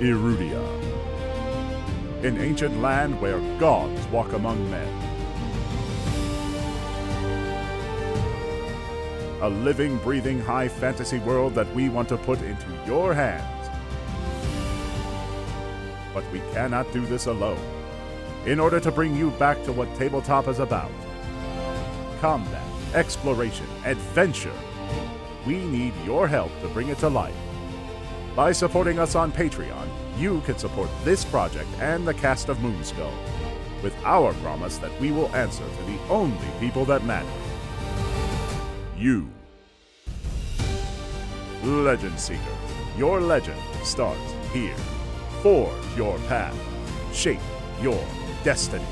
Irudia, an ancient land where gods walk among men. A living, breathing, high fantasy world that we want to put into your hands. But we cannot do this alone. In order to bring you back to what tabletop is about, combat, exploration, adventure, we need your help to bring it to life. By supporting us on Patreon, you can support this project and the cast of Moonskull, with our promise that we will answer to the only people that matter. You. Legend Seekers, your legend starts here. Forge your path. Shape your destiny.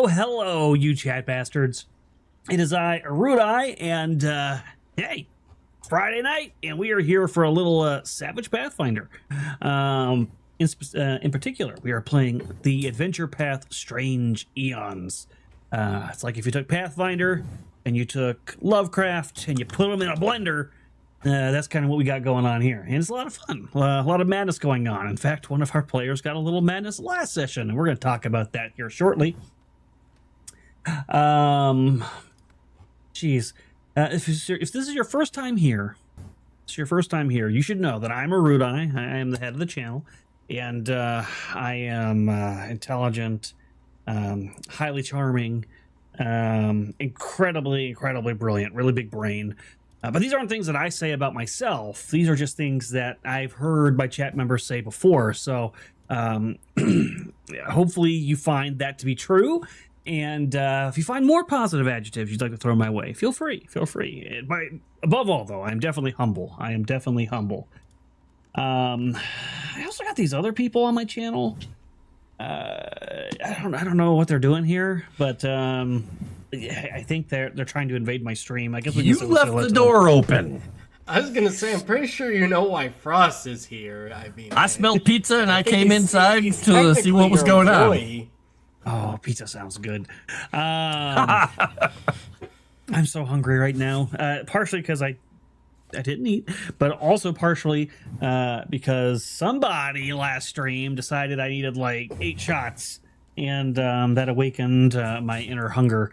Hello, you chat bastards. It is I, Arudai, and, hey, Friday night, and we are here for a little, Savage Pathfinder. In particular, we are playing the adventure path Strange Aeons. It's like if you took Pathfinder, and you took Lovecraft, and you put them in a blender, that's kind of what we got going on here. And it's a lot of fun, a lot of madness going on. In fact, one of our players got a little madness last session, and we're going to talk about that here shortly. Geez, if this is your first time here, you should know that I'm Arudai. I am the head of the channel, and I am intelligent, highly charming, incredibly brilliant, really big brain. But these aren't things that I say about myself. These are just things that I've heard my chat members say before. So hopefully you find that to be true. And if you find more positive adjectives you'd like to throw my way, feel free. Above all, though, I'm definitely humble. I also got these other people on my channel. I don't know what they're doing here, but I think they're trying to invade my stream. I guess you left the door open. I was gonna say, I'm pretty sure you know why Frost is here. I mean, I smelled pizza and I came inside to see what was going on. Oh, pizza sounds good. I'm so hungry right now. Partially because I didn't eat, but also partially because somebody last stream decided I needed like 8 shots, and that awakened my inner hunger.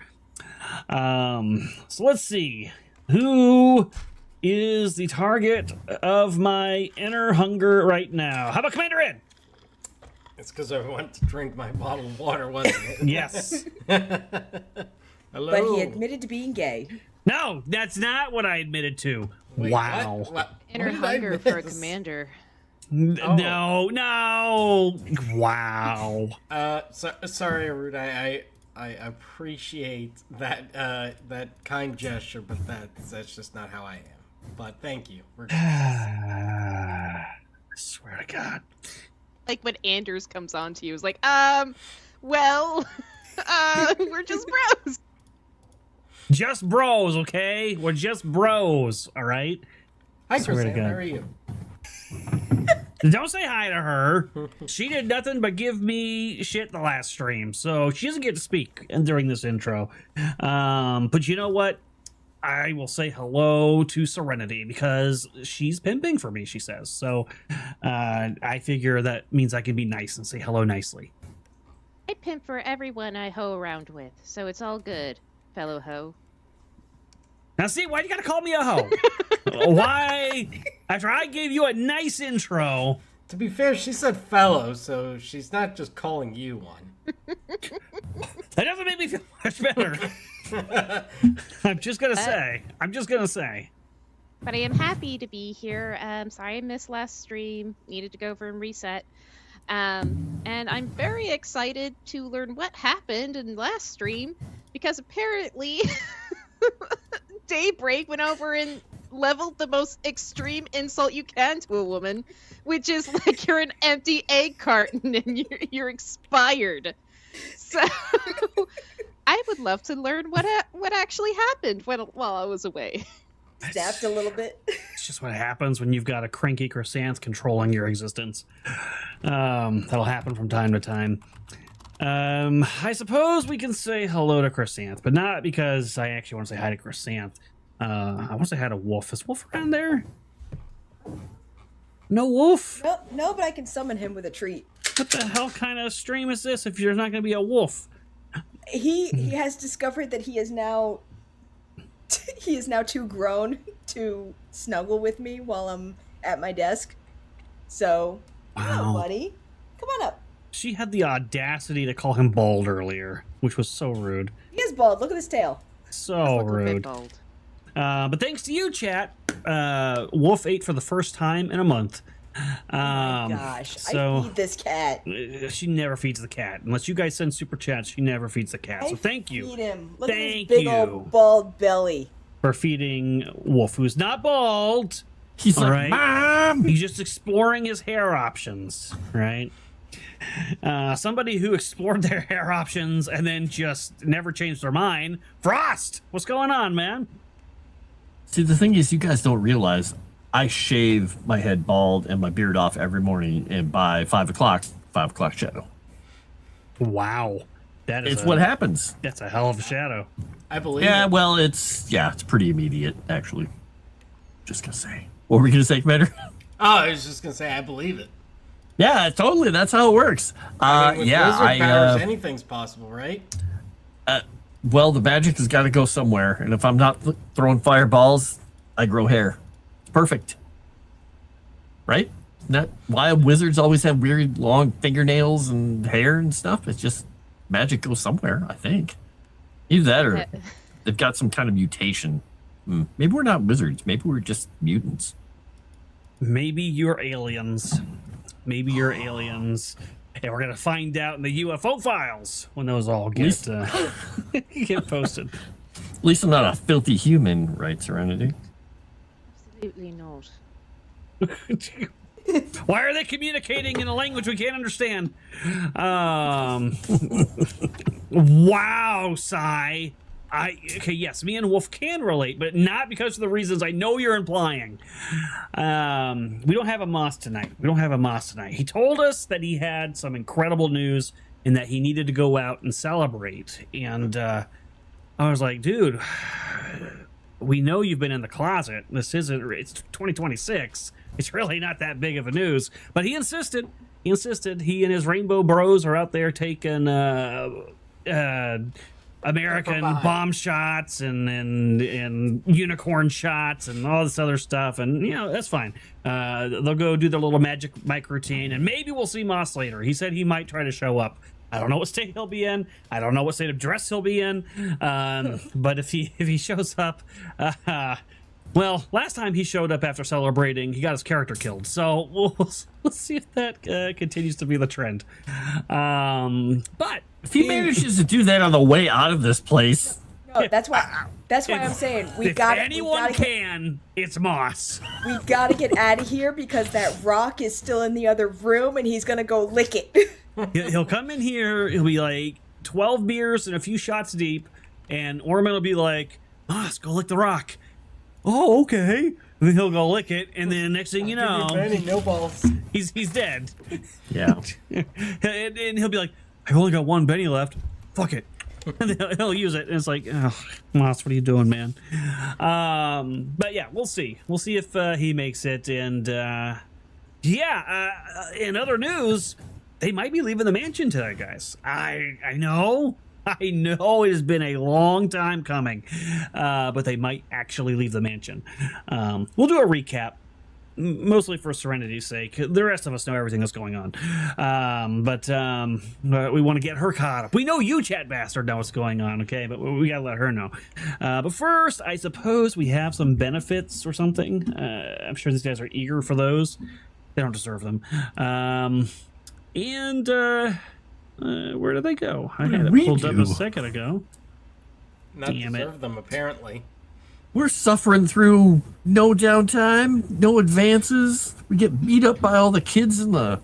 So let's see. Who is the target of my inner hunger right now? How about Commander Ed? It's because I went to drink my bottle of water, wasn't it? Yes. Hello. But he admitted to being gay. No, that's not what I admitted to. Wait, wow. What Inner did I hunger for a miss? commander. No. Wow. Sorry, Rude. I appreciate that that kind gesture, but that's just not how I am. But thank you. I swear to God. Like when Anders comes on to you, it's like, well, we're just bros. Just bros, okay? We're just bros, all right? Hi, Swear to Chris. God. How are you? Don't say hi to her. She did nothing but give me shit the last stream, so she doesn't get to speak during this intro. But you know what? I will say hello to Serenity because she's pimping for me, she says. So I figure that means I can be nice and say hello nicely. I pimp for everyone I hoe around with, so it's all good, fellow hoe. Now see, why you gotta call me a hoe? Why? After I gave you a nice intro. To be fair, she said fellow, so she's not just calling you one. That doesn't make me feel much better. I'm just gonna say. But I am happy to be here. Sorry I missed last stream. Needed to go over and reset. And I'm very excited to learn what happened in last stream, because apparently Daybreak went over and leveled the most extreme insult you can to a woman, which is like you're an empty egg carton and you're expired. So I would love to learn what actually happened while I was away. Snapped a little bit. It's just what happens when you've got a cranky croissant controlling your existence. That'll happen from time to time. I suppose we can say hello to Croissant, but not because I actually want to say hi to Croissant. I want to say hi to Wolf. Is Wolf around there? No Wolf? No, but I can summon him with a treat. What the hell kind of stream is this if there's not going to be a wolf? He has discovered that he is now too grown to snuggle with me while I'm at my desk. So, Wow. hello, buddy. Come on up. She had the audacity to call him bald earlier, which was so rude. He is bald. Look at his tail. So Look a bit rude. bold. But thanks to you, chat, Wolf ate for the first time in a month. Gosh, so I feed this cat. she never feeds the cat. Unless you guys send super chats, she never feeds the cat. So thank you. Feed him. Look at Thank his big you. old bald belly. For feeding Wolf, who's not bald. He's All like, right. Mom! He's just exploring his hair options, right? Somebody who explored their hair options and then just never changed their mind. Frost, what's going on, man? See, the thing is, you guys don't realize I shave my head bald and my beard off every morning, and by 5 o'clock shadow. Wow, that is It's what happens. That's a hell of a shadow. I believe Yeah, it. well, it's pretty immediate, actually. Just gonna say. What were we gonna say, Commander? Oh, I was just gonna say I believe it. Yeah, totally. That's how it works. I mean, with Yeah, wizard powers, anything's possible, right? well, the magic has got to go somewhere, and if I'm not throwing fireballs, I grow hair. Perfect. Right? Not why wizards always have weird long fingernails and hair and stuff. It's just magic goes somewhere, I think. Either that or they've got some kind of mutation. Maybe we're not wizards. Maybe we're just mutants. Maybe you're aliens. Maybe you're aliens. And we're going to find out in the UFO files when those all get, get posted. At least I'm not a filthy human, right, Serenity? Absolutely not. Why are they communicating in a language we can't understand? Wow, Sai. Okay, yes, me and Wolf can relate, but not because of the reasons I know you're implying. We don't have a Moss tonight. He told us that he had some incredible news and that he needed to go out and celebrate. And I was like, dude, we know you've been in the closet. It's 2026. It's really not that big of a news. But he insisted. He and his rainbow bros are out there taking American bomb shots and unicorn shots and all this other stuff, and you know that's fine. They'll go do their little magic mic routine, and maybe we'll see Moss later. He said he might try to show up. I don't know what state he'll be in. I don't know what state of dress he'll be in. But if he shows up, well, last time he showed up after celebrating, he got his character killed. So we'll see if that continues to be the trend. But If he manages to do that on the way out of this place, No, that's why I'm saying If anyone can, it's Moss. we gotta get out of here because that rock is still in the other room and he's gonna go lick it. He'll come in here. He'll be like 12 beers and a few shots deep, and Orman will be like, "Moss, go lick the rock." Oh, okay. And then he'll go lick it, and then next thing you know, no balls. he's dead. yeah. and he'll be like, "I've only got one Benny left. Fuck it." And then he'll use it, and it's like, "Oh, Moss, what are you doing, man?" But yeah, we'll see. We'll see if he makes it. And in other news, they might be leaving the mansion today, guys. I know it has been a long time coming, but they might actually leave the mansion. We'll do a recap, mostly for Serenity's sake. The rest of us know everything that's going on, but we want to get her caught up. We know you, chat bastard, know what's going on, okay? But we gotta let her know. But first, I suppose we have some benefits or something. I'm sure these guys are eager for those. They don't deserve them. Where did they go? I had it pulled up a second ago. Not Damn it. deserve them, apparently. We're suffering through no downtime, no advances. We get beat up by all the kids in the...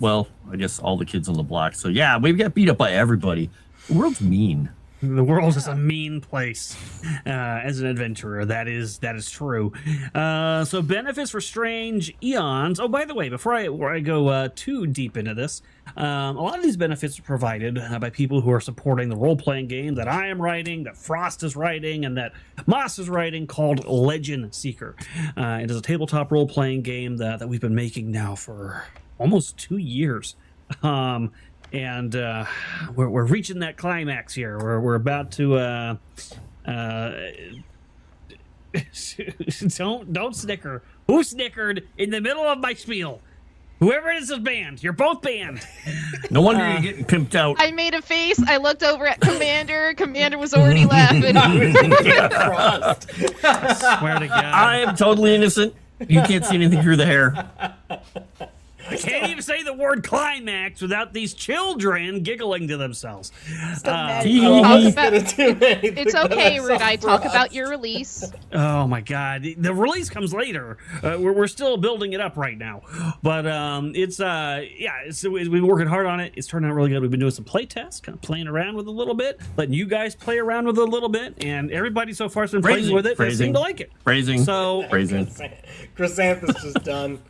Well, I guess all the kids on the block. So yeah, we got beat up by everybody. The world's mean. The world is a mean place. As an adventurer, that is true. So benefits for Strange Aeons. Oh, by the way, before I go too deep into this, a lot of these benefits are provided by people who are supporting the role-playing game that I am writing, that Frost is writing, and that Moss is writing, called Legend Seeker. It is a tabletop role-playing game that we've been making now for almost 2 years. And we're reaching that climax here. We're about to don't snicker. Who snickered in the middle of my spiel? Whoever it is banned. You're both banned. No wonder you're getting pimped out. I made a face. I looked over at Commander. Commander was already laughing. Frost. Swear to God. I am totally innocent. You can't see anything through the hair. I can't even say the word climax without these children giggling to themselves. Talk about- It's It's okay, Rude. Talk about your release. Oh my God, the release comes later. We're still building it up right now, but we've been working hard on it. It's turned out really good. We've been doing some play tests, kind of playing around with it a little bit, letting you guys play around with it a little bit, and everybody so far has been playing with it. They seem to like it. Phrasing. So Chrysanthus just done.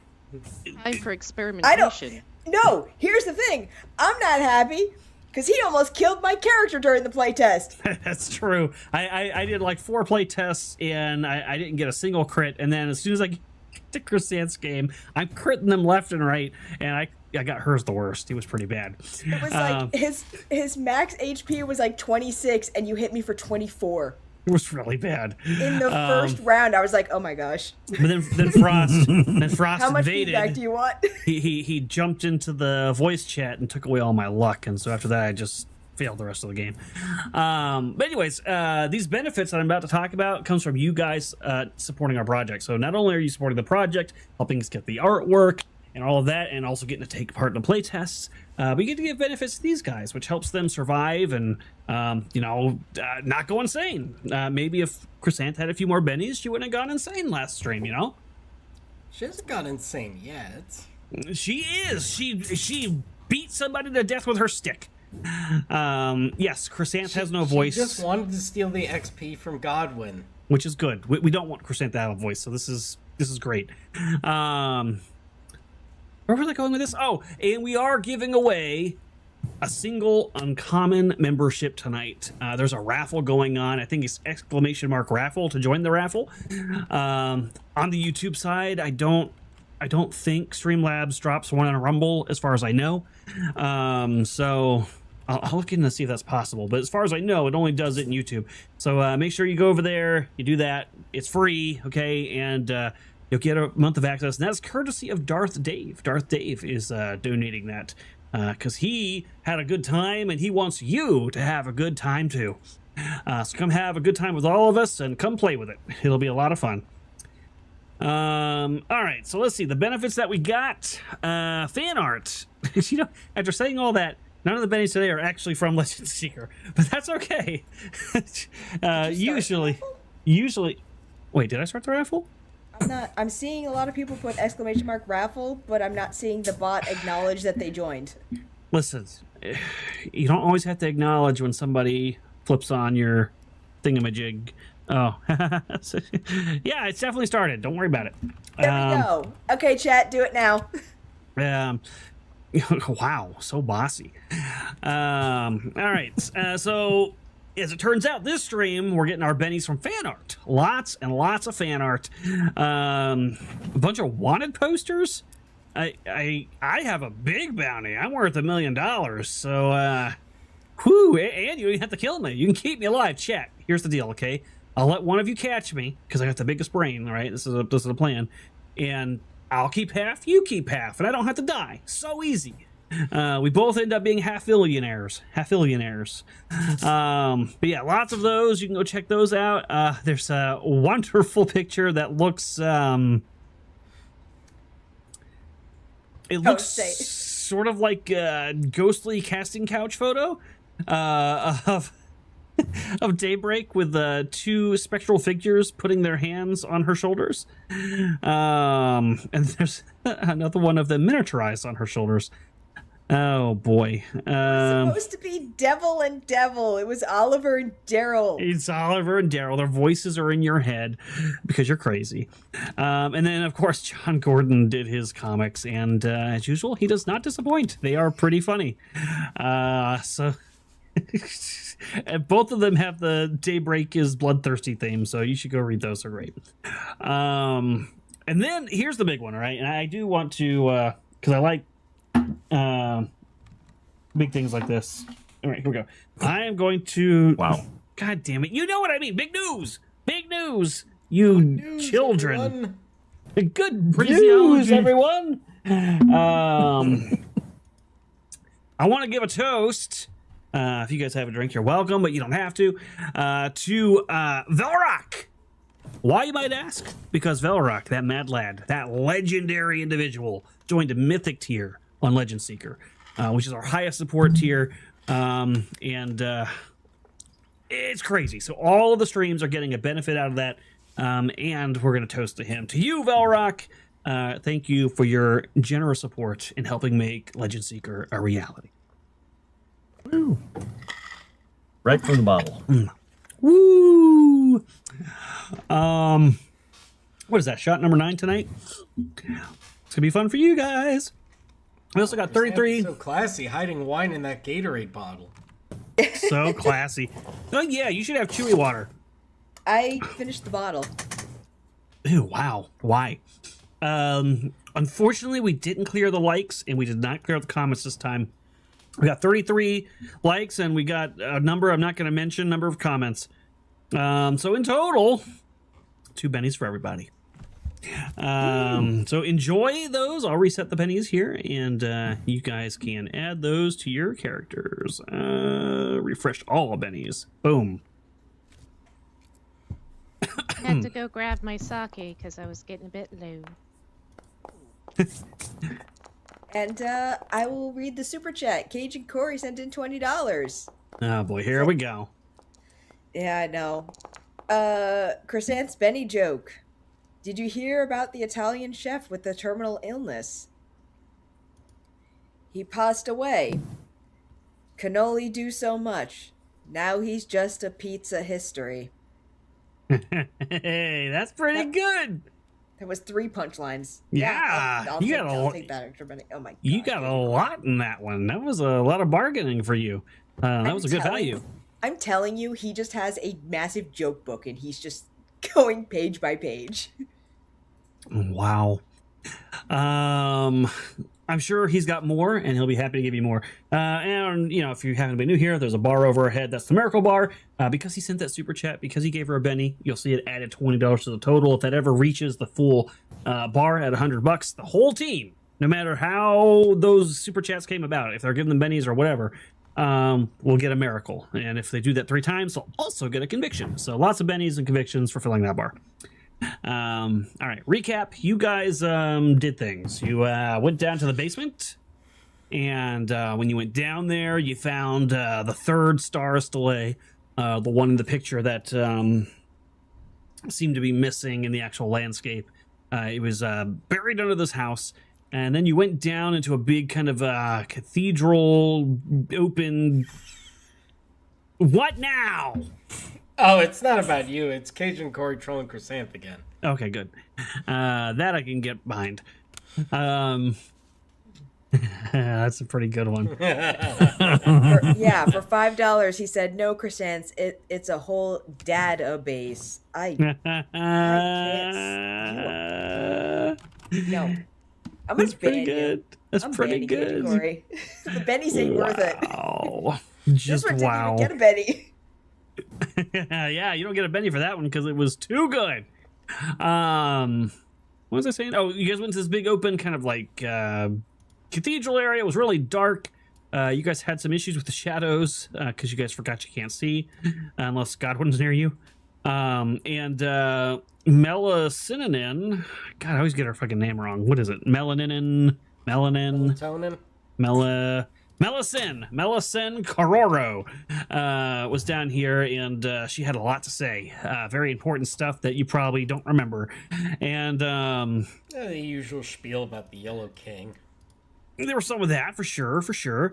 Time for experimentation. No, here's the thing. I'm not happy because he almost killed my character during the playtest. That's true. I did like 4 play tests and I didn't get a single crit. And then as soon as I get to Chrysanth's game, I'm critting them left and right. And I got hers the worst. He was pretty bad. It was like his max HP was like 26 and you hit me for 24. It was really bad. In the first round, I was like, "Oh my gosh!" But then Frost How much invaded. feedback do you want? He jumped into the voice chat and took away all my luck, and so after that, I just failed the rest of the game. But anyways, these benefits that I'm about to talk about comes from you guys supporting our project. So not only are you supporting the project, helping us get the artwork and all of that, and also getting to take part in the play tests, but you get to give benefits to these guys, which helps them survive and not go insane. Maybe if Chrysanth had a few more bennies, she wouldn't have gone insane last stream. She hasn't gone insane yet. She is. She beat somebody to death with her stick. Yes, Chrysanth has no voice. She just wanted to steal the XP from Godwin, which is good. We don't want Chrysanth to have a voice, so this is great. Where was I going with this? Oh, and we are giving away a single uncommon membership tonight. There's a raffle going on. I think it's !raffle to join the raffle. On the YouTube side, I don't think Streamlabs drops one on a Rumble, as far as I know. So I'll look in to see if that's possible. But as far as I know, it only does it in YouTube. So make sure you go over there. You do that. It's free, okay? And you'll get a month of access. And that's courtesy of Darth Dave. Darth Dave is donating that because he had a good time and he wants you to have a good time too. So come have a good time with all of us and come play with it. It'll be a lot of fun. All right, so let's see the benefits that we got. Fan art. After saying all that, None of the bennies today are actually from Legend Seeker, but that's okay. Usually, wait, did I start the raffle? I'm seeing a lot of people put exclamation mark raffle, but I'm not seeing the bot acknowledge that they joined. Listen, you don't always have to acknowledge when somebody flips on your thingamajig. Oh, yeah, it's definitely started. Don't worry about it. There we go. Okay, chat, do it now. Wow, so bossy. All right, so as it turns out, this stream we're getting our bennies from fan art. Lots and lots of fan art. A bunch of wanted posters. I have a big bounty. I'm worth $1 million. So, whew, and you don't have to kill me. You can keep me alive. Chat. Here's the deal, okay? I'll let one of you catch me because I got the biggest brain. All right, this is a plan, and I'll keep half. You keep half, and I don't have to die. So easy. We both end up being half-billionaires. But yeah, lots of those. You can go check those out. There's a wonderful picture that looks it looks sort of like a ghostly casting couch photo of Daybreak with two spectral figures putting their hands on her shoulders. And there's another one of them miniaturized on her shoulders. Oh boy. It was supposed to be Devil and Devil. It was Oliver and Daryl. It's Oliver and Daryl. Their voices are in your head because you're crazy. And then, of course, John Gordon did his comics. And as usual, he does not disappoint. They are pretty funny. So... And both of them have the Daybreak is Bloodthirsty theme, so you should go read those. They're great. And then here's the big one, all right? And I do want to, because I like big things like this. All right, here we go. I am going to... Wow. God damn it. You know what I mean. Big news. Big news. You news, children. Everyone. Good news, everyone. I want to give a toast. If you guys have a drink, you're welcome, but you don't have to. To Velrock. Why, you might ask? Because Velrock, that mad lad, that legendary individual, joined a mythic tier on Legend Seeker, which is our highest support tier. And it's crazy. So all of the streams are getting a benefit out of that. And we're going to toast to him. To you, Velrock, thank you for your generous support in helping make Legend Seeker a reality. Woo. Right from the bottle. Woo! What is that? Shot number 9 tonight? It's gonna be fun for you guys. We also got 33. So classy, hiding wine in that Gatorade bottle. So classy. Oh yeah, you should have chewy water. I finished the bottle. Ew, wow. Why? Unfortunately, we didn't clear the likes, and we did not clear the comments this time. We got 33 likes, and we got a number I'm not going to mention, number of comments. So in total, 2 bennies for everybody. So enjoy those. I'll reset the pennies here, and you guys can add those to your characters. Refresh all bennies. Boom. I had to go grab my sake because I was getting a bit low. And I will read the super chat. Cage and Corey sent in $20. Oh boy, here we go. Yeah, I know. Crescent's Benny joke. Did you hear about the Italian chef with the terminal illness? He passed away. Can only do so much. Now he's just a pizza history. Hey, that's pretty good. There was 3 punchlines. Yeah, I'll take that extra money. Oh my god. You got a lot in that one. That was a lot of bargaining for you. That was a good value. I'm telling you, he just has a massive joke book and he's just going page by page. Wow. I'm sure he's got more, and he'll be happy to give you more. And, you know, if you haven't been new here, there's a bar over our head. That's the Miracle Bar. Because he sent that super chat, because he gave her a Benny, you'll see it added $20 to the total. If that ever reaches the full bar at $100, the whole team, no matter how those super chats came about, if they're giving them bennies or whatever, will get a miracle. And if they do that 3 times, they'll also get a conviction. So lots of bennies and convictions for filling that bar. All right, recap. You guys did things. You went down to the basement. And when you went down there, you found the third star stele, the one in the picture that seemed to be missing in the actual landscape. It was buried under this house. And then you went down into a big kind of cathedral, open... What now? Oh, it's not about you. It's Cajun Corey trolling Chrysanth again. Okay, good. That I can get behind. That's a pretty good one. For $5, he said, "No, Chrysanth, it's a whole database." I can't. No. I'm That's gonna pretty ban you. good. That's I'm pretty banning you, good. Corey. The bennies ain't worth it. Wow. This Just one didn't wow. even get a benny. Yeah, you don't get a Benny for that one because it was too good. What was I saying? Oh, you guys went to this big open kind of like cathedral area. It was really dark. You guys had some issues with the shadows because you guys forgot you can't see unless Godwin's near you. And Melasinin, God, I always get her fucking name wrong. What is it? Melanin, Melatonin? Melicin Caroro was down here, and she had a lot to say. Very important stuff that you probably don't remember. And The usual spiel about the Yellow King. there was some of that for sure.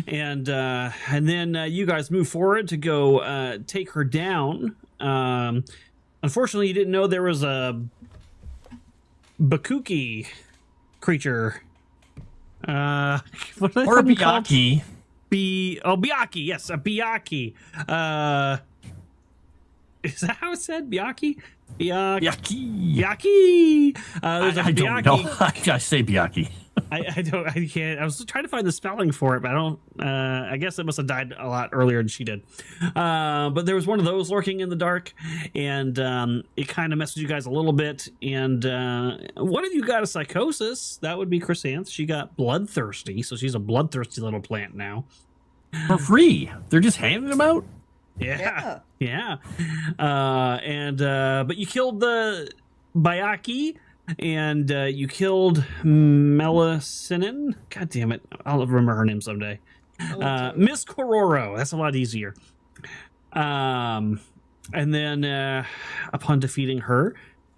And then you guys move forward to go take her down. Unfortunately, you didn't know there was a Bakuki creature. What Or a Biyaki. Biyaki, yes, a Biyaki. Is that how it said? Biyaki? Biyaki. There's a I Biyaki. don't know. I say Biyaki. I can't. I was trying to find the spelling for it, but I don't. I guess it must have died a lot earlier than she did. But there was one of those lurking in the dark, and it kind of messed with you guys a little bit. And one of you got a psychosis. That would be Chrysanth. She got bloodthirsty, so she's a bloodthirsty little plant now. For free. They're just handing them out? Yeah. But you killed the Bayaki. And you killed Melicinin. God damn it. I'll remember her name someday. Miss Kororo. That's a lot easier. And then upon defeating her,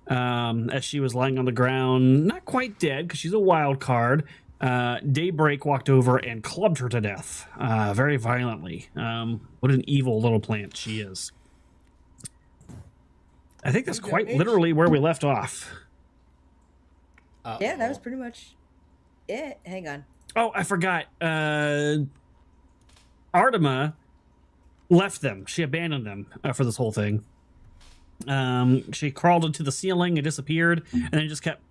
as she was lying on the ground, not quite dead because she's a wild card, Daybreak walked over and clubbed her to death very violently. What an evil little plant she is. I think that's quite literally where we left off. Yeah, that was pretty much it. Hang on. Oh, I forgot. Artima left them. She abandoned them for this whole thing. She crawled into the ceiling and disappeared, and then just kept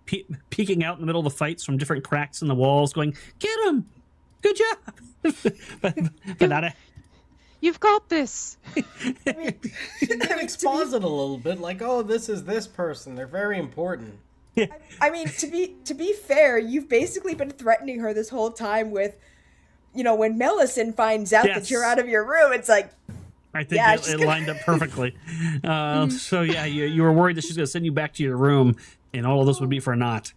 peeking out in the middle of the fights from different cracks in the walls, going, "Get him! Good job!" but not a... You've got this. Exposit a little bit, like, oh, this is this person. They're very important. I mean, to be fair, you've basically been threatening her this whole time with, when Melicin finds out that you're out of your room, it's like, I think it lined up perfectly. So yeah, you were worried that she's going to send you back to your room, and all of this would be for naught.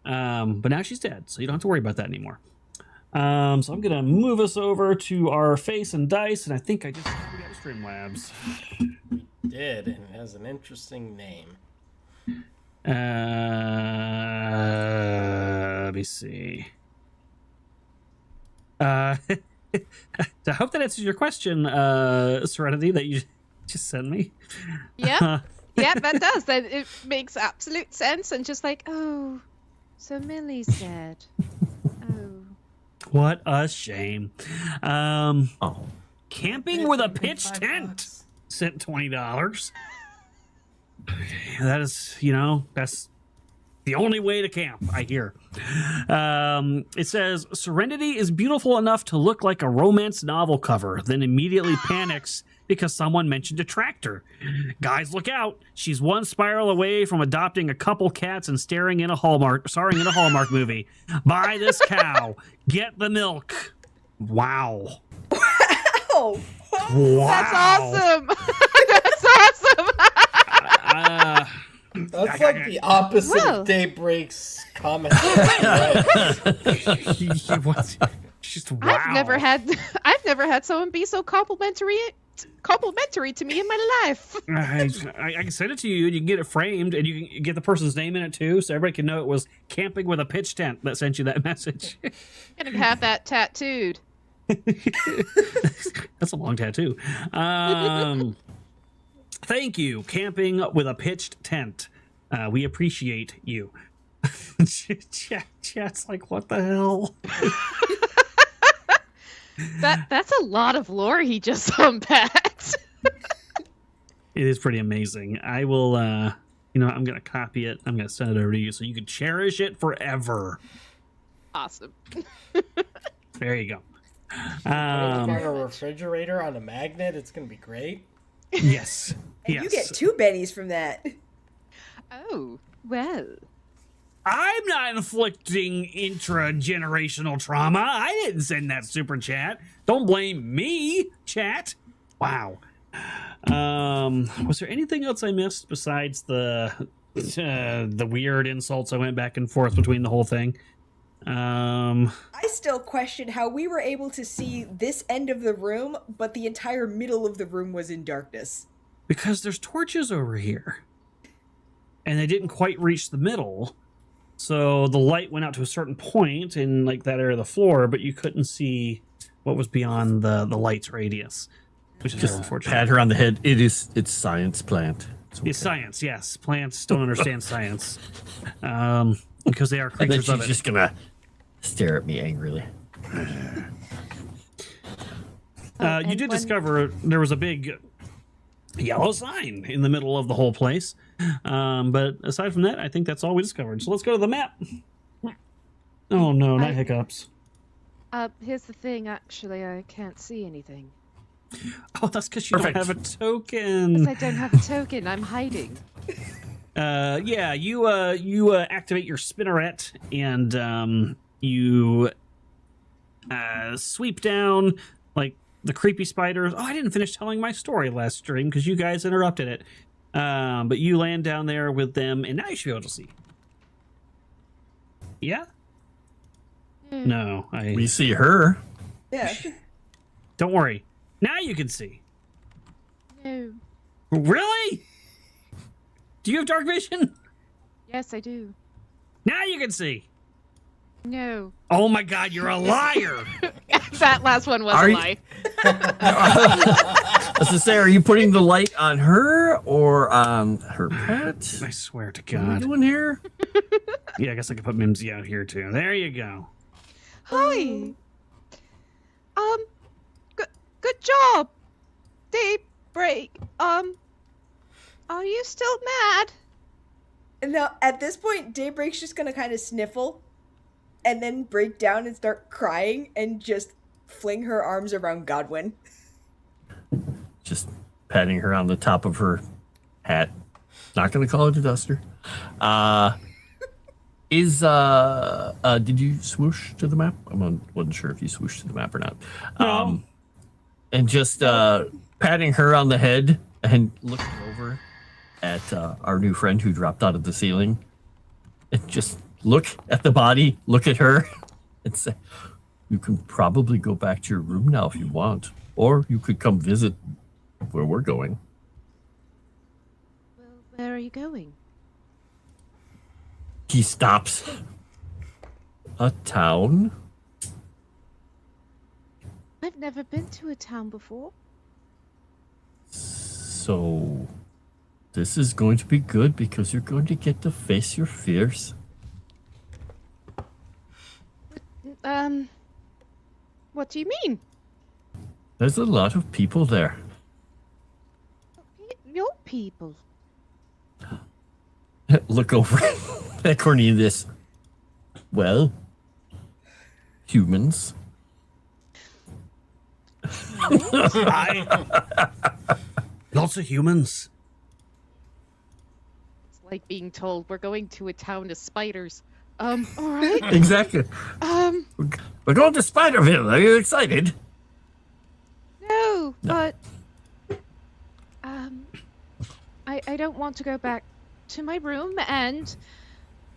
But now she's dead, so you don't have to worry about that anymore. So I'm going to move us over to our face and dice, and I think I just got Streamlabs. Did, and it has an interesting name. Let me see. I hope that answers your question, Serenity, that you just sent me. Yeah, that does. That it makes absolute sense. And just like, oh, so Millie's dead. Oh, what a shame. Camping with a pitch tent. Sent $20. That is, that's the only way to camp, I hear. It says, Serenity is beautiful enough to look like a romance novel cover, then immediately panics because someone mentioned a tractor. Guys, look out. She's one spiral away from adopting a couple cats and starring in a Hallmark movie. Buy this cow. Get the milk. Wow. oh, Wow. that's awesome. That's awesome. That's like the opposite of Daybreak's comment. Just wow. I've never had someone be so complimentary to me in my life. I can send it to you. You can get it framed, and you can get the person's name in it too, so everybody can know it was Camping with a Pitch Tent that sent you that message. I'm gonna have that tattooed. That's a long tattoo. Thank you, Camping with a Pitched Tent. We appreciate you. Chat's like, what the hell? That's a lot of lore he just unpacked. It is pretty amazing. I will, I'm going to copy it. I'm going to send it over to you so you can cherish it forever. Awesome. Put There you go. it on a refrigerator on a magnet. It's gonna be great. Yes. And yes. you get 2 bennies from that. Oh, well. I'm not inflicting intragenerational trauma. I didn't send that super chat. Don't blame me, chat. Wow. Was there anything else I missed besides the weird insults I went back and forth between the whole thing? I still question how we were able to see this end of the room, but the entire middle of the room was in darkness. Because there's torches over here. And they didn't quite reach the middle. So the light went out to a certain point in like that area of the floor, but you couldn't see what was beyond the light's radius. Which is Just unfortunate. pat her on the head. It's science, plant. It's science, yes. Plants don't understand science. Because they are And then creatures of she's it. just gonna stare at me angrily. You did discover there was a big yellow sign in the middle of the whole place. But aside from that, I think that's all we discovered. So let's go to the map. Oh no, not hiccups. Here's the thing, actually, I can't see anything. Oh, that's because you Perfect. don't have a token. Because I don't have a token, I'm hiding. Yeah, you activate your spinneret and you sweep down like the creepy spiders. Oh, I didn't finish telling my story last stream because you guys interrupted it. But you land down there with them, and now you should be able to see. Yeah? No, We see her. Yeah. don't worry. Now you can see. No. Really? Do you have dark vision? Yes, I do. Now you can see. No. Oh my god, you're a liar. That last one was Are a you- lie. I was to say, are you putting the light on her or on her pet? I swear to What are we God. doing here? Yeah, I guess I could put Mimsy out here too. There you go. Hi. Good job. Daybreak. Are you still mad? Now, at this point, Daybreak's just gonna kind of sniffle and then break down and start crying and just fling her arms around Godwin. Just patting her on the top of her hat. Not gonna call it a duster. Did you swoosh to the map? Wasn't sure if you swooshed to the map or not. No. And just patting her on the head and looking over at our new friend who dropped out of the ceiling. And just look at the body, look at her, and say, you can probably go back to your room now if you want. Or you could come visit where we're going. Well, where are you going? He stops. A town? I've never been to a town before. So, this is going to be good because you're going to get to face your fears. What do you mean? There's a lot of people there. Your people. Look over at Cornelius. Well, humans. Lots of humans. It's like being told we're going to a town of spiders. All right. Exactly. We're going to Spiderville. Are you excited? No, but I don't want to go back to my room, and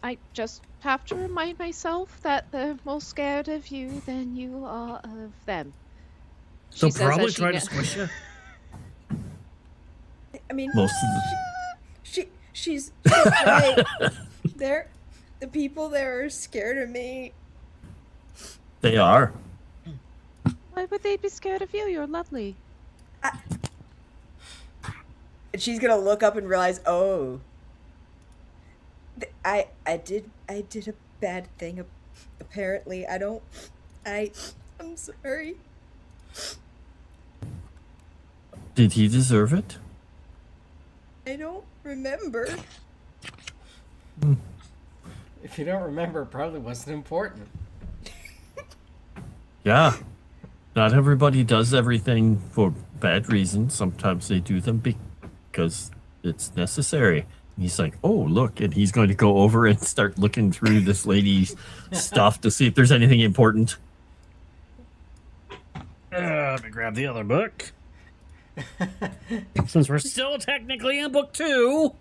I just have to remind myself that they're more scared of you than you are of them. They'll She says probably as she try to kn- squish you. I mean, Most of the she's right. The people there are scared of me. they are. Why would they be scared of you? You're lovely. And she's gonna look up and realize, oh, I did a bad thing. Apparently, I'm sorry. Did he deserve it? I don't remember. If you don't remember, it probably wasn't important. Yeah. Not everybody does everything for bad reasons. Sometimes they do them because it's necessary. And he's like, oh, look. And he's going to go over and start looking through this lady's stuff to see if there's anything important. Let me grab the other book. Since we're still technically in book 2.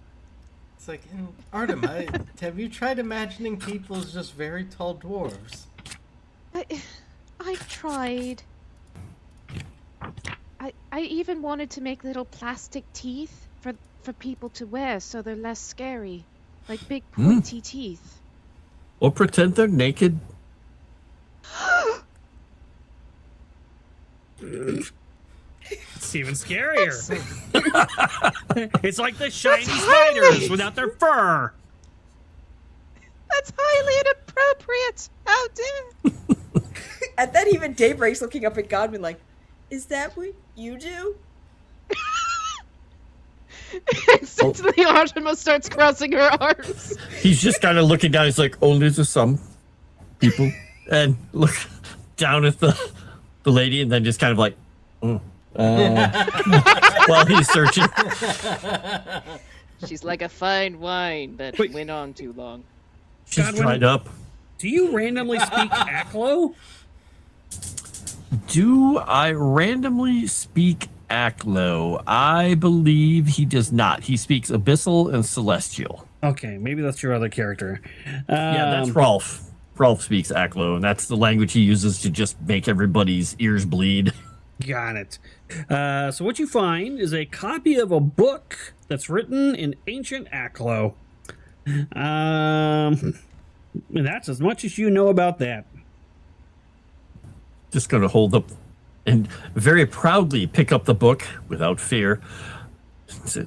It's like, Artem, have you tried imagining people as just very tall dwarves? I tried. I even wanted to make little plastic teeth for people to wear so they're less scary. Like big pointy teeth. Or pretend they're naked. It's even scarier. It's like the shiny spiders without their fur. That's highly inappropriate. How dare... At that, even Daybreak's looking up at Godwin like, is that what you do? Instantly, Artemis starts crossing her arms. He's just kind of looking down. He's like, only to some people. And look down at the lady and then just kind of like, while he's searching. She's like a fine wine that Wait. went on too long. She's Godwin- dried up. Do you randomly speak Aklo? Do I randomly speak Aklo? I believe he does not. He speaks Abyssal and Celestial. Okay, maybe that's your other character. Yeah, that's Rolf. Rolf speaks Aklo, and that's the language he uses to just make everybody's ears bleed. Got it. So what you find is a copy of a book that's written in ancient Aklo. And that's as much as you know about that. Just going to hold up and very proudly pick up the book without fear. And say,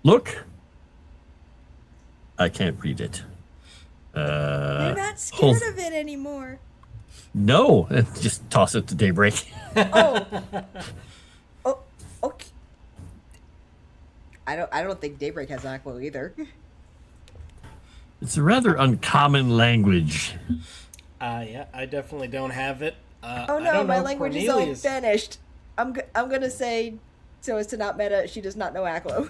look. I can't read it. You're not scared hold- of it anymore. No, and just toss it to Daybreak. Oh, okay. I don't think Daybreak has Aqua either. It's a rather uncommon language. Yeah, I definitely don't have it. Oh I no, don't my know language Cornelius. is all vanished. I'm gonna say, so as to not meta, she does not know Aqua.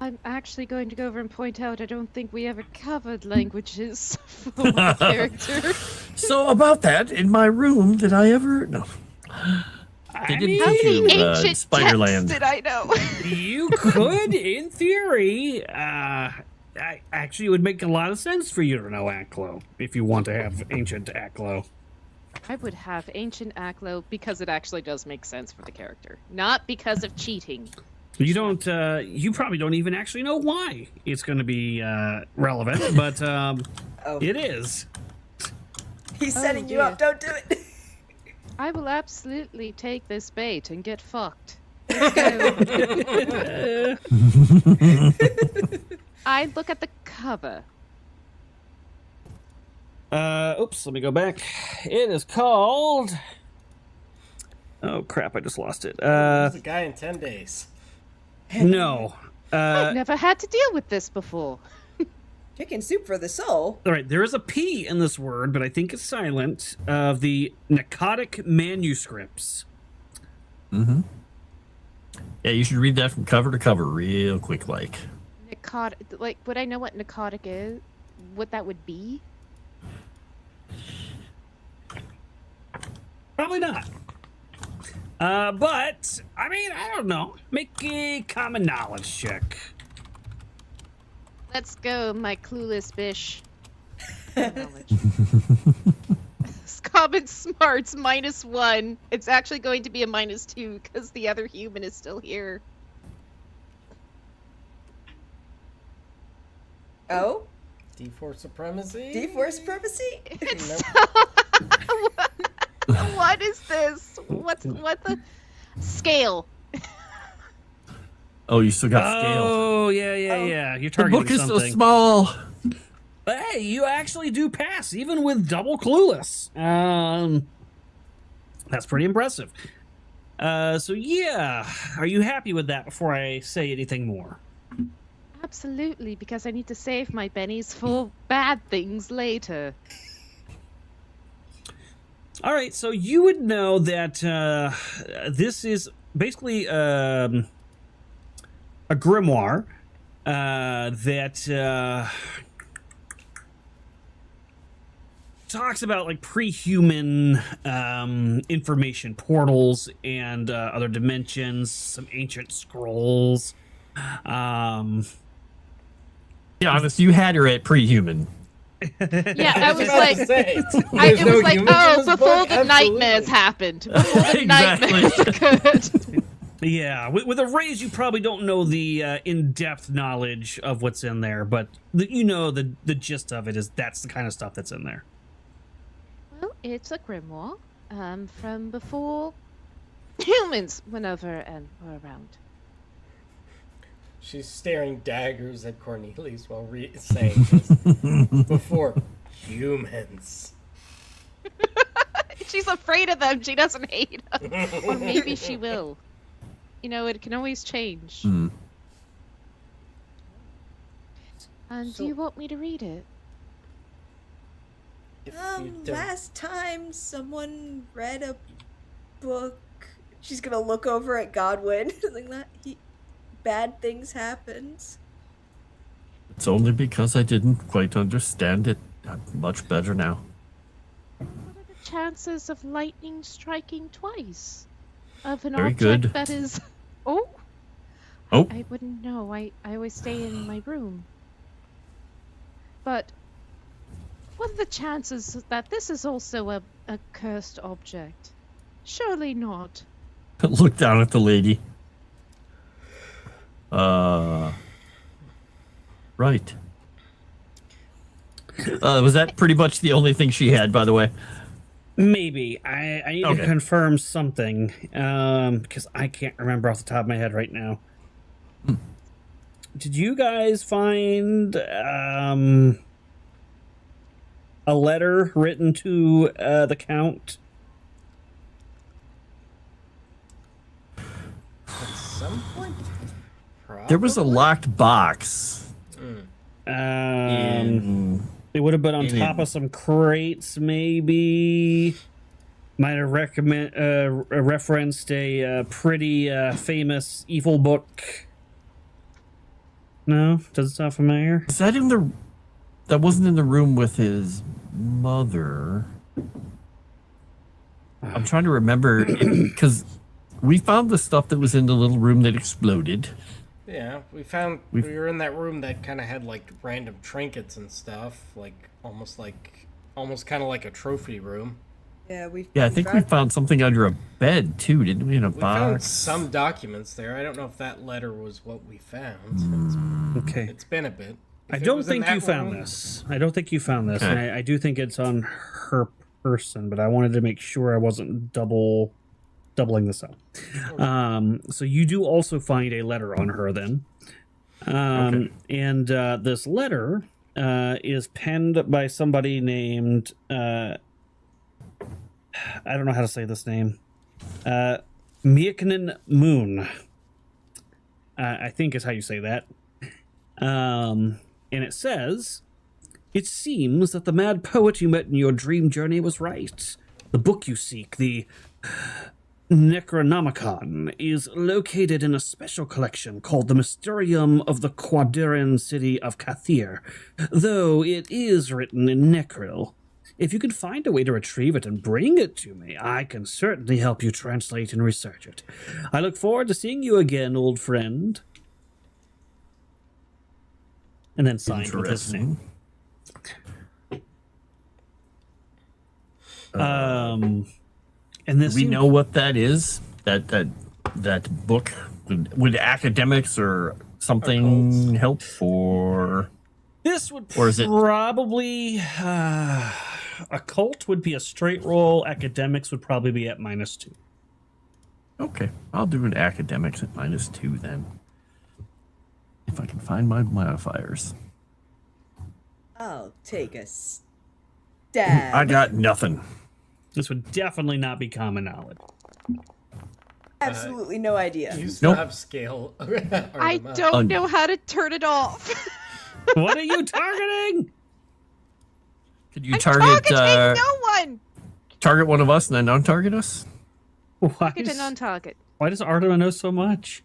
I'm actually going to go over and point out I don't think we ever covered languages for my character. So about that, in my room, did I ever... No. They didn't mean, teach you Ancient Spiderland. text did I know? You could, in theory, actually, it would make a lot of sense for you to know Aklo if you want to have ancient Aklo. I would have ancient Aklo because it actually does make sense for the character, not because of cheating. You don't. You probably don't even actually know why it's going to be relevant, but Oh, it is. he's setting you dear. up. Don't do it. I will absolutely take this bait and get fucked. I look at the cover. Oops. Let me go back. It is called. Oh crap! I just lost it. There's a guy in 10 days. No. I've never had to deal with this before. Chicken soup for the soul. All right, there is a P in this word, but I think it's silent. Of the Narcotic Manuscripts. Mm-hmm. Yeah, you should read that from cover to cover real quick, like. Narcotic, like, would I know what narcotic is? What that would be? Probably not. But, I mean, I don't know. Make a common knowledge check. Let's go, my clueless bish. knowledge. Common smarts -1. It's actually going to be a -2 because the other human is still here. Oh? D4 supremacy? D4 supremacy? What is this? What the scale? Oh, you still got scale. Oh, yeah. You're The targeting book is something. so small. Hey, you actually do pass, even with double clueless. That's pretty impressive. So yeah, are you happy with that before I say anything more? Absolutely, because I need to save my bennies for bad things later. All right, so you would know that this is basically a grimoire that talks about like pre-human information portals and other dimensions, some ancient scrolls. Be honest, you had her at pre-human. Yeah, I was about like, to say, it there's no was like, humans in oh, this before book? the nightmares Absolutely. happened. Before the Exactly. nightmares occurred. Yeah, with a raise, you probably don't know the in-depth knowledge of what's in there, but you know the gist of it is that's the kind of stuff that's in there. Well, it's a grimoire from before humans went over and were around. She's staring daggers at Cornelius while saying this. Before humans. She's afraid of them. She doesn't hate them. Or maybe she will. You know, it can always change. Hmm. And do you want me to read it? If you don't- Last time someone read a book, she's gonna look over at Godwin. Like that, bad things happened. It's only because I didn't quite understand it. I'm much better now. What are the chances of lightning striking twice? Of an Very object good. that is... Oh? Oh. I wouldn't know. I always stay in my room. But what are the chances that this is also a cursed object? Surely not. Look down at the lady. Right. Was that pretty much the only thing she had, by the way? Maybe. I need Okay. to confirm something because I can't remember off the top of my head right now. Did you guys find a letter written to the Count? At some point? There was a Probably? locked box. It would have been on in top it. of some crates, maybe. Might have referenced a pretty famous evil book. No? Doesn't sound familiar? Is that in the... That wasn't in the room with his mother. I'm trying to remember, because we found the stuff that was in the little room that exploded. Yeah, we were in that room that kind of had like random trinkets and stuff, like almost kind of like a trophy room. Yeah, Yeah, I think we found something under a bed, too, didn't we, in a We found box? some documents there. I don't know if that letter was what we found. Okay. It's been a bit. I If it don't was in think you that found room- this. I don't think you found this. Okay. And I do think it's on her person, but I wanted to make sure I wasn't doubling this up. So you do also find a letter on her then. Okay. And this letter is penned by somebody named... I don't know how to say this name. Miaknin Moon. I think is how you say that. And it says, "It seems that the mad poet you met in your dream journey was right. The book you seek, the Necronomicon, is located in a special collection called the Mysterium of the Quadrian City of Kathir, though it is written in Necril. If you can find a way to retrieve it and bring it to me, I can certainly help you translate and research it. I look forward to seeing you again, old friend." And then signed with his name. And this Do we know what that is? That book? Would academics or something help? Or this would or is it probably occult would be a straight roll. Academics would probably be at -2. okay? I'll do an academics at -2 then. If I can find my modifiers. I'll take a stab. I got nothing. This would definitely not be common knowledge. Absolutely no idea. You still Nope. have scale. I don't know how to turn it off. What are you targeting? Could you I'm target targeting no one. target one of us and then untarget us? Why Get a non-target. why does Artima know so much?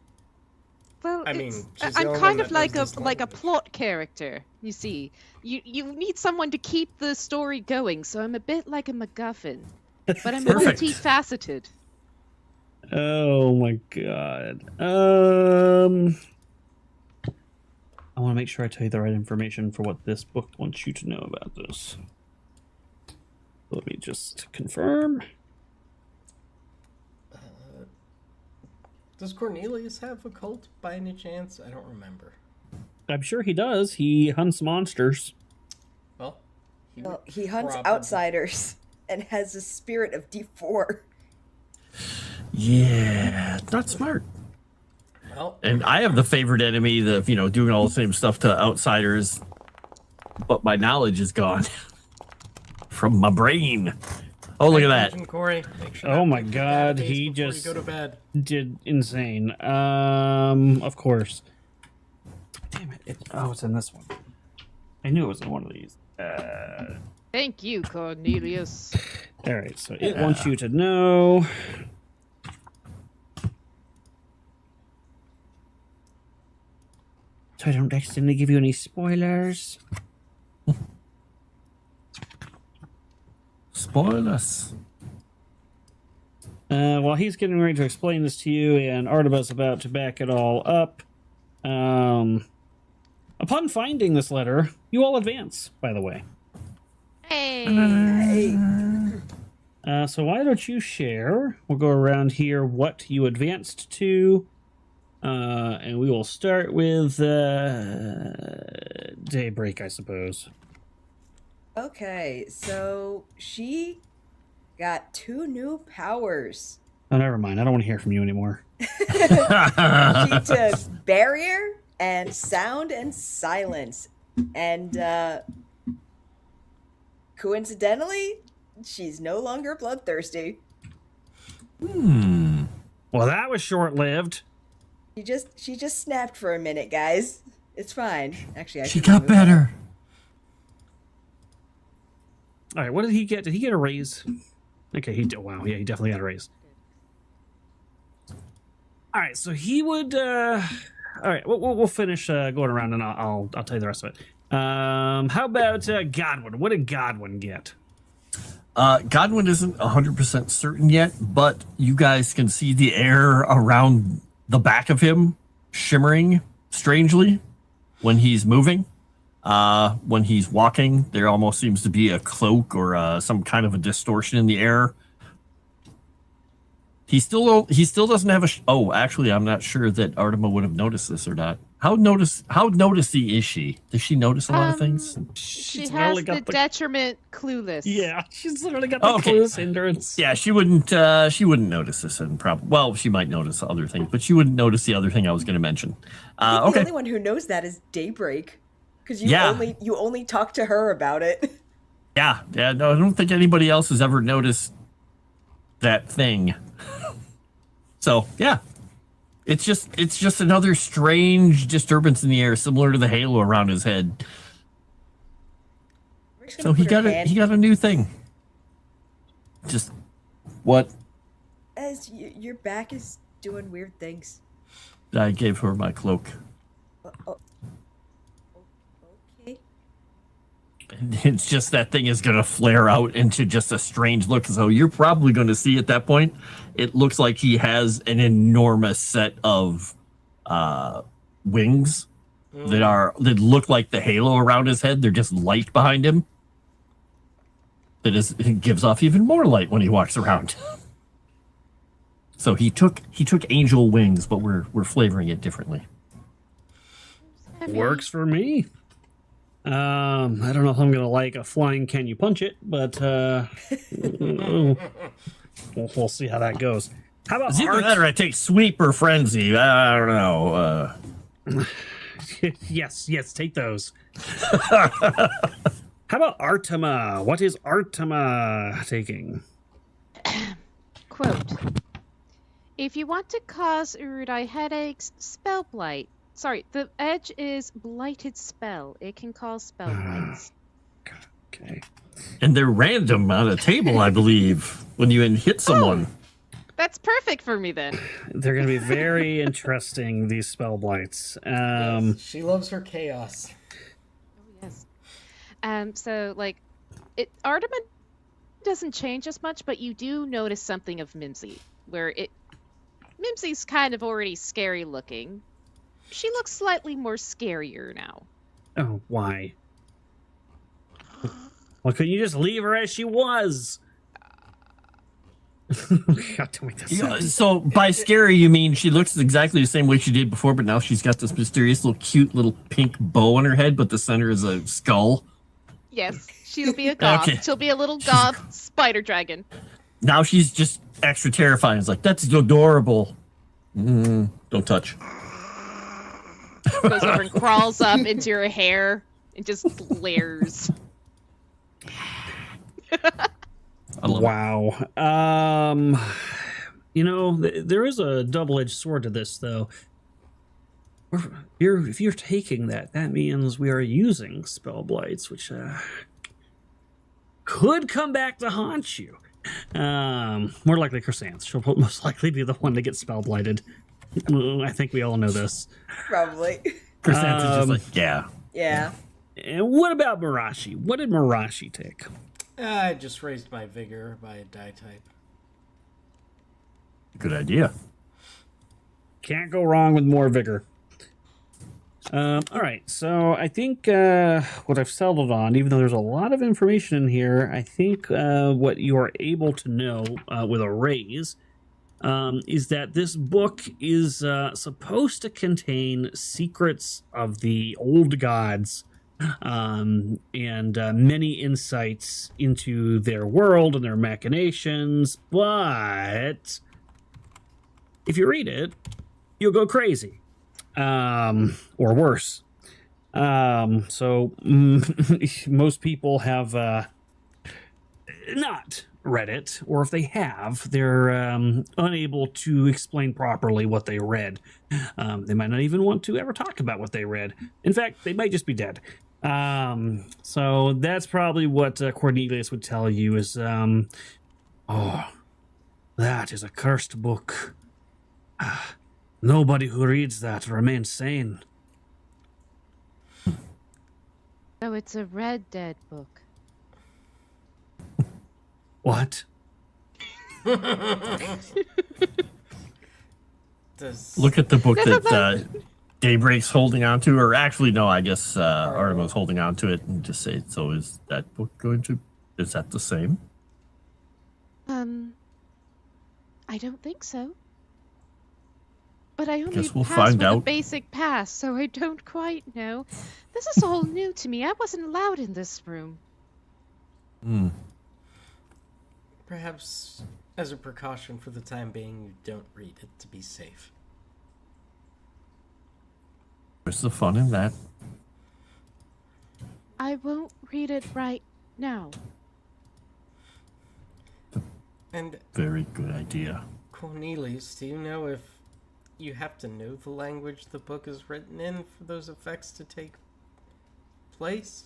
Well, I mean, she's the I'm only kind one of that like knows this a language. plot character. You see, you need someone to keep the story going. So I'm a bit like a MacGuffin, but I'm Perfect. multifaceted. Oh my god. I want to make sure I tell you the right information for what this book wants you to know about this. Let me just confirm. Does Cornelius have a cult by any chance? I don't remember. I'm sure he does. He hunts monsters. Well, Well, he hunts probably- outsiders and has a spirit of D4. Yeah, not smart. Well, And I have the favorite enemy, doing all the same stuff to outsiders, but my knowledge is gone from my brain. Oh, look at that. attention, Corey. Make sure Oh not my to take a God, database he before just- you go to bed. Did insane. Of course. Damn it. Oh, it's in this one. I knew it was in one of these. Thank you, Cornelius. All right, so it wants you to know. So I don't accidentally give you any spoilers. Spoil us. While he's getting ready to explain this to you, and Artemis about to back it all up, upon finding this letter, you all advance, by the way. Hey. Hey, So why don't you share? We'll go around here what you advanced to. And we will start with Daybreak, I suppose. okay, so she got 2 new powers. Oh, never mind. I don't want to hear from you anymore. She took barrier and sound and silence. And coincidentally, she's no longer bloodthirsty. Well, that was short-lived. She just snapped for a minute, guys. It's fine. Actually, I She should got remove that. better. All right, what did he get? Did he get a raise? Okay, he did. Wow, yeah, he definitely got a raise. All right, so he would. All right, we'll finish going around, and I'll tell you the rest of it. How about Godwin? What did Godwin get? Godwin isn't 100% certain yet, but you guys can see the air around the back of him shimmering strangely when he's moving. When he's walking, there almost seems to be a cloak or some kind of a distortion in the air. He still doesn't have a. Oh, actually, I'm not sure that Artima would have noticed this or not. How noticey is she? Does she notice a lot of things? She She's has literally the got the- detriment clueless. Yeah, she's literally got the Okay. clueless hindrance. Yeah, she wouldn't notice this, and well, she might notice other things, but she wouldn't notice the other thing I was going to mention. I think The Okay, only one who knows that is Daybreak, because you Yeah. only talk to her about it. yeah. No, I don't think anybody else has ever noticed that thing. So yeah, it's just another strange disturbance in the air, similar to the halo around his head. Rick's gonna So he put her got hand- a new thing. Just what? As your back is doing weird things. I gave her my cloak. Okay. It's just that thing is going to flare out into just a strange look. So you're probably going to see at that point, it looks like he has an enormous set of wings that look like the halo around his head. They're just light behind him. it gives off even more light when he walks around. So he took angel wings, but we're flavoring it differently. Works for me. I don't know if I'm gonna like a flying can you punch it, but we'll see how that goes. How about It's either that or I take sweep or frenzy. I don't know. yes, take those. How about Artema? What is Artema taking? Quote: if you want to cause Urudai headaches, spell blight. Sorry, the edge is blighted spell. It can cause spell blights. Okay. And they're random on a table, I believe, when you hit someone. That's perfect for me then. They're going to be very interesting, these spell blights. Yes, she loves her chaos. Yes. So like, Artemis doesn't change as much, but you do notice something of Mimsy, where Mimsy's kind of already scary looking. She looks slightly more scarier now. Oh, why? Well, couldn't you just leave her as she was? God, don't make that sense. So by scary, you mean she looks exactly the same way she did before, but now she's got this mysterious little cute little pink bow on her head, but the center is a skull? Yes, she'll be a goth. Okay. She'll be a little goth spider dragon. Now she's just extra terrifying. It's like, that's adorable. Don't touch. Goes over and crawls up into your hair and just glares. Wow. There is a double-edged sword to this, though. If you're taking that means we are using spell blights, which could come back to haunt you. More likely Chrysanth. She'll most likely be the one to get spell blighted. I think we all know this. Probably. Chrysanth is just like, yeah. Yeah. And what about Marashi? What did Marashi take? I just raised my vigor by a die type. Good idea. Can't go wrong with more vigor. All right, so I think what I've settled on, even though there's a lot of information in here, I think what you are able to know with a raise is that this book is supposed to contain secrets of the old gods and many insights into their world and their machinations, but if you read it, you'll go crazy. Or worse. So most people have not read it, or if they have, they're unable to explain properly what they read. They might not even want to ever talk about what they read. In fact, they might just be dead. So that's probably what Cornelius would tell you is, oh, that is a cursed book. Nobody who reads that remains sane. So it's a Red Dead book. What? Look at the book that Daybreak's holding on to, or actually, no, I guess Artemis holding on to it, and just say, so is that book is that the same? I don't think so. But I only Guess we'll passed find with a out. basic pass, so I don't quite know. This is all new to me. I wasn't allowed in this room. Perhaps, as a precaution for the time being, you don't read it to be safe. Where's the fun in that? I won't read it right now. And Very good idea. Cornelius, do you know if you have to know the language the book is written in for those effects to take place?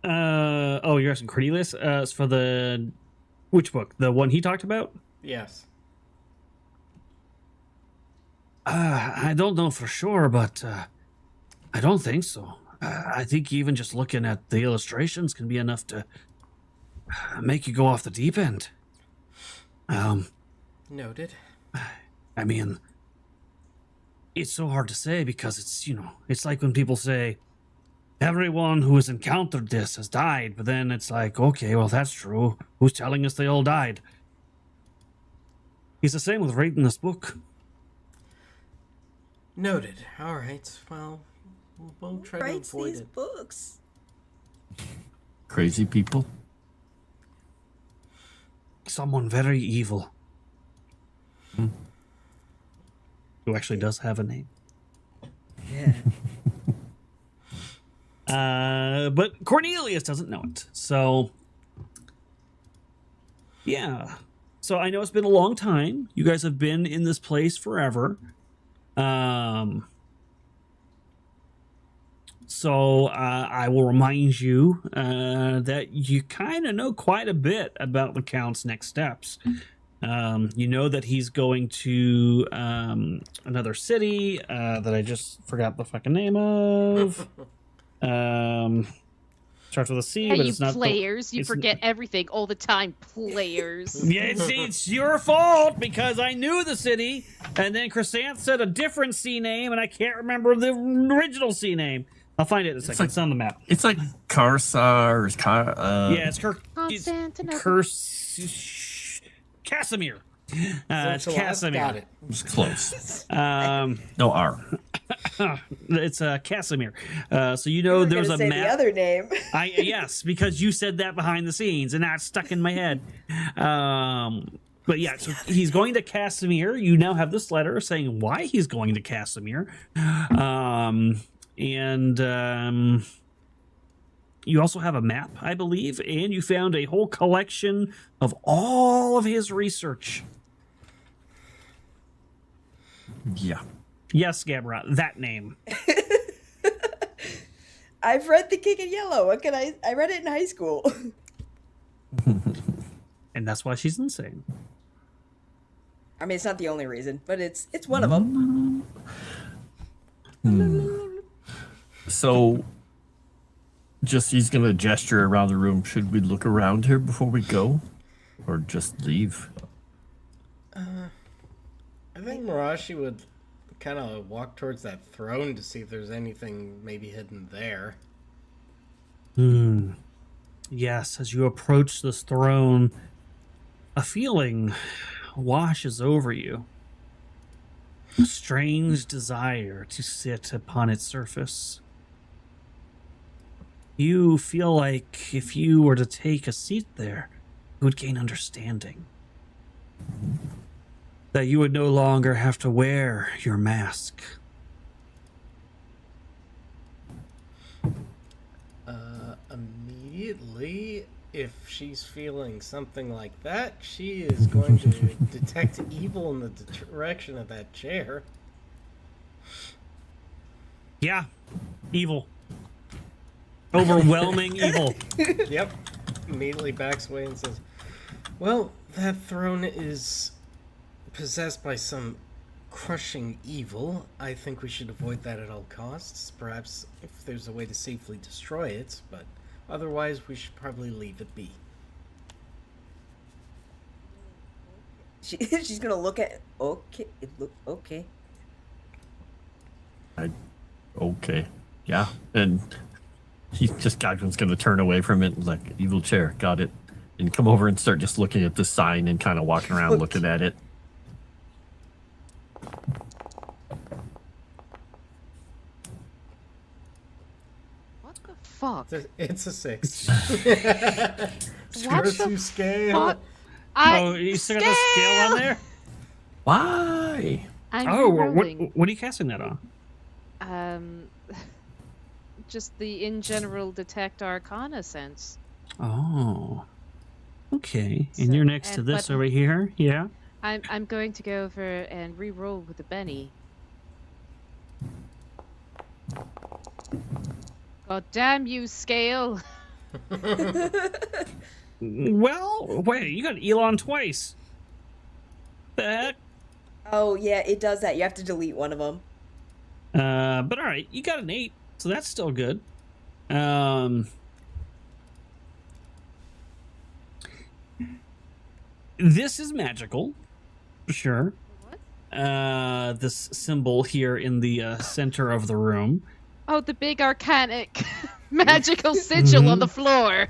Oh, you're asking Cornelius? For the... Which book? The one he talked about? Yes. I don't know for sure, but I don't think so. I think even just looking at the illustrations can be enough to make you go off the deep end. Noted. I mean, it's so hard to say because it's like when people say everyone who has encountered this has died, but then it's like, okay, well, that's true. Who's telling us they all died? He's the same with reading this book. Noted. All right. Well, we'll try to Writes avoid these it. books. Crazy people. Someone very evil. Who actually does have a name. Yeah. But Cornelius doesn't know it. So, yeah. So I know it's been a long time. You guys have been in this place forever. So I will remind you that you kind of know quite a bit about the Count's next steps. You know that he's going to another city that I just forgot the fucking name of. Starts with a C, Yeah, but you it's not. players. You it's- forget everything all the time, players. Yeah, it's your fault because I knew the city, and then Chrysanth said a different C name, and I can't remember the original C name. I'll find it in a second. It's on the map. It's like Karsar or Yeah, it's Constantinople. Casimir. It's Celeste, Casimir. got it. It's close. Um, No R. it's Casimir. So you know there's a say map. the other name. Yes, because you said that behind the scenes, and that's stuck in my head. But yeah, so he's going to Casimir. You now have this letter saying why he's going to Casimir. You also have a map, I believe, and you found a whole collection of all of his research. Yeah. Yes, Gabra, that name. I've read The King in Yellow. What can I read it in high school. And that's why she's insane. I mean, it's not the only reason, but it's one of them. So, just he's gonna gesture around the room. Should we look around here before we go, or just leave? I think Marashi would kind of walk towards that throne to see if there's anything maybe hidden there. Yes, as you approach this throne, a feeling washes over you. A strange desire to sit upon its surface. You feel like if you were to take a seat there, you would gain understanding. That you would no longer have to wear your mask. Immediately, if she's feeling something like that, she is going to detect evil in the direction of that chair. Yeah, evil. Overwhelming evil. Yep. Immediately backs away and says, well, that throne is possessed by some crushing evil. I think we should avoid that at all costs. Perhaps if there's a way to safely destroy it, but otherwise we should probably leave it be. She's gonna look at. Okay, okay. Okay. Yeah. And Godwin's gonna turn away from it and like, evil chair, got it. And come over and start just looking at the sign and kind of walking around looking at it. What the fuck? It's a 6. What Screw the scale. fuck? Oh, you still got the scale on there? Why? I'm Oh, rolling. what are you casting that on? Just the in general detect arcana sense. Oh. Okay. So, And you're next to this but- over here? Yeah? I'm going to go over and re-roll with the Benny. God damn you, scale! Well, wait, you got Elon twice. The heck? Oh yeah, it does that. You have to delete one of them. But all right, you got an 8, so that's still good. This is magical, sure. What? This symbol here in the center of the room. Oh, the big arcanic magical sigil on the floor.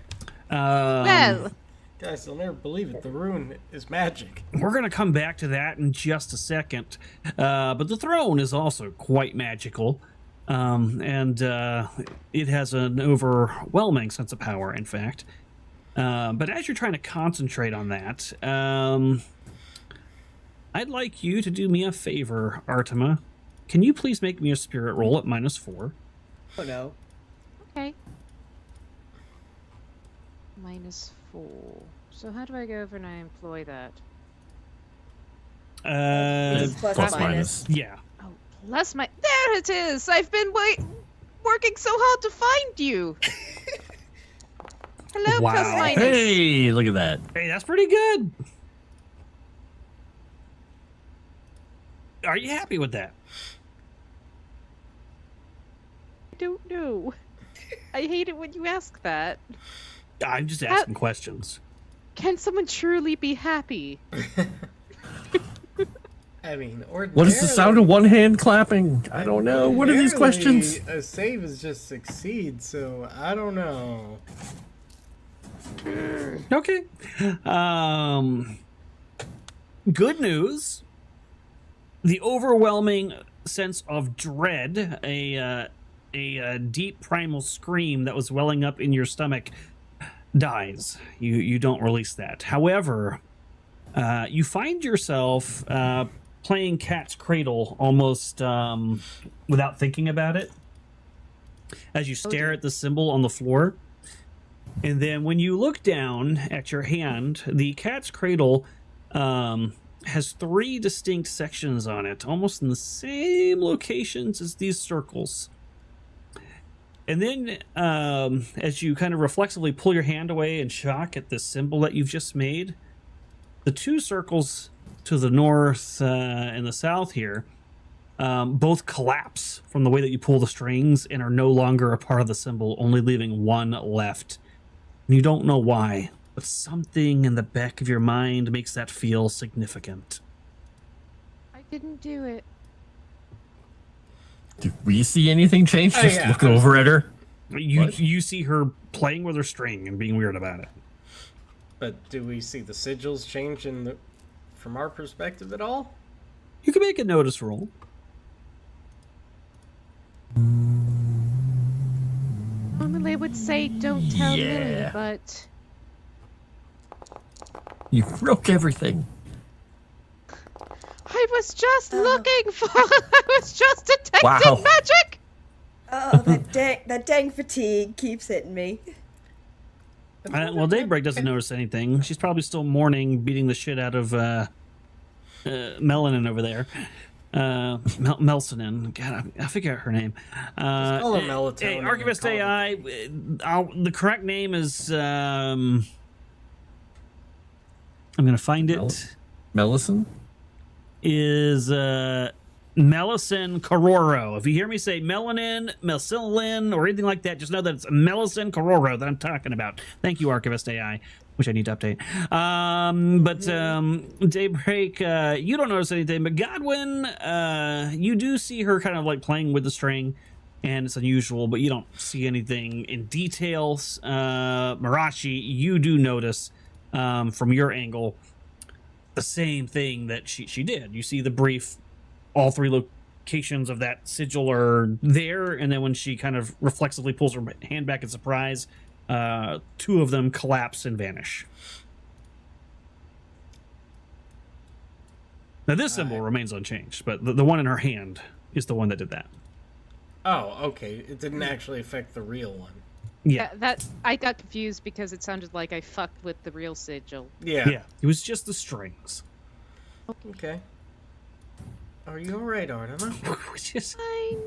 Well, Guys, you'll never believe it. The rune is magic. we're going to come back to that in just a second. But the throne is also quite magical. And it has an overwhelming sense of power, in fact. But as you're trying to concentrate on that, I'd like you to do me a favor, Artima. Can you please make me a spirit roll at -4? Oh no. okay. -4. So how do I go over and I employ that? Plus minus. Yeah. Oh, plus my... There it is! I've been working so hard to find you! Hello, Wow. plus minus. Hey, look at that. Hey, that's pretty good. Are you happy with that? I don't know. I hate it when you ask that. I'm just asking questions. Can someone truly be happy? I mean, ordinarily... What is the sound of one hand clapping? I don't know. What are these questions? A save is just succeed, so I don't know. Okay. Good news. The overwhelming sense of dread, a deep primal scream that was welling up in your stomach, dies. You don't release that. However, you find yourself playing cat's cradle almost without thinking about it as you stare at the symbol on the floor. And then when you look down at your hand, the cat's cradle has 3 distinct sections on it, almost in the same locations as these circles. And then as you kind of reflexively pull your hand away in shock at the symbol that you've just made, the 2 circles to the north and the south here both collapse from the way that you pull the strings and are no longer a part of the symbol, only leaving one left. And you don't know why, but something in the back of your mind makes that feel significant. I didn't do it. Do we see anything change? Oh, Just yeah. look over at her. You see her playing with her string and being weird about it. But do we see the sigils change from our perspective at all? You can make a notice roll. Normally I would say don't tell Lily, Yeah. but You broke everything. I was just looking for... I was just detecting Wow. magic! Oh, that dang fatigue keeps hitting me. Well, Daybreak doesn't notice anything. She's probably still mourning, beating the shit out of Melanin over there. Melsonin. God, I figure out her name. call her Melatonin Hey, and Archivist call it AI, the correct name is... I'm going to find it. Melisson? Is Melisson Cororo. If you hear me say melanin, Melcillin, or anything like that, just know that it's Melisson Cororo that I'm talking about. Thank you, Archivist AI, which I need to update. But Daybreak, you don't notice anything, but Godwin, you do see her kind of like playing with the string, and it's unusual, but you don't see anything in details. Marashi, you do notice from your angle the same thing that she did. You see the brief, all 3 locations of that sigil are there, and then when she kind of reflexively pulls her hand back in surprise, 2 of them collapse and vanish. Now this symbol remains unchanged, but the one in her hand is the one that did that. Oh, okay. It didn't actually affect the real one. Yeah. That I got confused because it sounded like I fucked with the real sigil. Yeah. Yeah. It was just the strings. Okay. Are you alright, Artima? Which is Fine.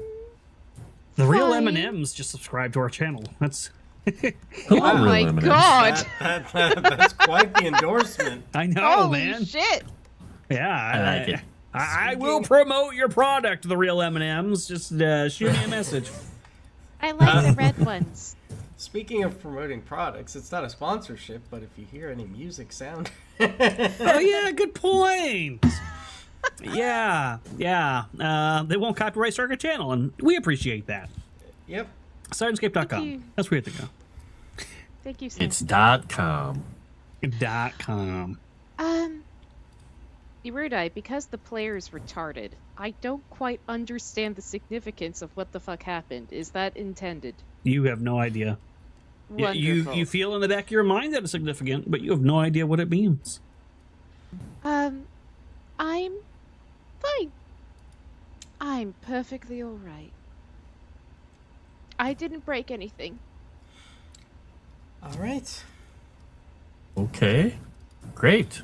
the real Fine. M&Ms just subscribe to our channel. That's Hello, Oh real my M&Ms. god! That's quite the endorsement. I know, Holy man. shit! Yeah, I like it. I will promote your product, the real M&Ms. Just shoot me a message. I like the red ones. Speaking of promoting products, it's not a sponsorship, but if you hear any music sound... Oh yeah, good point. Yeah. They won't copyright strike our channel, and we appreciate that. Yep. Sirenscape.com. Thank you. That's where you have to go. Thank you, sir. It's .com. .com. Erudite, because the player is retarded, I don't quite understand the significance of what the fuck happened. Is that intended? You have no idea. Wonderful. You feel in the back of your mind that it's significant, but you have no idea what it means. I'm fine. I'm perfectly alright. I didn't break anything. All right. Okay. Great.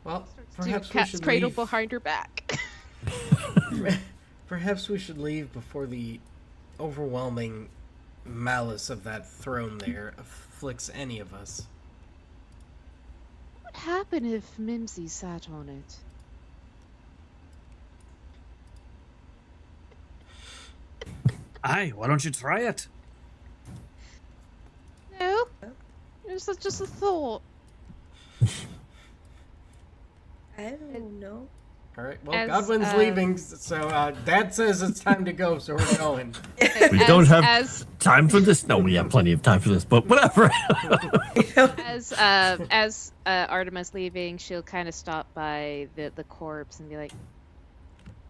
Well, Do perhaps we cat's should cradle leave. behind her back. Perhaps we should leave before the overwhelming malice of that throne there afflicts any of us. What would happen if Mimsy sat on it? Aye, why don't you try it? No, it was just a thought. I don't know. All right. Well, As, Godwin's leaving, so Dad says it's time to go, so we're going. We don't have as time for this. No, we have plenty of time for this, but whatever. as Artemis leaving, she'll kind of stop by the corpse and be like,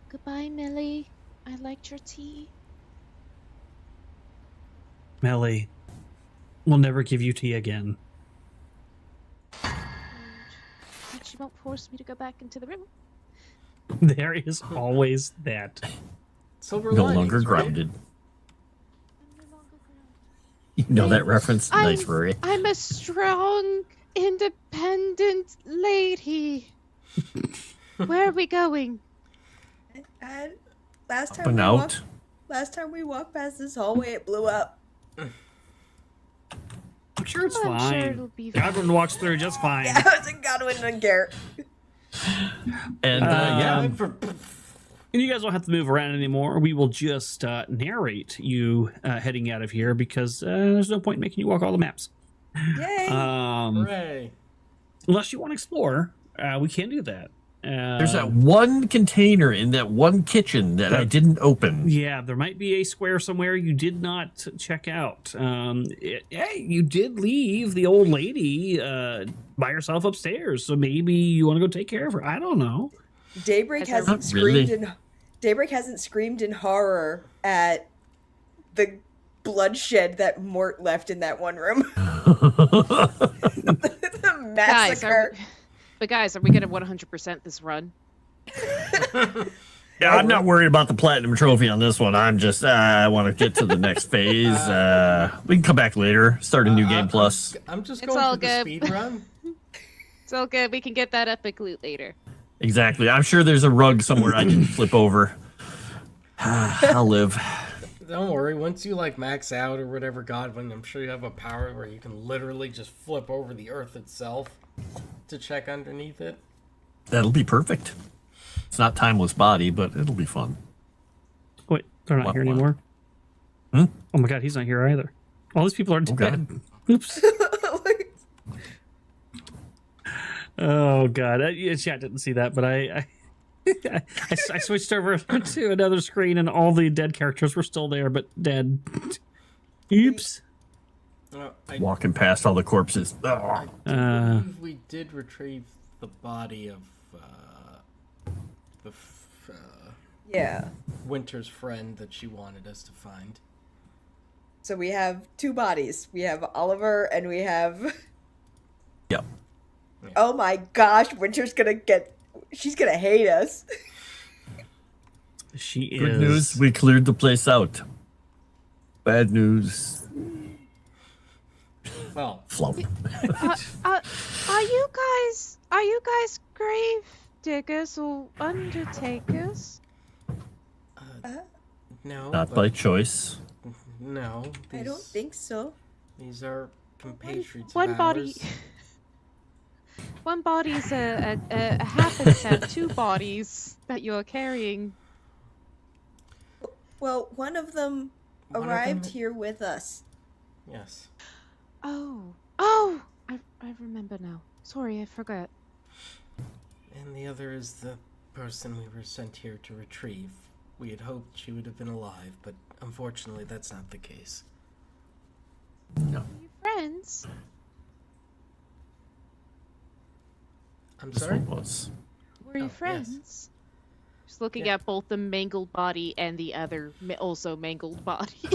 "Goodbye, Millie. I liked your tea." Melly, we'll never give you tea again. And she won't force me to go back into the room. There is always that. Silver No linings, longer right? grounded. I'm no longer grounded. You know that reference? I'm- Nice, Rory. I'm a strong, independent lady. Where are we going? And last Up time and we out. walked, last time we walked past this hallway, it blew up. I'm sure it's I'm sure fine. it'll be fine. Godwin walks through just fine. Yeah, I was in Godwin and Garrett. And yeah, Time for And you guys don't have to move around anymore. We will just narrate you heading out of here because there's no point in making you walk all the maps. Yay! hooray. Unless you want to explore, we can do that. there's that one container in that one kitchen that I didn't open. Yeah, there might be a square somewhere you did not check out. Hey, you did leave the old lady by herself upstairs, so maybe you want to go take care of her. I don't know. Daybreak Has hasn't Not really. screamed in horror at the bloodshed that Mort left in that one room. The massacre. Guys, are we gonna 100% this run? Yeah, I'm not worried about the platinum trophy on this one. I'm just I want to get to the next phase. We can come back later, start a new game plus. I'm just It's going all for the good. speed run. It's all good. We can get that epic loot later. Exactly. I'm sure there's a rug somewhere I can flip over. I'll live. Don't worry, once you like max out or whatever, Godwin, I'm sure you have a power where you can literally just flip over the earth itself to check underneath it. That'll be perfect. It's not timeless body, but it'll be fun. Wait, they're not What, here what? anymore. Hmm? Oh my god, he's not here either. All these people are God. dead. Oops. Oh god, chat didn't see that, but I switched over to another screen and all the dead characters were still there, but dead. Oops. I Walking past all the corpses. Ugh. believe we did retrieve the body of Yeah. Winter's friend that she wanted us to find. So we have two bodies. We have Oliver and we have. Yep. Oh my gosh, Winter's she's gonna hate us. She is. Good news, we cleared the place out. Bad news, Well, flump. Are you guys grave diggers or undertakers? no. Not but- by choice. No. I don't think so. These are compatriots One of body. ours. One body's a happens to have two bodies that you're carrying. Well, one of them One of arrived them- here with us. Yes. Oh, I remember now. Sorry, I forgot. And the other is the person we were sent here to retrieve. We had hoped she would have been alive, but unfortunately that's not the case. No. Are you friends? I'm This sorry? one was. Were you Oh, yes. friends? Just looking Yeah. at both the mangled body and the other also mangled body.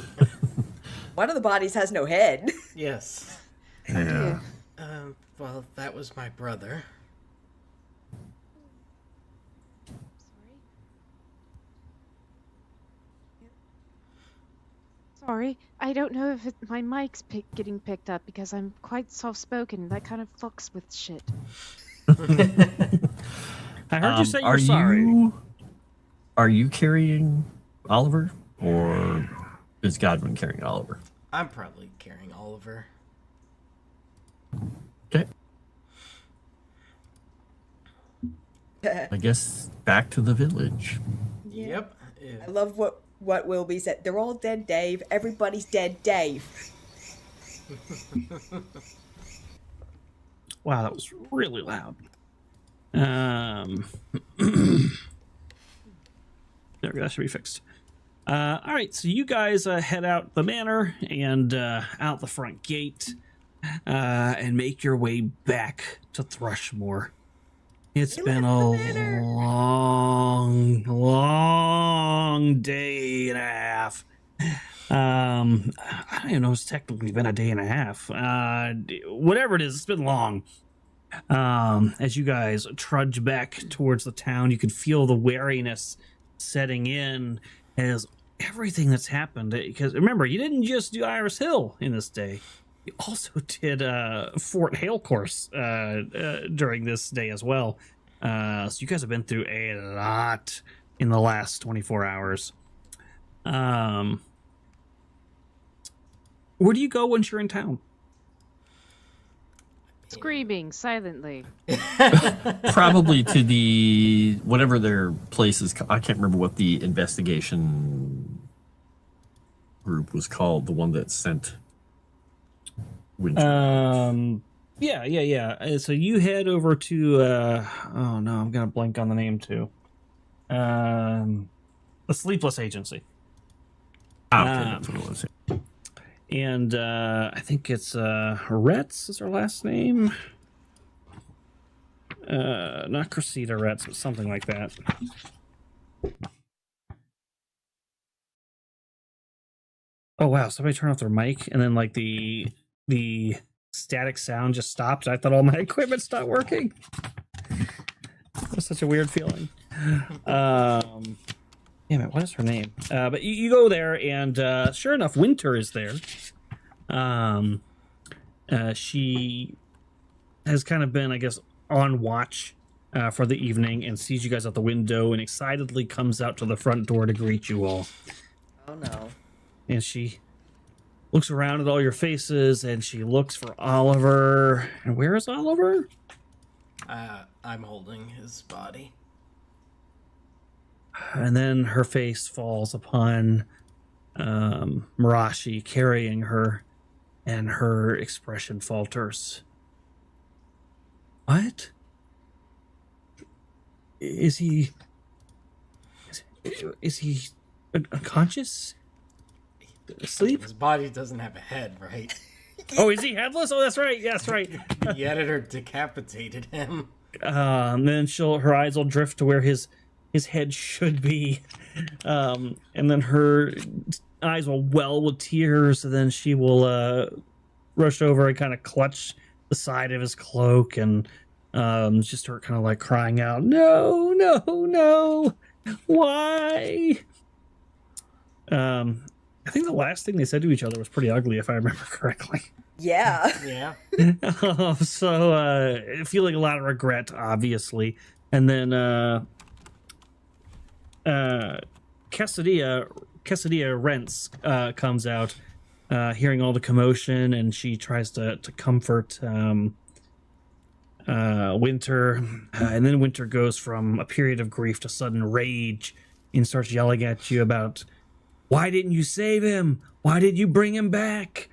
One of the bodies has no head. Yes. Yeah. Well, that was my brother. Sorry, I don't know if my mic's getting picked up because I'm quite soft-spoken. That kind of fucks with shit. I heard you say you're sorry. Are you carrying Oliver, or is Godwin carrying Oliver? I'm probably carrying Oliver. Okay. I guess back to the village. Yep. I love what Wilby said. They're all dead, Dave. Everybody's dead, Dave. Wow, that was really loud. There we go. That should be fixed. All right, so you guys head out the manor and out the front gate and make your way back to Thrushmore. It's been a long day and a half. I don't even know if it's technically been a day and a half. Whatever it is, it's been long. As you guys trudge back towards the town, you can feel the wariness setting in as everything that's happened. Because remember, you didn't just do Iris Hill in this day. You also did Fort Hale Course during this day as well. So you guys have been through a lot in the last 24 hours. Where do you go once you're in town? Screaming silently. Probably to the whatever their place is. I can't remember what the investigation group was called. The one that sent Winter. Yeah. So you head over to oh no, I'm gonna blank on the name too. The Sleepless Agency. Okay, that's what it was. And I think it's Retz is her last name. Not Cressida Retz, but something like that. Oh wow, somebody turned off their mic and then like the static sound just stopped. I thought all my equipment stopped working. It was such a weird feeling. Damn it, what is her name? But you go there, and sure enough, Winter is there. She has kind of been, I guess, on watch for the evening and sees you guys out the window and excitedly comes out to the front door to greet you all. Oh no. And she looks around at all your faces, and she looks for Oliver. And where is Oliver? I'm holding his body. And then her face falls upon Marashi carrying her, and her expression falters. What? Is he unconscious? Asleep? His body doesn't have a head, right? Oh, is he headless? Oh, that's right. That's right. The editor decapitated him. Then her eyes will drift to where his head should be, and then her eyes will well with tears, and then she will rush over and kind of clutch the side of his cloak and just start kind of like crying out, "No, no, no! Why?" I think the last thing they said to each other was pretty ugly, if I remember correctly. Yeah. Yeah. So feeling a lot of regret, obviously, and then Cassidia Rents comes out, hearing all the commotion, and she tries to comfort Winter, and then Winter goes from a period of grief to sudden rage and starts yelling at you about, "Why didn't you save him? Why did you bring him back?"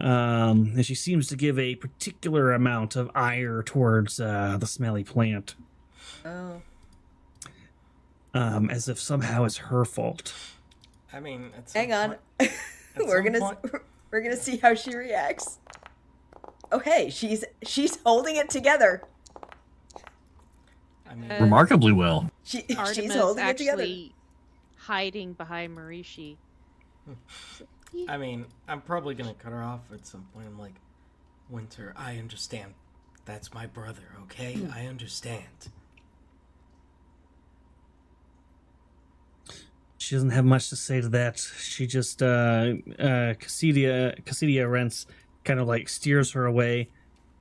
And she seems to give a particular amount of ire towards the smelly plant. Oh. as if somehow it's her fault. I mean, at some Hang on. point- at we're some gonna point- we're gonna see how she reacts. Oh hey, she's holding it together. I mean, Remarkably well. She's Artemis holding it together. actually hiding behind Marishi. I mean, I'm probably gonna cut her off at some point. I'm like, Winter, I understand. That's my brother, okay? I understand. She doesn't have much to say to that. She just Cassidia Rents kind of like steers her away,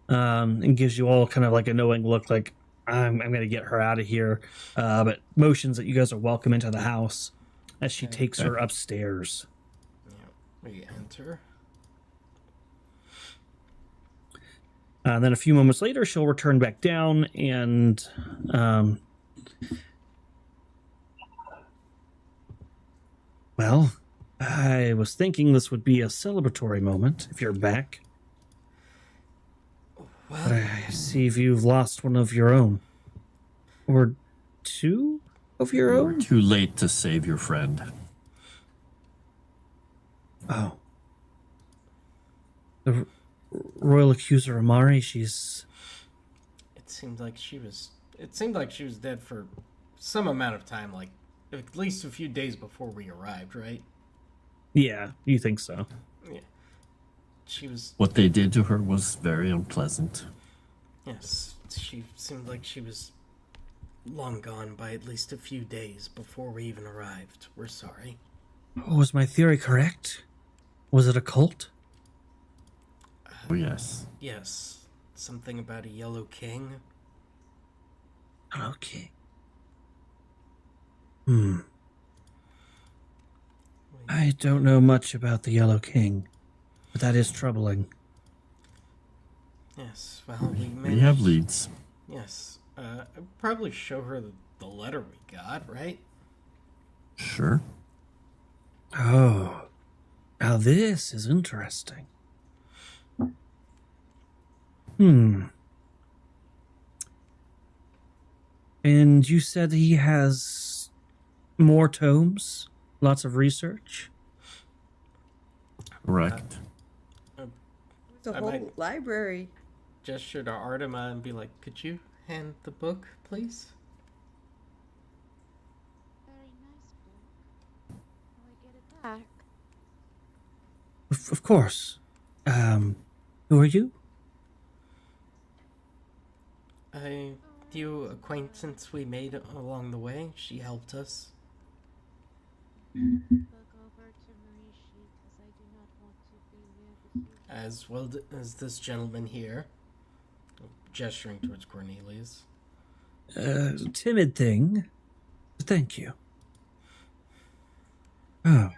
and gives you all kind of like a knowing look, like I'm gonna get her out of here. But motions that you guys are welcome into the house as she takes her upstairs. Yeah, we enter. And then a few moments later, she'll return back down and well, I was thinking this would be a celebratory moment if you're back. But Well, I see if you've lost one of your own. Or two of your You're own? too late to save your friend. Oh. The royal accuser Amari, she's... it seemed like she was dead for some amount of time, like at least a few days before we arrived, right? Yeah, you think so. Yeah. She was, What they did to her was very unpleasant. yes, she seemed like she was long gone by at least a few days before we even arrived. We're sorry. Oh, was my theory correct? Was it a cult? Oh, yes. Yes, something about a yellow king. Okay. I don't know much about the Yellow King, but that is troubling. Yes, well, we We managed. have leads. Yes, I'd probably show her the letter we got, right? Sure. Oh, now this is interesting. And you said he has more tomes? Lots of research? Correct. It's a I whole might- library. Gesture to Artima and be like, could you hand the book, please? Very nice book. Will I get it back? Of course. Who are you? A few acquaintance we made along the way. She helped us. Book over to Marishi because I do not want to be near the human. As well as this gentleman here. Gesturing towards Cornelius. Timid thing. Thank you. Oh.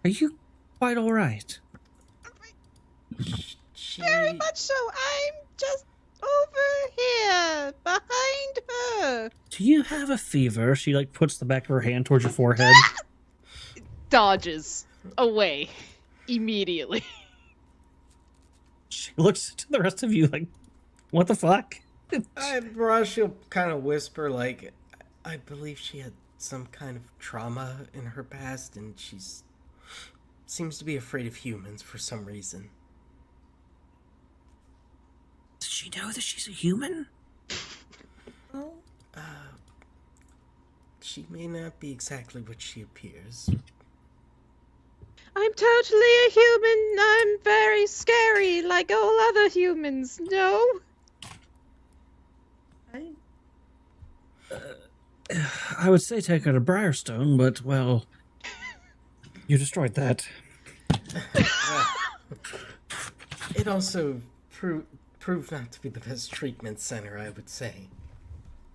Are you quite all right? She... Very much so. I'm just over here, behind her. Do you have a fever? She like puts the back of her hand towards your forehead. Dodges away immediately. She looks to the rest of you like, what the fuck? She'll kind of whisper, like, I believe she had some kind of trauma in her past, and she's... seems to be afraid of humans for some reason. Does she know that she's a human? Oh, She may not be exactly what she appears. I'm totally a human. I'm very scary, like all other humans. No. I would say take her to Briarstone, but, well, you destroyed that. It also proved not to be the best treatment center, I would say.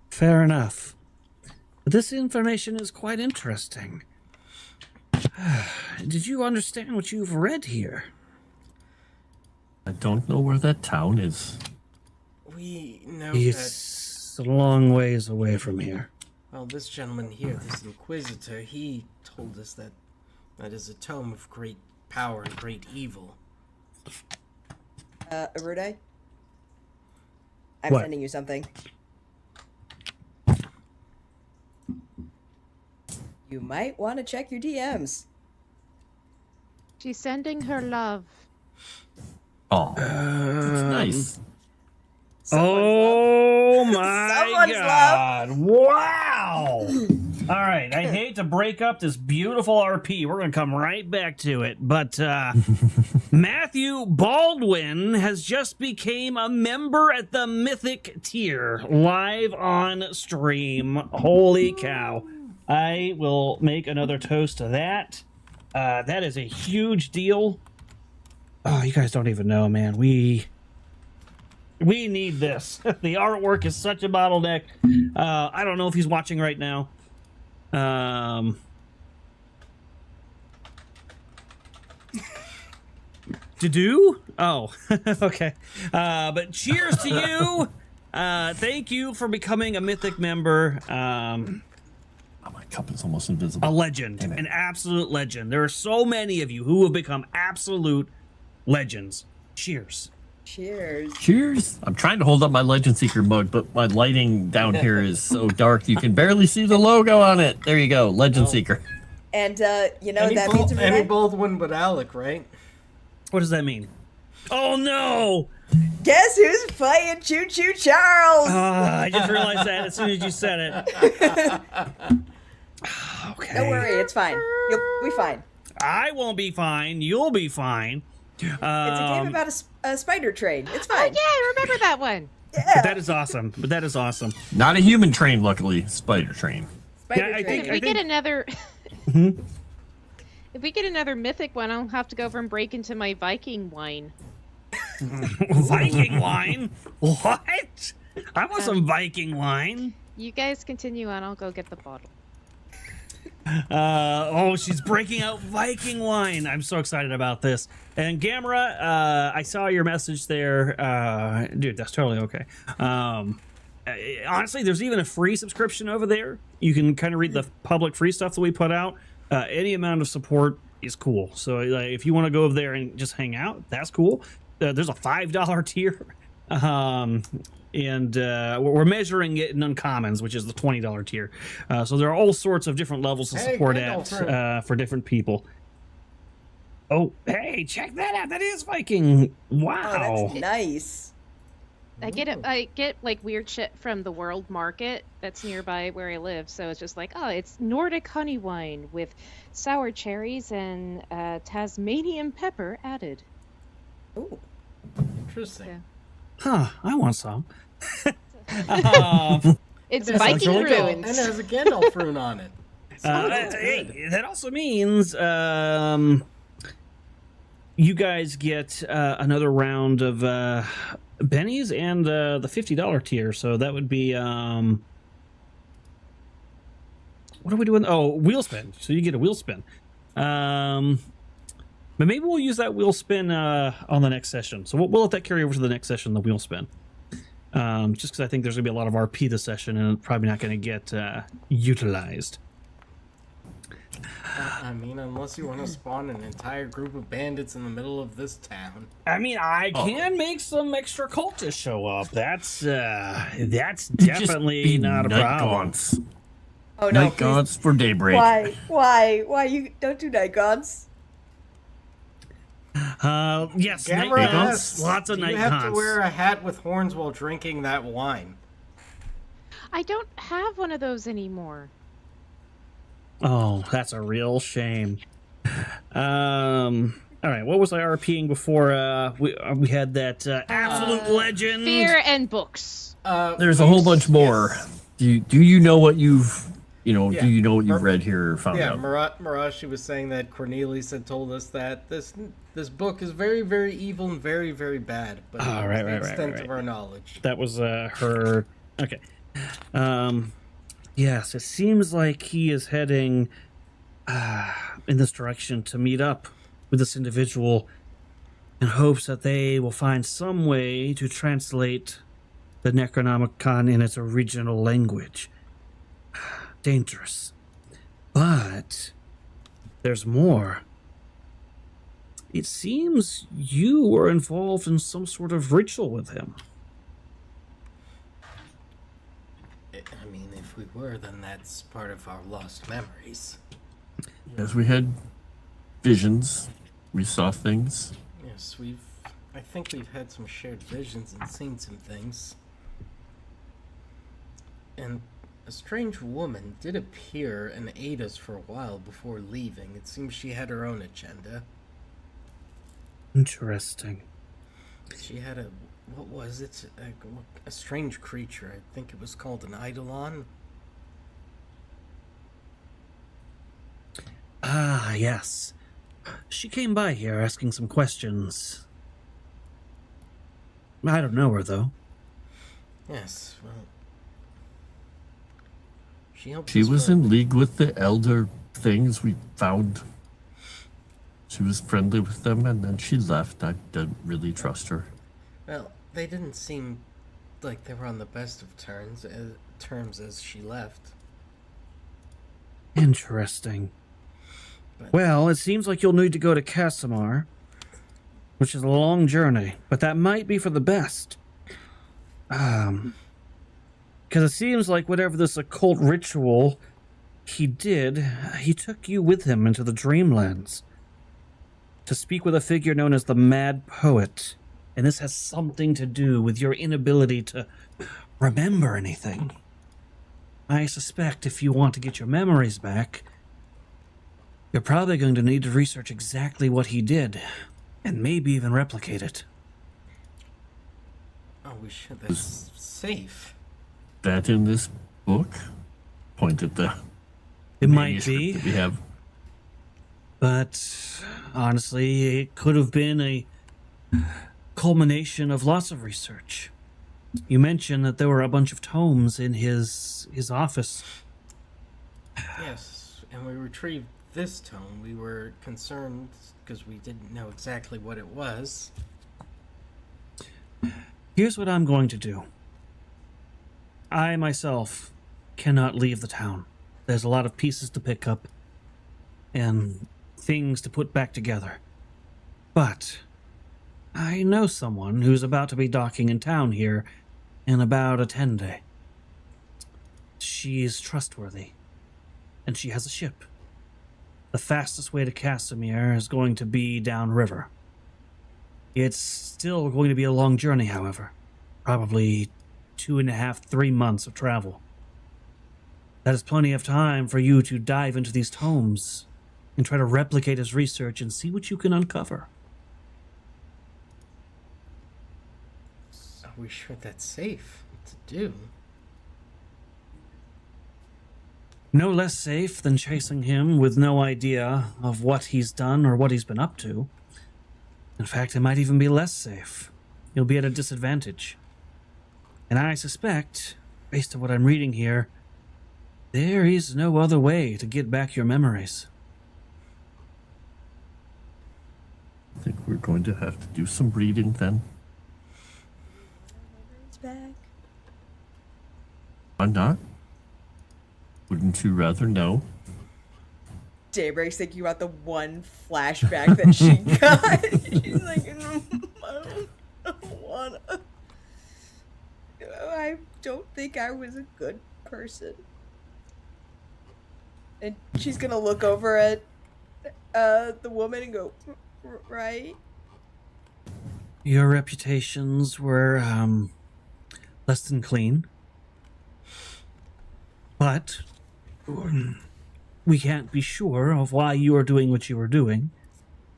Fair enough. But this information is quite interesting. Did you understand what you've read here? I don't know where that town is. We know It's a long ways away from here. that, well, this gentleman here, this Inquisitor, he told us that that is a tome of great power and great evil. Arude? I'm What? sending you something. You might want to check your DMs. She's sending her love. Oh, that's nice. Oh my Someone's god. Wow. All right, I hate to break up this beautiful RP. We're going to come right back to it. But Matthew Baldwin has just became a member at the Mythic tier live on stream. Holy cow. I will make another toast to that. That is a huge deal. Oh, you guys don't even know, man. We need this. The artwork is such a bottleneck. I don't know if he's watching right now. To do? Oh, okay. But cheers to you. Thank you for becoming a Mythic member. Oh, my cup is almost invisible. A legend, an absolute legend. There are so many of you who have become absolute legends. Cheers. Cheers. Cheers. I'm trying to hold up my Legend Seeker mug, but my lighting down here is so dark you can barely see the logo on it. There you go, Legend Seeker. And, you know what that means, Any Renee? Baldwin but Alec, right? What does that mean? Oh, no! Guess who's playing Choo Choo Charles? I just realized that as soon as you said it. Okay. Don't worry, it's fine. You'll be fine. I won't be fine. You'll be fine. It's a game about a spider train. It's fine. Oh, yeah, I remember that one. Yeah. That is awesome. But that is awesome. Not a human train, luckily. Spider train. Spider Yeah, I train. think- If we get another... If we get another mythic one, I'll have to go over and break into my Viking wine. Viking wine? What? I want some Viking wine. You guys continue on, I'll go get the bottle. She's breaking out Viking wine. I'm so excited about this. And Gamera, I saw your message there. Dude, that's totally okay. Honestly, there's even a free subscription over there. You can kind of read the public free stuff that we put out. Any amount of support is cool. So if you want to go over there and just hang out, that's cool. There's a $5 tier. And we're measuring it in uncommons, which is the $20 tier. So there are all sorts of different levels of support for different people. Oh, hey, check that out. That is Viking. Wow. Oh, that's nice. I get like weird shit from the World Market that's nearby where I live. So it's just like, oh, it's Nordic honey wine with sour cherries and Tasmanian pepper added. Ooh. Interesting. Yeah. Huh, I want some. It's It has Viking really cool. And ruins. it has a Gandalf rune on it. Hey, that also means you guys get another round of bennies and the $50 tier. So that would be what are we doing? Oh, wheel spin. So you get a wheel spin. But maybe we'll use that wheel spin on the next session. So we'll let that carry over to the next session, the wheel spin. Just because I think there's going to be a lot of RP this session and it's probably not going to get utilized. I mean, unless you want to spawn an entire group of bandits in the middle of this town. I mean, I can make some extra cultists show up. That's definitely not a problem. Gaunts. Oh no. Night gaunts for daybreak. Why you don't do night gaunts? Yes, night Gamera gaunts. asks, Lots of do night you have gaunts. to wear a hat with horns while drinking that wine? I don't have one of those anymore. Oh, that's a real shame. All right, what was I RPing before? We had that absolute legend. Fear and books. There's a whole bunch more. Do you know what you've Yeah. do you know what you've read here or found Yeah, out? Marashi was saying that Cornelius had told us that this book is very, very evil and very, very bad. But right, the right, extent right. of our knowledge. That was her. Okay. Yes, it seems like he is heading in this direction to meet up with this individual in hopes that they will find some way to translate the Necronomicon in its original language. Dangerous. But there's more. It seems you were involved in some sort of ritual with him. I mean, if we were, then that's part of our lost memories. Yes, we had visions. We saw things. Yes, I think we've had some shared visions and seen some things. And a strange woman did appear and aid us for a while before leaving. It seems she had her own agenda. Interesting. She had what was it? A strange creature. I think it was called an eidolon. Ah, yes. She came by here asking some questions. I don't know her, though. Yes, well... She was in league with the elder things we found. She was friendly with them, and then she left. I didn't really trust her. Well, they didn't seem like they were on the best of terms as she left. Interesting. But, Well, it seems like you'll need to go to Casimir, which is a long journey, but that might be for the best. Because it seems like whatever this occult ritual he did, he took you with him into the Dreamlands to speak with a figure known as the Mad Poet. And this has something to do with your inability to remember anything. I suspect if you want to get your memories back, you're probably going to need to research exactly what he did, and maybe even replicate it. oh, we should. That's safe. That in this book? Point at the It might manuscript be, that we have. but honestly, it could have been a culmination of lots of research. You mentioned that there were a bunch of tomes in his office. Yes, and we retrieved this tome. We were concerned because we didn't know exactly what it was. Here's what I'm going to do. I myself cannot leave the town. There's a lot of pieces to pick up and things to put back together. But I know someone who's about to be docking in town here in about a 10-day. She's trustworthy, and she has a ship. The fastest way to Casimir is going to be downriver. It's still going to be a long journey, however. Probably 2.5, 3 months of travel. That is plenty of time for you to dive into these tomes and try to replicate his research and see what you can uncover. Are we sure that's safe to do? No less safe than chasing him with no idea of what he's done or what he's been up to. In fact, it might even be less safe. You'll be at a disadvantage. And I suspect, based on what I'm reading here, there is no other way to get back your memories. I think we're going to have to do some reading then. It's back. Why not? Wouldn't you rather know? Daybreak's thinking about the one flashback that she got. She's like, I don't wanna. I don't think I was a good person. And she's gonna look over at the woman and go, right? Your reputations were, less than clean. But we can't be sure of why you are doing what you are doing.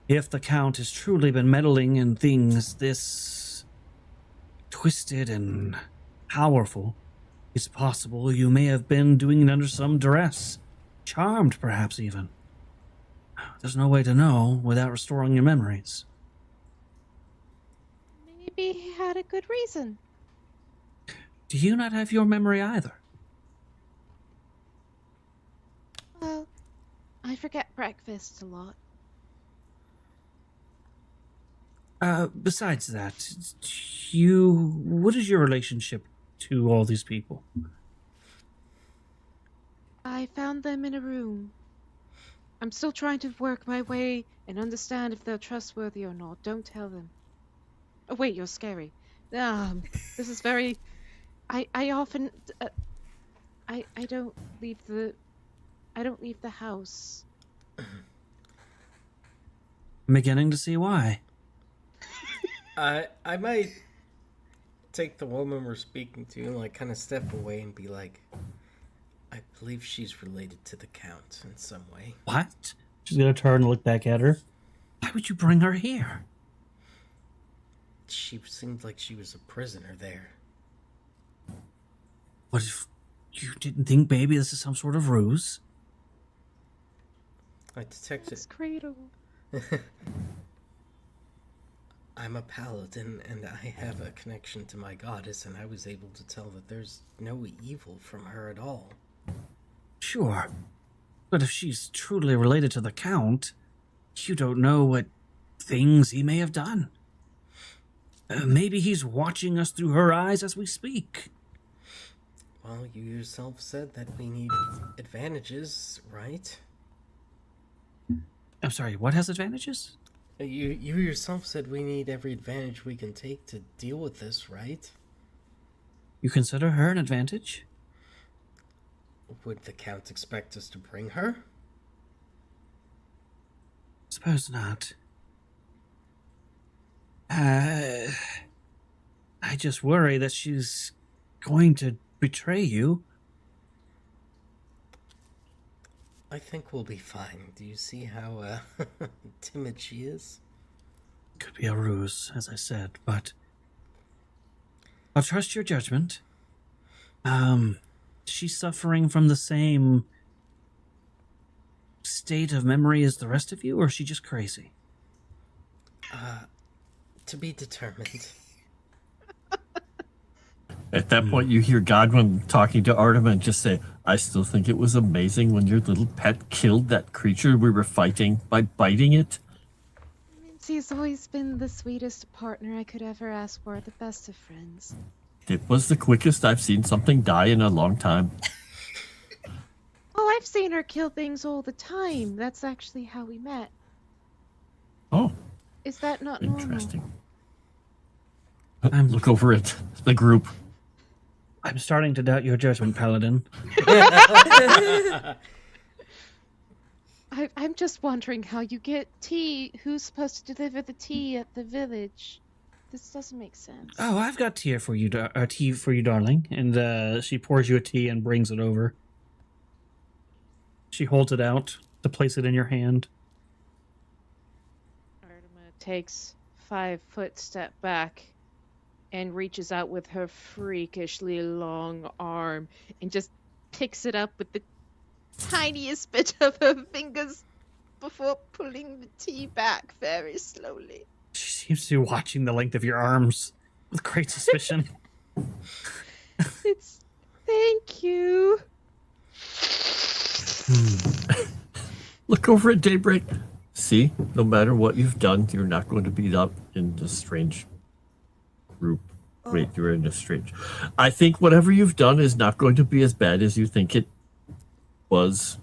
If the Count has truly been meddling in things this twisted and powerful, it's possible you may have been doing it under some duress. Charmed, perhaps, even. There's no way to know without restoring your memories. Maybe he had a good reason. Do you not have your memory either? Well, I forget breakfast a lot. Besides that, what is your relationship to all these people? I found them in a room. I'm still trying to work my way and understand if they're trustworthy or not. Don't tell them. Oh, wait, you're scary. This is very... I often... I don't leave the house. I'm beginning to see why. I might take the woman we're speaking to and like kind of step away and be like, I believe she's related to the Count in some way. What? She's gonna turn and look back at her. Why would you bring her here? She seemed like she was a prisoner there. What if you didn't think maybe this is some sort of ruse? I detected. It's Cradle. I'm a paladin and I have a connection to my goddess, and I was able to tell that there's no evil from her at all. Sure. But if she's truly related to the Count, you don't know what things he may have done. Maybe he's watching us through her eyes as we speak. Well, you yourself said that we need advantages, right? I'm sorry, what has advantages? You yourself said we need every advantage we can take to deal with this, right? You consider her an advantage? Would the Count expect us to bring her? Suppose not. I just worry that she's going to betray you. I think we'll be fine. Do you see how timid she is? Could be a ruse, as I said, but I'll trust your judgment. She's suffering from the same state of memory as the rest of you, or is she just crazy? To be determined. At that point, you hear Godwin talking to Artem and just say, I still think it was amazing when your little pet killed that creature we were fighting by biting it. Mincy's always been the sweetest partner I could ever ask for, the best of friends. It was the quickest I've seen something die in a long time. Oh, I've seen her kill things all the time. That's actually how we met. Oh, Is that not interesting. Look over at the group. I'm starting to doubt your judgment, Paladin. I'm just wondering how you get tea. Who's supposed to deliver the tea at the village? This doesn't make sense. Oh, I've got tea for you, darling. And she pours you a tea and brings it over. She holds it out to place it in your hand. Artima takes 5-foot step back and reaches out with her freakishly long arm and just picks it up with the tiniest bit of her fingers before pulling the tea back very slowly. She seems to be watching the length of your arms with great suspicion. It's... Thank you. Look over at Daybreak. See, no matter what you've done, you're not going to beat up in the strange group. Wait, you're in a strange. I think whatever you've done is not going to be as bad as you think it was.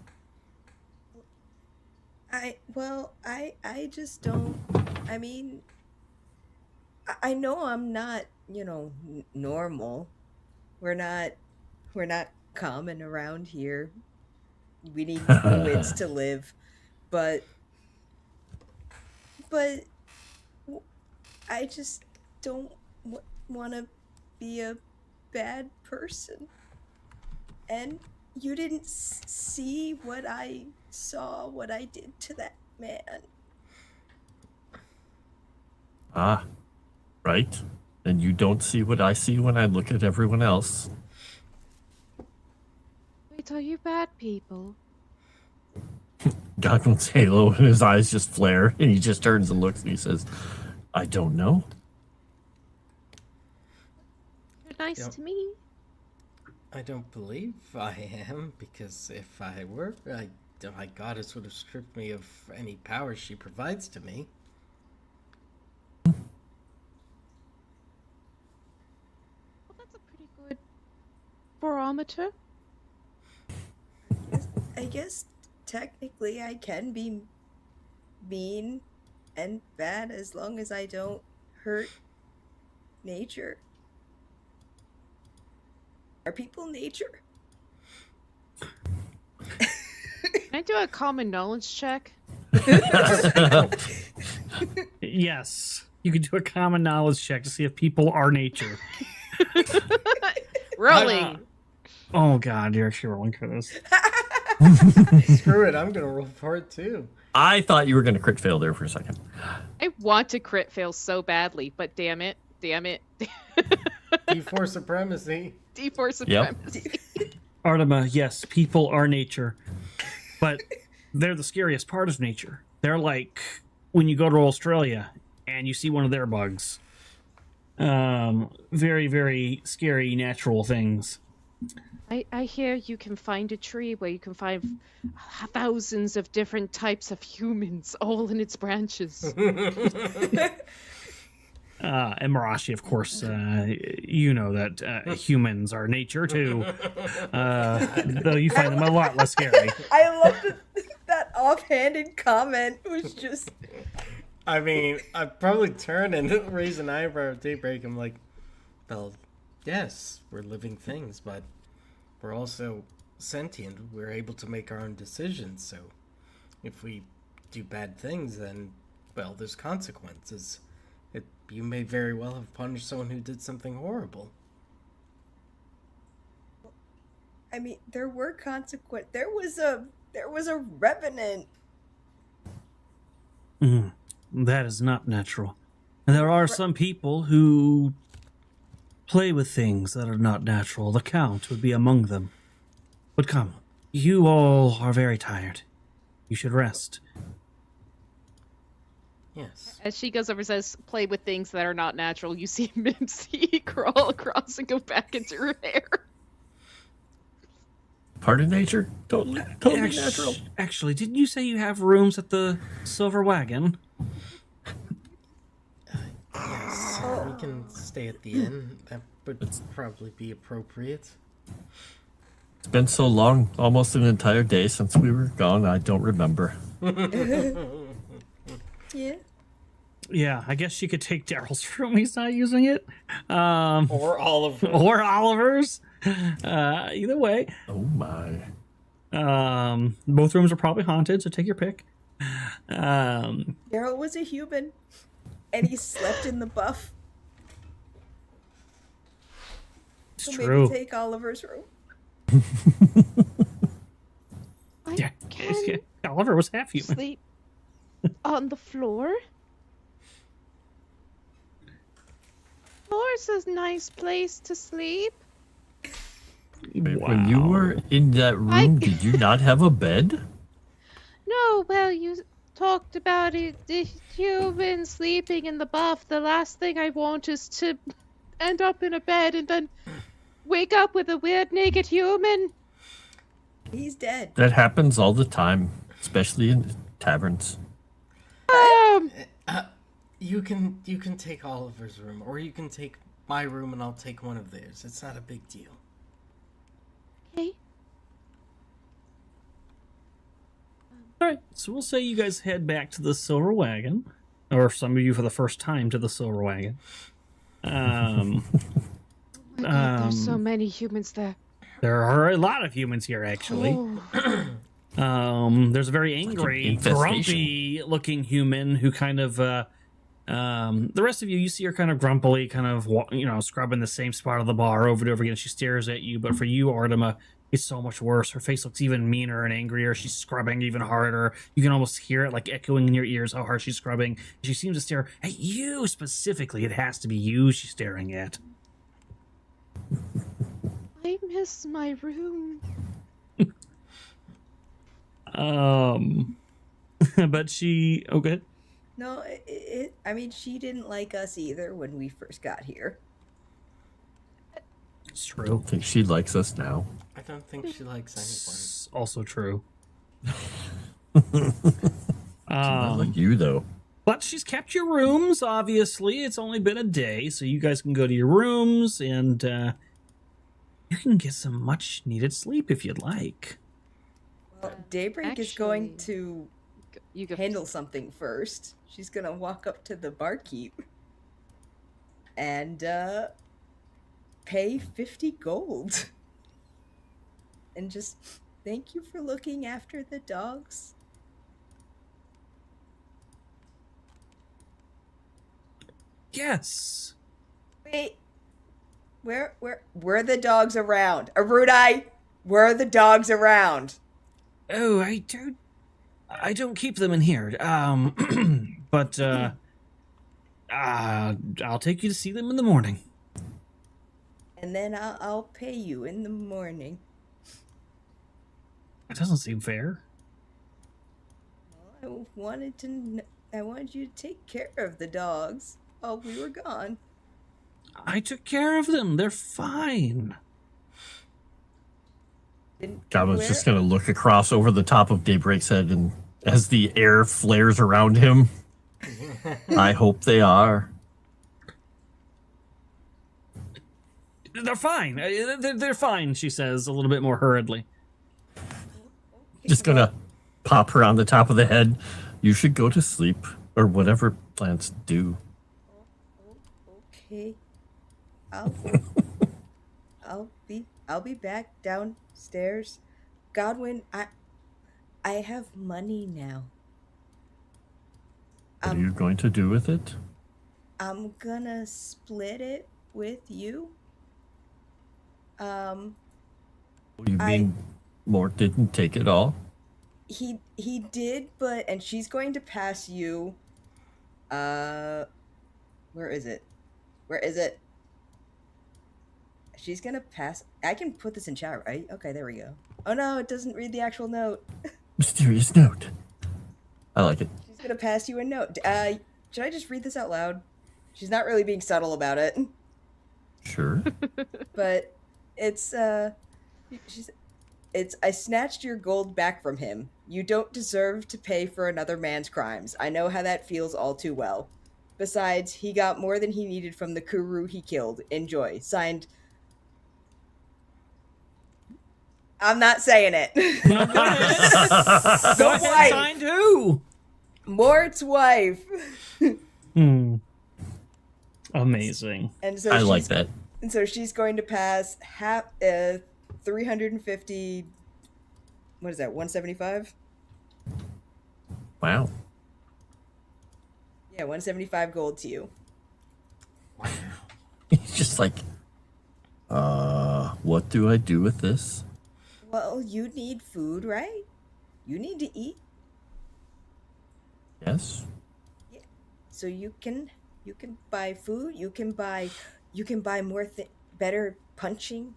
I just don't. I mean, I know I'm not, normal. We're not common around here. We need wits to live, but I just don't want to be a bad person. And you didn't see what I saw, what I did to that man. Ah, right. And you don't see what I see when I look at everyone else. Wait, are you bad people? Godwin's halo and his eyes just flare, and he just turns and looks and he says, I don't know. You're nice Yep. to me. I don't believe I am, because if I were, my goddess would have stripped me of any power she provides to me. Well, that's a pretty good barometer. I guess technically I can be mean and bad as long as I don't hurt nature. Are people nature? Can I do a common knowledge check? Yes. You can do a common knowledge check to see if people are nature. Rolling. Oh god, you're actually rolling for this. Screw it, I'm gonna roll for it too. I thought you were going to crit fail there for a second. I want to crit fail so badly, but damn it. D4 supremacy. D4 supremacy. Artema, yes, people are nature. But they're the scariest part of nature. They're like when you go to Australia and you see one of their bugs. Very, very scary natural things. I hear you can find a tree where you can find thousands of different types of humans all in its branches. And Marashi, of course, you know that humans are nature too. Though you find them a lot less scary. I love that offhanded comment. It was just. I mean, I'd probably turn and raise an eyebrow at Daybreak. I'm like, well, yes, we're living things, but we're also sentient. We're able to make our own decisions. So if we do bad things, then, well, there's consequences. You may very well have punished someone who did something horrible. I mean, there were consequences. There was a revenant. That is not natural. And there are some people who play with things that are not natural. The Count would be among them. But come, you all are very tired. You should rest. Yes. As she goes over and says, play with things that are not natural, you see Mimsy crawl across and go back into her hair. Part of nature? Totally natural. Actually, didn't you say you have rooms at the Silver Wagon? Yes, we can stay at the inn. That would probably be appropriate. It's been so long, almost an entire day since we were gone, I don't remember. Yeah. Yeah, I guess she could take Daryl's room. He's not using it. Or Oliver. Or Oliver's. Either way. Oh my. Both rooms are probably haunted, so take your pick. Daryl was a human, and he slept in the buff. It's So true. maybe take Oliver's room. Yeah, Can Oliver was half human. sleep on the floor? Floor's a nice place to sleep. Wait, when you were in that room, did you not have a bed? No, well, you talked about it, the human sleeping in the buff. The last thing I want is to end up in a bed and then wake up with a weird naked human. He's dead. That happens all the time, especially in taverns. You can take Oliver's room, or you can take my room and I'll take one of theirs. It's not a big deal. Okay. All right, so we'll say you guys head back to the Silver Wagon, or some of you for the first time to the Silver Wagon. Oh my God, there's so many humans there. There are a lot of humans here, actually. Oh. There's a very angry, infestation. grumpy-looking human who kind of, the rest of you see her kind of grumpily, kind of, scrubbing the same spot of the bar over and over again. She stares at you, but for you, Artema, it's so much worse. Her face looks even meaner and angrier. She's scrubbing even harder. You can almost hear it, like, echoing in your ears how hard she's scrubbing. She seems to stare at you specifically. It has to be you she's staring at. I miss my room. But she... Oh, good. No, I mean, she didn't like us either when we first got here. It's true. I think she likes us now. I don't think she likes anyone. It's also true. Not like you, though. But she's kept your rooms, obviously. It's only been a day, so you guys can go to your rooms, and you can get some much-needed sleep if you'd like. Well, Daybreak is going Actually, to You go handle something first. She's gonna walk up to the barkeep and pay 50 gold. And just thank you for looking after the dogs. Yes. Wait, where are the dogs around? Arudai, where are the dogs around? Oh, I don't keep them in here. But I'll take you to see them in the morning. And then I'll pay you in the morning. That doesn't seem fair. Well, I wanted you to take care of the dogs while we were gone. I took care of them. They're fine. Goblin's just gonna look across over the top of Daybreak's head, and as the air flares around him, I hope they are. They're fine. They're fine, she says a little bit more hurriedly. Just gonna pop her on the top of the head. You should go to sleep, or whatever plants do. Okay. I'll be back downstairs. Godwin, I have money now. What are you going to do with it? I'm gonna split it with you. You mean Mort didn't take it all? He did, and she's going to pass you. Where is it? She's gonna pass. I can put this in chat, right? Okay, there we go. Oh no, it doesn't read the actual note. Mysterious note. I like it. She's gonna pass you a note. Should I just read this out loud? She's not really being subtle about it. Sure. But it's I snatched your gold back from him. You don't deserve to pay for another man's crimes. I know how that feels all too well. Besides, he got more than he needed from the Kuru he killed. Enjoy. Signed. I'm not saying it. No, go ahead. Go ahead. Signed who? Mort's wife. Amazing. And so I like that. And so she's going to pass 350. What is that? 175. Wow. Yeah, 175 gold to you. He's just like, what do I do with this? Well, you need food, right? You need to eat. Yes. Yeah. So you can buy food. You can buy more better punching.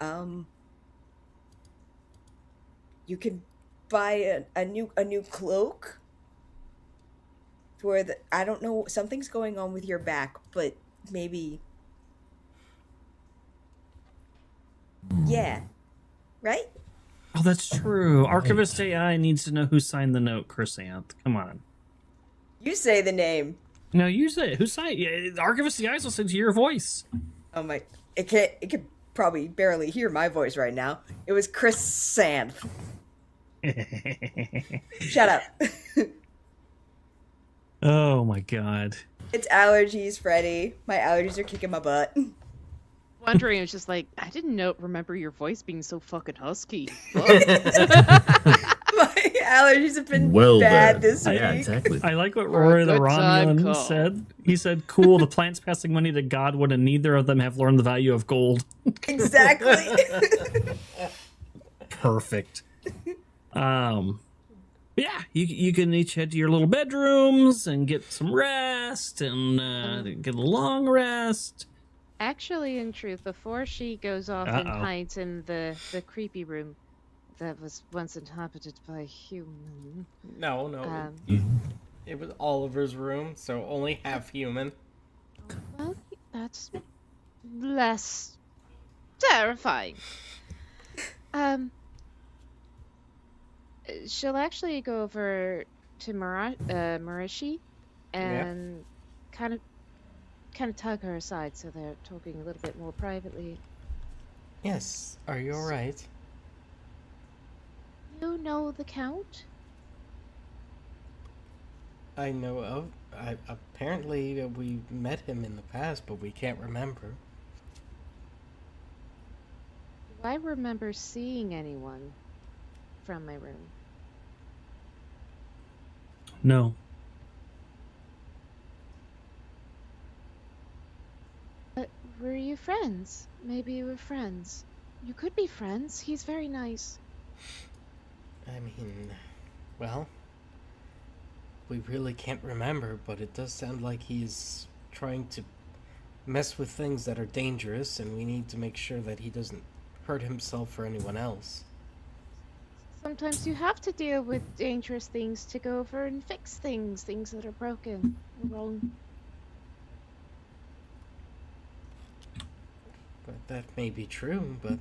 You can buy a new cloak. For I don't know, something's going on with your back, but maybe. Yeah. Right? Oh, that's true. Archivist AI needs to know who signed the note, Chrysanth. Come on. You say the name. No, you say it. Who signed? Yeah, Archivist AI will listen to your voice. Oh my! It could probably barely hear my voice right now. It was Chris Sand. Shut up. Oh my god. It's allergies, Freddy. My allergies are kicking my butt. Wondering, I was just like, I didn't remember your voice being so fucking husky. My allergies have been bad this week. Yeah, exactly. I like what Rory the good time Romulan call. said. He said, cool, the plants passing money to Godwin and neither of them have learned the value of gold. Exactly. Perfect. Yeah, you can each head to your little bedrooms and get some rest and get a long rest. Actually, in truth, before she goes off and hides in the creepy room that was once inhabited by human. No. It was Oliver's room, so only half human. Well, that's less terrifying. She'll actually go over to Marishi and kind of tug her aside so they're talking a little bit more privately. Yes, are you alright? You know the Count? I know of. Apparently we met him in the past, but we can't remember. I remember seeing anyone from my room. No. But were you friends? Maybe you were friends. You could be friends. He's very nice. I mean, well, we really can't remember, but it does sound like he's trying to mess with things that are dangerous, and we need to make sure that he doesn't hurt himself or anyone else. Sometimes you have to deal with dangerous things to go over and fix things that are broken or wrong. But that may be true, but...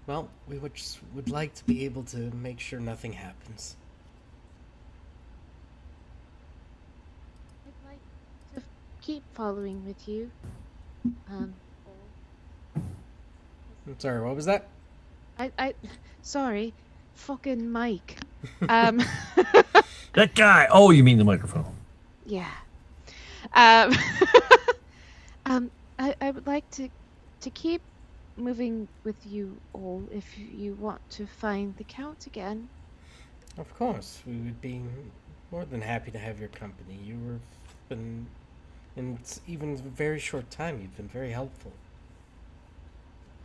Well, we would like to be able to make sure nothing happens. I'd like to keep following with you. I'm sorry, what was that? Sorry, fucking Mike. That guy. Oh, you mean the microphone? Yeah. I would like to keep moving with you all if you want to find the Count again. Of course, we would be more than happy to have your company. In even a very short time, you've been very helpful.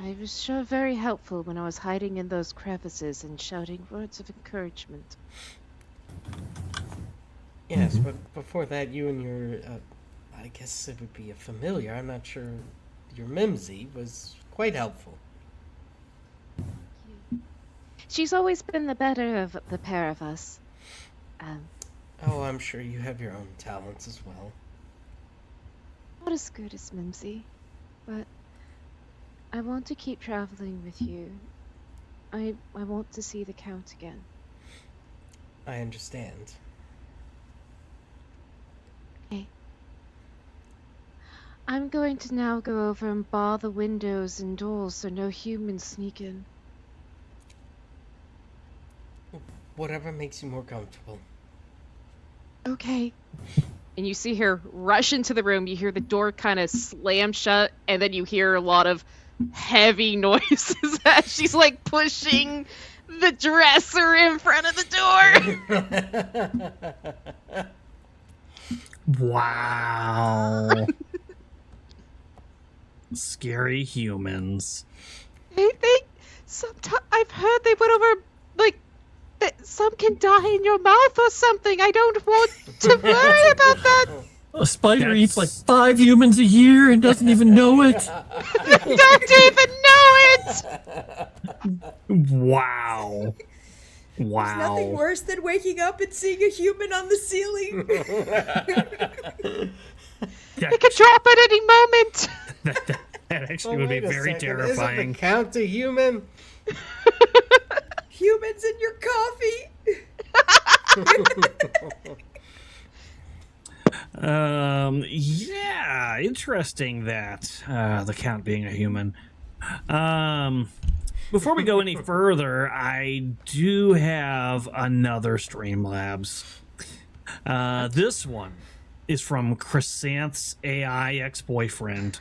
I was sure very helpful when I was hiding in those crevices and shouting words of encouragement. Yes, but before that, you and your, I guess it would be a familiar, I'm not sure, your Mimsy was quite helpful. She's always been the better of the pair of us. Oh, I'm sure you have your own talents as well. Not as good as Mimsy, but I want to keep traveling with you. I want to see the Count again. I understand. Okay. I'm going to now go over and bar the windows and doors so no humans sneak in. Whatever makes you more comfortable. Okay. And you see her rush into the room. You hear the door kind of slam shut, and then you hear a lot of heavy noises as she's like pushing the dresser in front of the door. Wow. Scary humans. They sometimes I've heard they went over like that some can die in your mouth or something. I don't want to worry about that. A spider eats like 5 humans a year and doesn't even know it. Don't even know it. Wow. There's nothing Wow. worse than waking up and seeing a human on the ceiling. They could drop at any moment. That actually would be very terrifying. Isn't the Count a human? Humans in your coffee. Yeah, interesting that the Count being a human. Before we go any further, I do have another Streamlabs. This one is from Chrysanth's AI ex-boyfriend.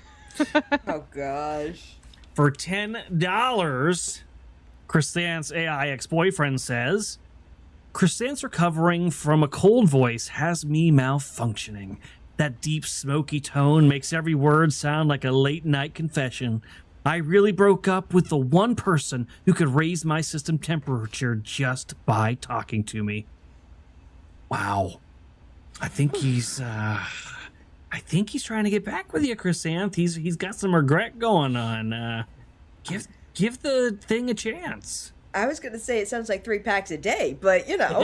Oh gosh. For $10, Chrysanth's AI ex-boyfriend says, Chrysanth's recovering from a cold voice has me malfunctioning. That deep, smoky tone makes every word sound like a late-night confession. I really broke up with the one person who could raise my system temperature just by talking to me. Wow. I think he's trying to get back with you, Chrysanth. He's got some regret going on. Give the thing a chance. I was gonna say it sounds like 3 packs a day, but you know.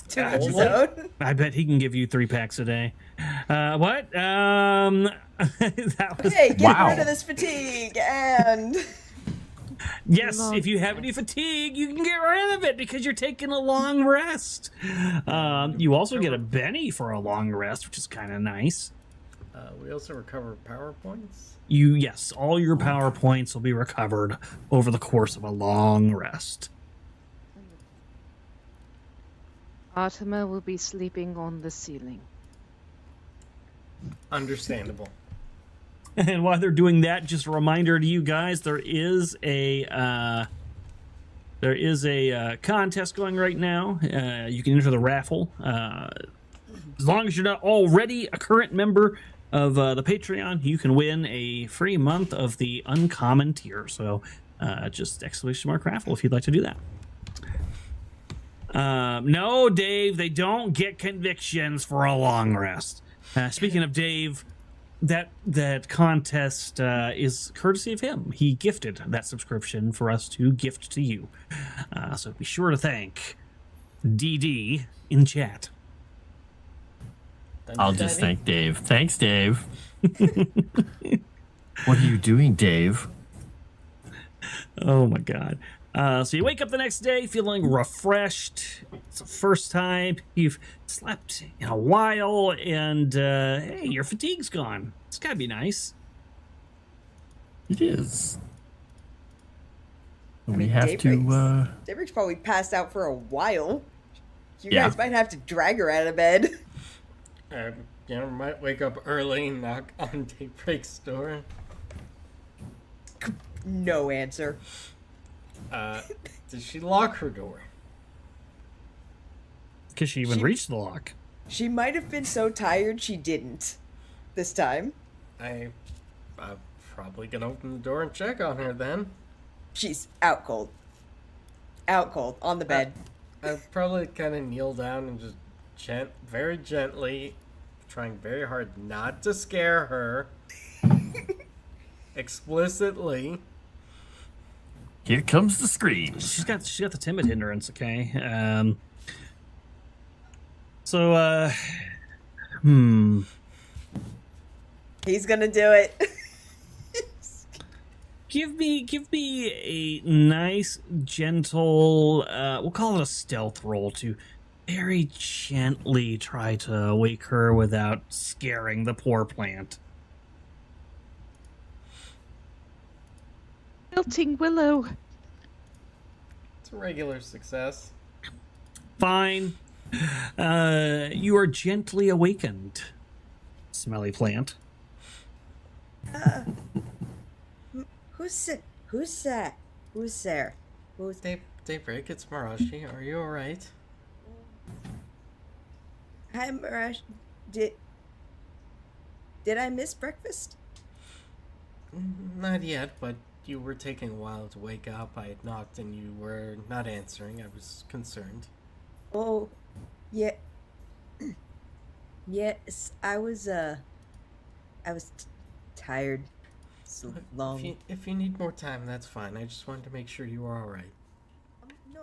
To each his own. I bet he can give you 3 packs a day. What? That was Hey, get rid of this fatigue and yes. If you have any fatigue, you can get rid of it because you're taking a long rest. You also get a Benny for a long rest, which is kind of nice. We also recover power points. Yes, all your power points will be recovered over the course of a long rest. Artima will be sleeping on the ceiling. Understandable. And while they're doing that, just a reminder to you guys, there is a contest going right now. You can enter the raffle. As long as you're not already a current member of the Patreon, you can win a free month of the uncommon tier. So just ! raffle if you'd like to do that. No, Dave, they don't get convictions for a long rest. Speaking of Dave, that contest is courtesy of him. He gifted that subscription for us to gift to you. So be sure to thank DD in chat. I'll just thank Dave. Thanks, Dave. What are you doing, Dave? Oh my god. So you wake up the next day feeling refreshed. It's the first time you've slept in a while, and hey, your fatigue's gone. It's gotta be nice. It is. We have to. Daybreak's probably passed out for a while. You Yeah. guys might have to drag her out of bed. Might wake up early and knock on Daybreak's door. No answer. Did she lock her door? Because she even reached the lock. She might have been so tired she didn't. This time. I'm probably gonna open the door and check on her then. She's out cold. Out cold. On the bed. I'll probably kind of kneel down and just very gently, trying very hard not to scare her. Explicitly. Here comes the scream. She's got the timid hindrance, okay? He's gonna do it. Give me a nice, gentle, we'll call it a stealth roll to very gently try to wake her without scaring the poor plant. Melting willow. It's a regular success. Fine. You are gently awakened, smelly plant. Who's that? Who's there? Who's Daybreak, it's Marashi. Are you alright? Hi, Marash. Did I miss breakfast? Not yet, but you were taking a while to wake up. I had knocked and you were not answering. I was concerned. Oh, yeah. Yes, I was tired. So long. If you need more time, that's fine. I just wanted to make sure you were alright.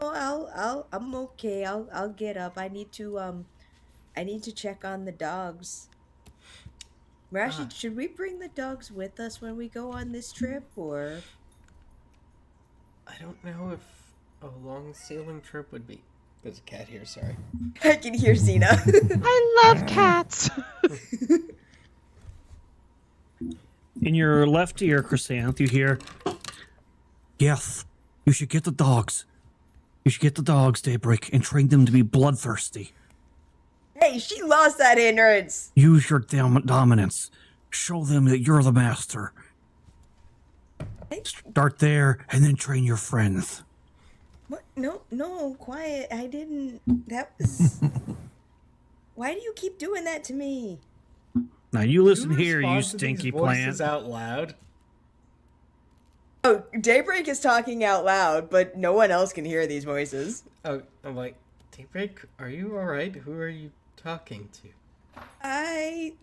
No, I'm okay. I'll get up. I need to check on the dogs. Marashi, should we bring the dogs with us when we go on this trip, or? I don't know if a long sailing trip would be. There's a cat here, sorry. I can hear Xena. I love cats. In your left ear, Chrysanth, you hear, "Yes, you should get the dogs. You should get the dogs, Daybreak, and train them to be bloodthirsty. Hey, she lost that hindrance. Use your dominance. Show them that you're the master. Start there, and then train your friends." What? No, quiet. I didn't. That was. Why do you keep doing that to me? Now you listen here, respond you to stinky these plant. voices out loud. Oh, Daybreak is talking out loud, but no one else can hear these voices. Oh, I'm like, Daybreak, are you alright? Who are you talking to? I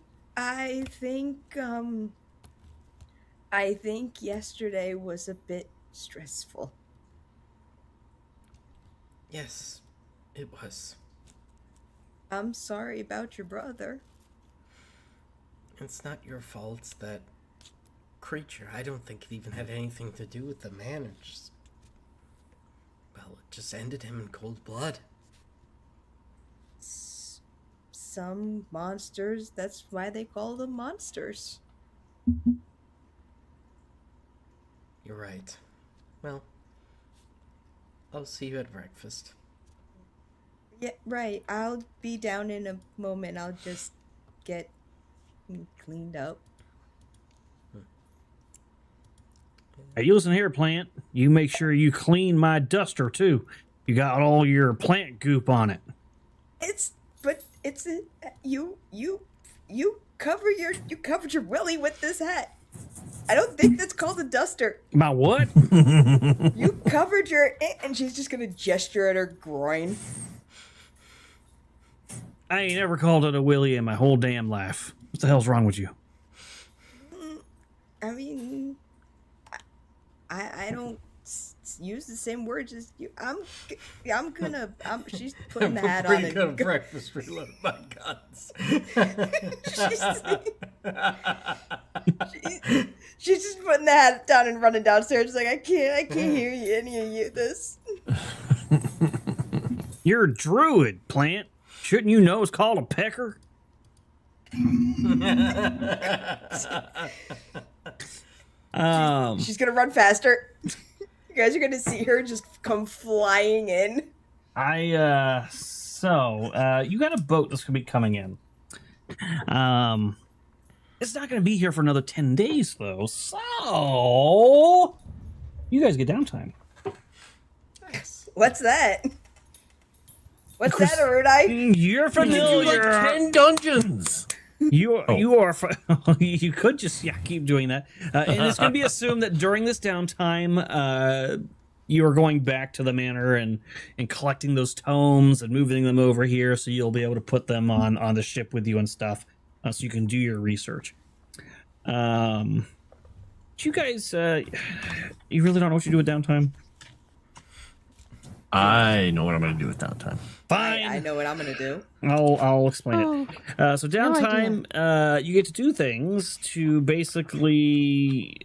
think yesterday was a bit stressful. Yes, it was. I'm sorry about your brother. It's not your fault. That creature, I don't think it even had anything to do with the man. It just ended him in cold blood. Some monsters, that's why they call them monsters. You're right. Well, I'll see you at breakfast. Yeah, right. I'll be down in a moment. I'll just get cleaned up. Hey, you listen here, plant. You make sure you clean my duster too. You got all your plant goop on it. You covered your willy with this hat. I don't think that's called a duster. My what? You covered your, and she's just gonna gesture at her groin. I ain't ever called it a willy in my whole damn life. What the hell's wrong with you? I mean, I don't use the same words as you. She's putting the hat on. Pretty good breakfast reload, my guns. She's just putting the hat down and running downstairs. She's like, I can't hear you, any of you. This. You're a druid, plant. Shouldn't you know it's called a pecker? She's gonna run faster. You guys are gonna see her just come flying in. You got a boat that's gonna be coming in. It's not gonna be here for another 10 days though, so you guys get downtime. What's that? What's that, Arudai? You're You familiar. like 10 dungeons. You are. You could just keep doing that, and it's going to be assumed that during this downtime, you are going back to the manor and collecting those tomes and moving them over here, so you'll be able to put them on the ship with you and stuff, so you can do your research. You guys, you really don't know what you do with downtime? I know what I'm going to do with downtime. Fine. I know what I'm gonna do. I'll explain it. So downtime, you get to do things to basically,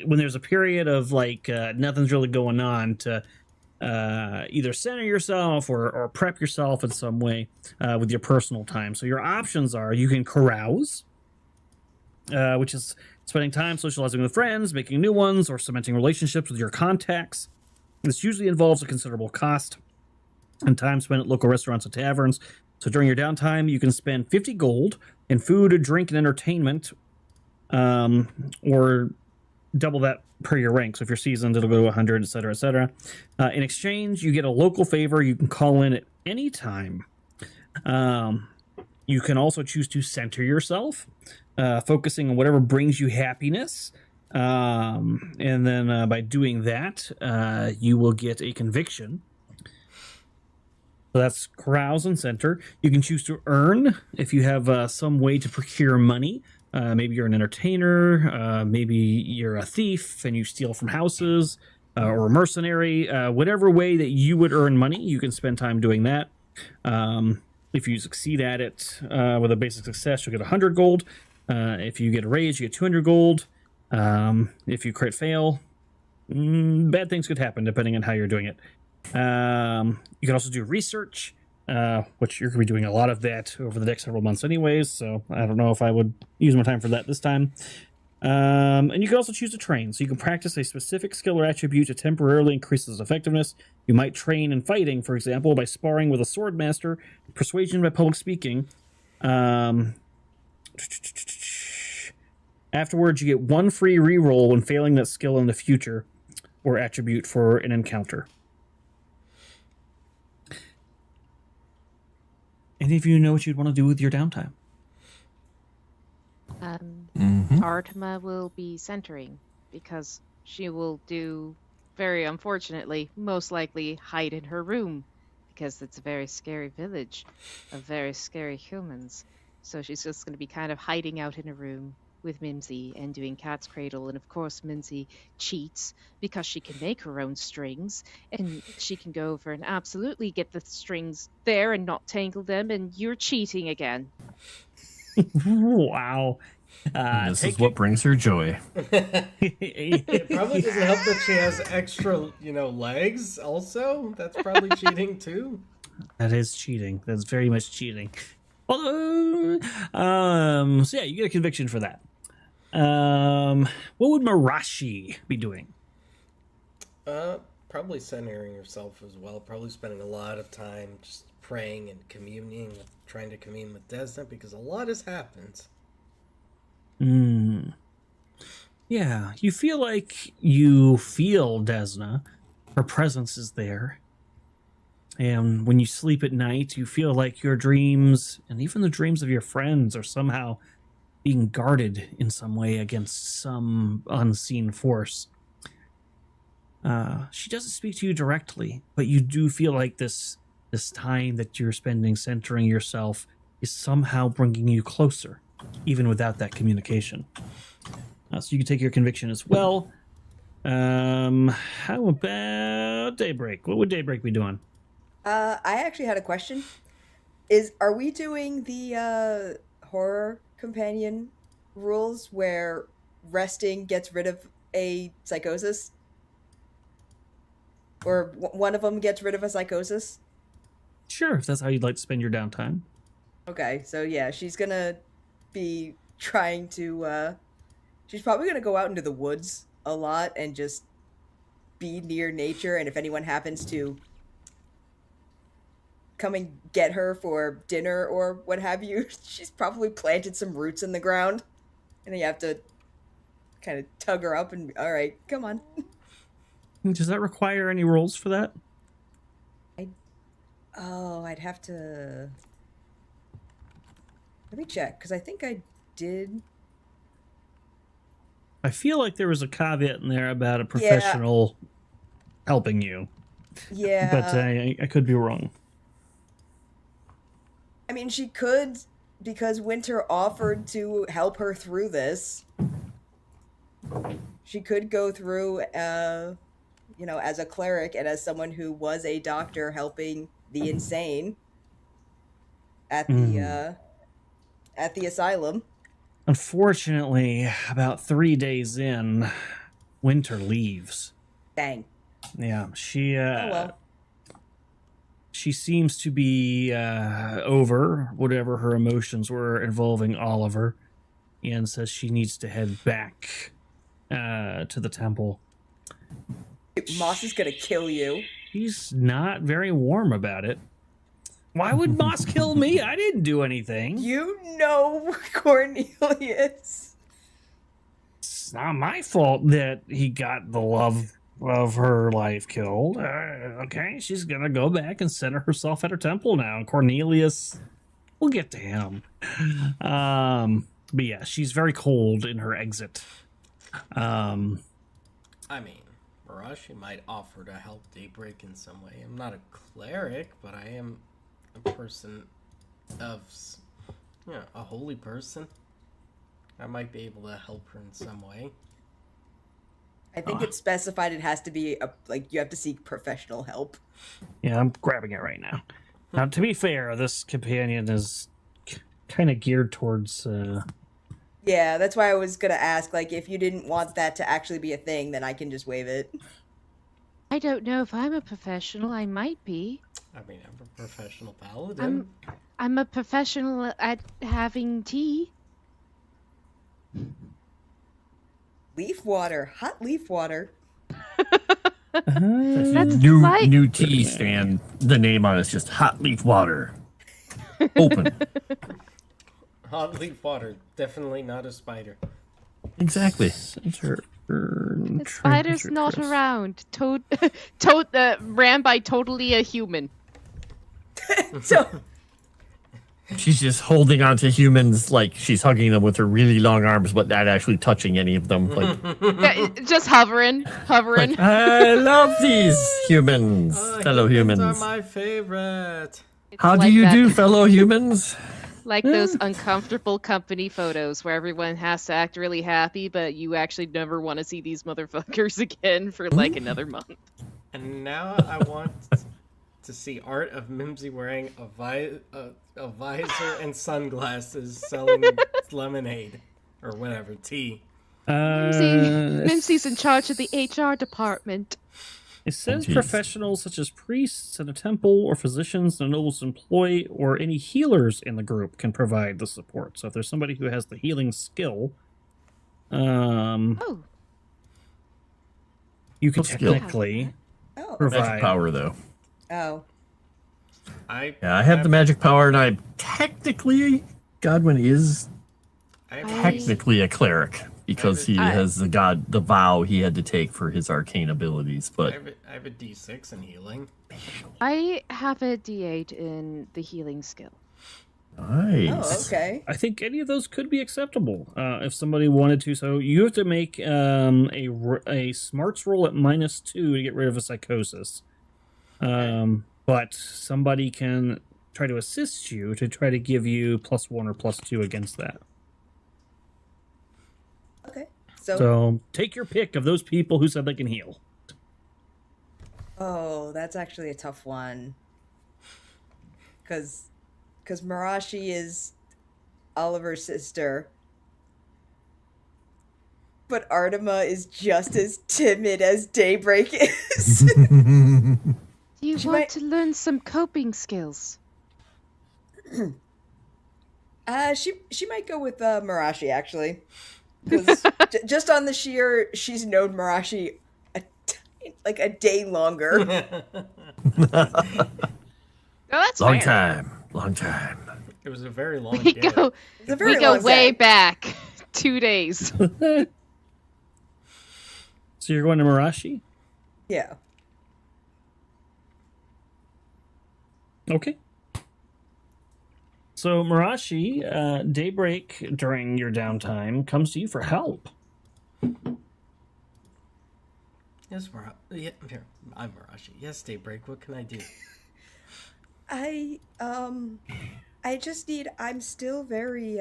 when there's a period of like nothing's really going on, to either center yourself or prep yourself in some way with your personal time. So your options are: you can carouse, which is spending time socializing with friends, making new ones, or cementing relationships with your contacts. This usually involves a considerable cost and time spent at local restaurants and taverns. So during your downtime, you can spend 50 gold in food, drink, and entertainment, or double that per your rank. So if you're seasoned, it'll go to 100, etc., etc. In exchange, you get a local favor you can call in at any time. You can also choose to center yourself, focusing on whatever brings you happiness. And then by doing that, you will get a conviction. So that's carouse and center. You can choose to earn if you have some way to procure money. Maybe you're an entertainer, maybe you're a thief and you steal from houses, or a mercenary. Whatever way that you would earn money, you can spend time doing that. If you succeed at it with a basic success, you'll get 100 gold. If you get a raise, you get 200 gold. If you crit fail, bad things could happen depending on how you're doing it. You can also do research, which you're going to be doing a lot of that over the next several months anyways, so I don't know if I would use my time for that this time. And you can also choose to train, so you can practice a specific skill or attribute to temporarily increase its effectiveness. You might train in fighting, for example, by sparring with a sword master, persuasion by public speaking. Afterwards, you get one free reroll when failing that skill in the future or attribute for an encounter. Any of you know what you'd want to do with your downtime? Artema will be centering because she will do, very unfortunately, most likely hide in her room because it's a very scary village of very scary humans. So she's just going to be kind of hiding out in a room with Mimsy and doing Cat's Cradle, and of course Mimsy cheats because she can make her own strings and she can go over and absolutely get the strings there and not tangle them, and you're cheating again. Wow. This is what brings her joy. It probably doesn't help that she has extra, legs also. That's probably cheating too. That is cheating. That's very much cheating. So yeah, you get a conviction for that. What would Marashi be doing? Probably centering herself as well. Probably spending a lot of time just praying and communing, trying to commune with Desna, because a lot has happened. Yeah, you feel like you feel Desna. Her presence is there. And when you sleep at night, you feel like your dreams, and even the dreams of your friends, are somehow being guarded in some way against some unseen force. She doesn't speak to you directly, but you do feel like this time that you're spending centering yourself is somehow bringing you closer, even without that communication. So you can take your conviction as well. How about Daybreak? What would Daybreak be doing? I actually had a question. Are we doing the horror companion rules where resting gets rid of a psychosis? Or one of them gets rid of a psychosis? Sure, if that's how you'd like to spend your downtime. Okay, so yeah, she's gonna be trying to, she's probably gonna go out into the woods a lot and just be near nature, and if anyone happens to come and get her for dinner or what have you, she's probably planted some roots in the ground, and then you have to kind of tug her up and, all right, come on. Does that require any rolls for that? I'd have to... Let me check, because I think I did... I feel like there was a caveat in there about a professional helping you. Yeah. But I could be wrong. I mean, she could, because Winter offered to help her through this. She could go through, as a cleric and as someone who was a doctor helping the insane at the asylum. Unfortunately, about 3 days in, Winter leaves. Dang. Yeah, she Oh well. she seems to be over whatever her emotions were involving Oliver, and says she needs to head back to the temple. Moss is gonna kill you. She's not very warm about it. Why would Moss kill me? I didn't do anything. You know, Cornelius. It's not my fault that he got the love of her life killed. Okay, she's gonna go back and center herself at her temple now. Cornelius, we'll get to him. But yeah, she's very cold in her exit. I mean, Marashi might offer to help Daybreak in some way. I'm not a cleric, but I am a person of, a holy person. I might be able to help her in some way. I think it's specified it has to be you have to seek professional help. Yeah, I'm grabbing it right now. Now, to be fair, this companion is kind of geared towards. Yeah, that's why I was gonna ask. If you didn't want that to actually be a thing, then I can just waive it. I don't know if I'm a professional. I might be. I mean, I'm a professional paladin. I'm a professional at having tea. Leaf water, hot leaf water. That's new tea stand. The name on it's just hot leaf water. Open. Hot leaf water, definitely not a spider. Exactly. The spider's not around. Ran by totally a human. So She's just holding on to humans like she's hugging them with her really long arms, but not actually touching any of them. Just hovering. I love these humans, fellow humans. Humans are my favorite. It's How do like you that- do, fellow humans? Like those uncomfortable company photos where everyone has to act really happy, but you actually never want to see these motherfuckers again for another month. And now I want to see art of Mimsy wearing a visor and sunglasses selling lemonade or whatever, tea. Mimsy's in charge of the HR department. It says geez. professionals such as priests in a temple or physicians in a noble's employ or any healers in the group can provide the support. So if there's somebody who has the healing skill, you can technically provide Magic power, though. Oh. I have the magic power, and I'm technically Godwin is I technically a cleric, because he has the vow he had to take for his arcane abilities. But I have a D6 in healing. I have a D8 in the healing skill. nice. Oh, okay. I think any of those could be acceptable if somebody wanted to. So you have to make a smarts roll at -2 to get rid of a psychosis. But somebody can try to assist you to try to give you +1 or +2 against that. Okay. So take your pick of those people who said they can heal. Oh, that's actually a tough one. Because Marashi is Oliver's sister. But Artima is just as timid as Daybreak is. Do you She want might- to learn some coping skills? She might go with Marashi, actually. Because just on the sheer, she's known Marashi a day longer. Oh, that's Long fair. time. It was a very long We day. go, It's a very we go long way day. back 2 days. So you're going to Marashi? Yeah. Okay. So Marashi, Daybreak, during your downtime, comes to you for help. Yes, here, I'm Marashi. Yes, Daybreak. What can I do? I just need. I'm still very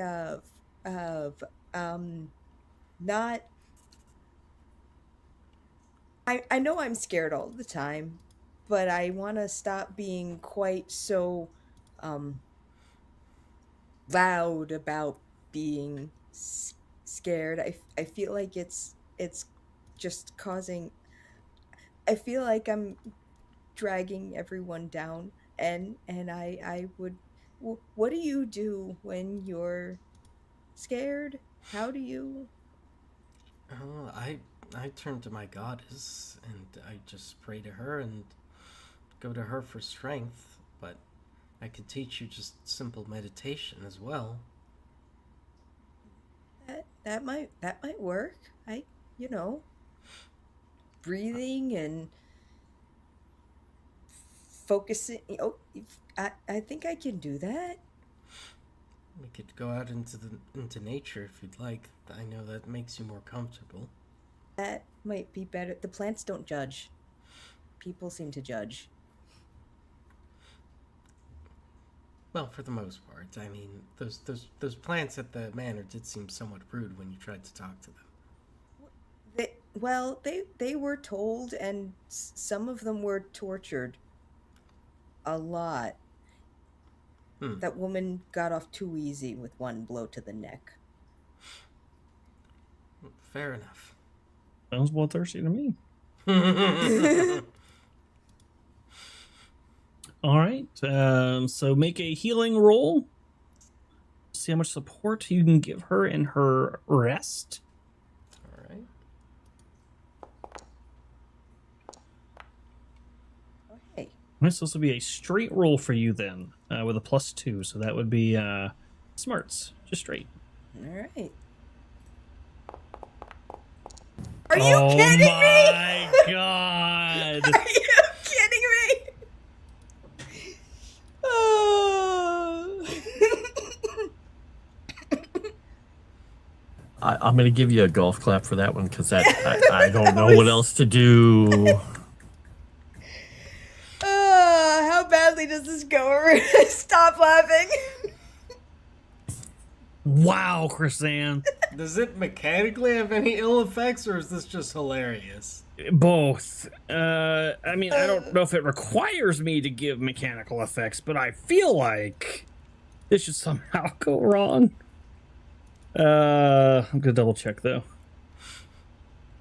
not. I know I'm scared all the time, but I want to stop being quite so loud about being scared. I feel like it's just causing. I feel like I'm dragging everyone down, and I would. What do you do when you're scared? How do you? Oh, I turn to my goddess and I just pray to her and go to her for strength. But I could teach you just simple meditation as well. That might work. Breathing and focusing. Oh, I think I can do that. We could go out into nature if you'd like. I know that makes you more comfortable. That might be better. The plants don't judge. People seem to judge. Well, for the most part. I mean, those plants at the manor did seem somewhat rude when you tried to talk to them. They were told, and some of them were tortured. A lot. That woman got off too easy with one blow to the neck. Fair enough. Sounds bloodthirsty to me. All right. So make a healing roll. See how much support you can give her in her rest. All right. Okay. So this will be a straight roll for you then, with a +2. So that would be smarts, just straight. All right. Are you kidding me? Oh my god! Are you kidding me? Oh. I'm going to give you a golf clap for that one because I don't know what else to do. How badly does this go? Stop laughing. Wow, Chrisanne. Does it mechanically have any ill effects, or is this just hilarious? Both. I mean, I don't know if it requires me to give mechanical effects, but I feel like this should somehow go wrong. I'm gonna double check though.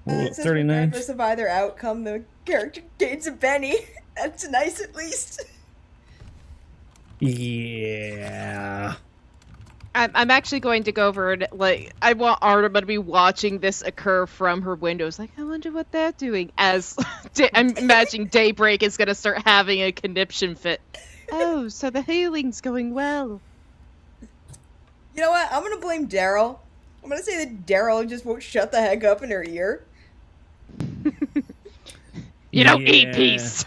It says 39. regardless of either outcome, the character gains a penny. That's nice, at least. Yeah. I'm actually going to go over and, like, I want Artima to be watching this occur from her windows. Like, I wonder what they're doing. As I'm imagining Daybreak is going to start having a conniption fit. Oh, so the healing's going well. You know what? I'm gonna blame Daryl. I'm gonna say that Daryl just won't shut the heck up in her ear. You don't eat Yeah. peace.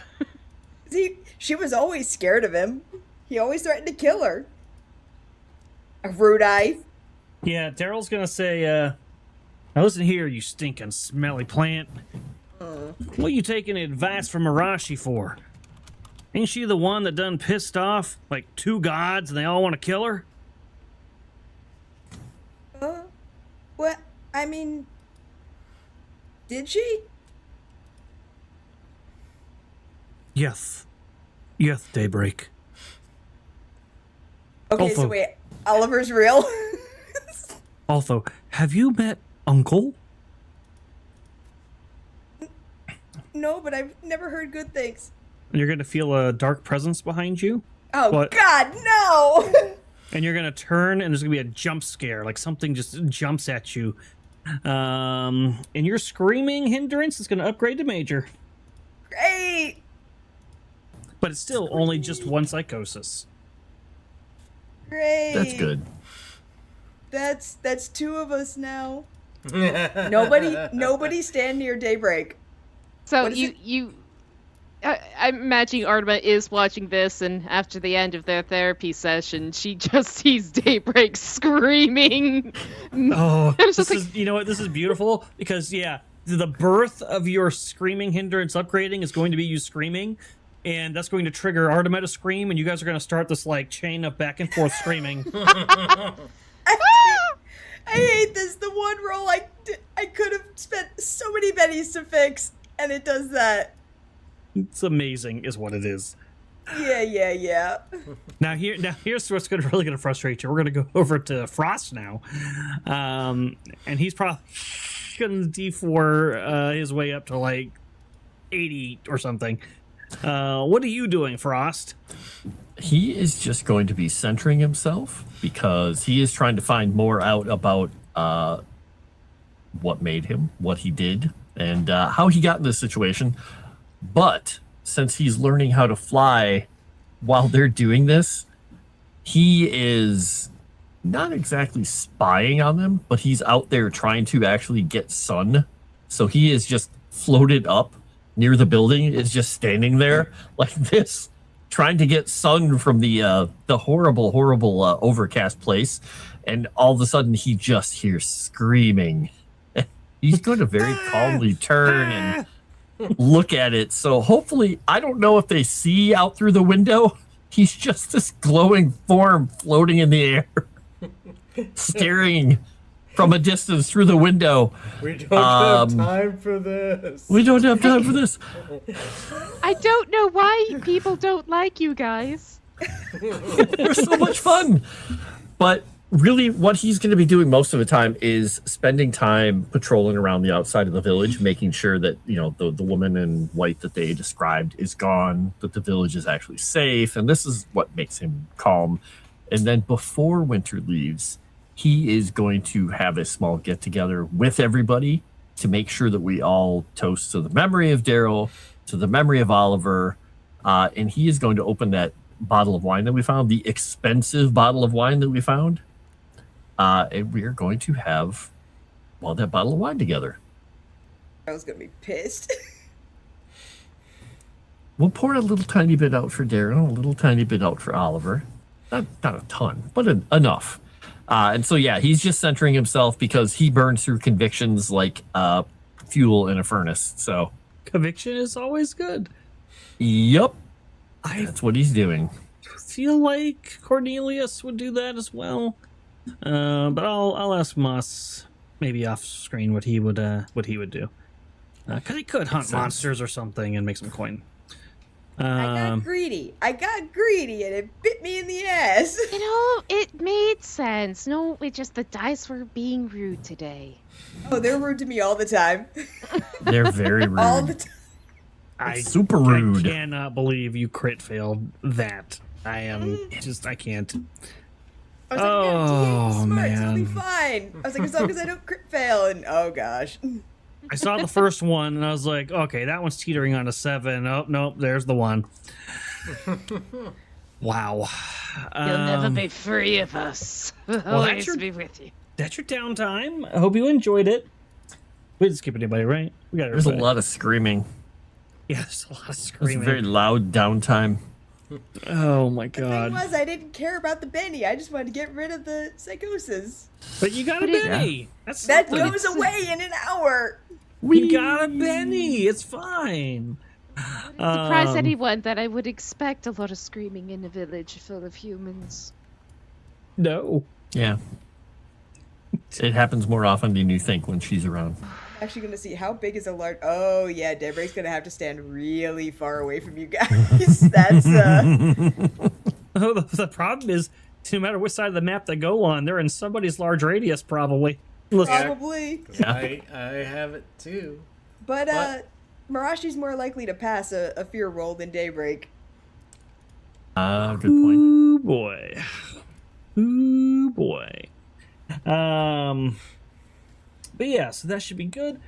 She was always scared of him. He always threatened to kill her. A rude eye. Yeah, Daryl's gonna say, now listen here, you stinking smelly plant. What you taking advice from Arashi for? Ain't she the one that done pissed off like 2 gods and they all want to kill her? What? I mean, did she? Yes. Yes, Daybreak. Okay, so Also- wait, Oliver's real? Also, have you met Uncle? No, but I've never heard good things. You're gonna feel a dark presence behind you, Oh, What? God, no! and you're gonna turn, and there's gonna be a jump scare, like something just jumps at you. And your screaming hindrance is gonna upgrade to major, Great! but it's still only just 1 psychosis. Great! That's good. That's 2 of us now. Nobody stand near Daybreak. So What is I'm imagining Artemis is watching this, and after the end of their therapy session, she just sees Daybreak screaming. Oh, It's this just is, you know what, this is beautiful, because, yeah, the birth of your screaming hindrance upgrading is going to be you screaming, and that's going to trigger Artemis to scream, and you guys are going to start this, like, chain of back and forth screaming. I hate this. The one roll I could have spent so many pennies to fix, and it does that. It's amazing, is what it is. Yeah. Now here's what's really gonna frustrate you. We're gonna go over to Frost now, and he's probably gonna D4 his way up to like 80 or something. What are you doing, Frost? He is just going to be centering himself because he is trying to find more out about what made him, what he did, and how he got in this situation. But since he's learning how to fly while they're doing this, he is not exactly spying on them, but he's out there trying to actually get sun. So he is just floated up near the building, is just standing there like this, trying to get sun from the horrible overcast place. And all of a sudden he just hears screaming. He's going to very calmly turn and look at it. So hopefully, I don't know if they see out through the window. He's just this glowing form floating in the air, staring from a distance through the window. We don't have time for this. We don't have time for this. I don't know why people don't like you guys. They're so much fun. But really, what he's going to be doing most of the time is spending time patrolling around the outside of the village, making sure that, you know, the woman in white that they described is gone, that the village is actually safe. And this is what makes him calm. And then before winter leaves, he is going to have a small get together with everybody to make sure that we all toast to the memory of Daryl, to the memory of Oliver. And he is going to open that bottle of wine that we found, the expensive bottle of wine that we found. And we are going to have, well, that bottle of wine together. I was gonna be pissed. We'll pour a little tiny bit out for Daryl, a little tiny bit out for Oliver. Not a ton, but enough. And so, yeah, he's just centering himself because he burns through convictions like fuel in a furnace. So, Conviction is always good. yep, that's what he's doing. Feel like Cornelius would do that as well. But I'll ask Moss maybe off screen what he would do, because he could hunt monsters or something and make some coin. I got greedy and it bit me in the ass. You know, it made sense. No, it just the dice were being rude today. Oh, they're rude to me all the time. They're very rude. All the time. Super rude. I cannot believe you crit failed that. I can't. I was like, yeah, Oh, smarts, it'll be man. fine. I was like, as long as I don't crit fail, and oh gosh. I saw the first one and I was like, okay, that one's teetering on a 7. Oh, nope, there's the one. Wow. You'll never be free of us. We'll that's always your- be with you. that's your downtime. I hope you enjoyed it. We didn't skip anybody, right? We got There's a everybody. lot of screaming. Yeah, there's a lot of It's screaming. a very loud downtime. Oh my The god! thing was, I didn't care about the Benny. I just wanted to get rid of the psychosis. But you got a But it- Benny. That's That something. goes away in an hour. You got a Benny. It's fine. Surprise Um, anyone that I would expect a lot of screaming in a village full of humans. No. Yeah. It happens more often than you think when she's around. I'm actually gonna see how big is a large. Oh yeah, Deborah's gonna have to stand really far away from you guys. That's Oh, the problem is, no matter which side of the map they go on, they're in somebody's large radius, probably. Listen, probably. Yeah. I have it too. But What? Marashi's more likely to pass a fear roll than Daybreak. Good point. ooh boy, ooh boy. But yeah, so that should be good.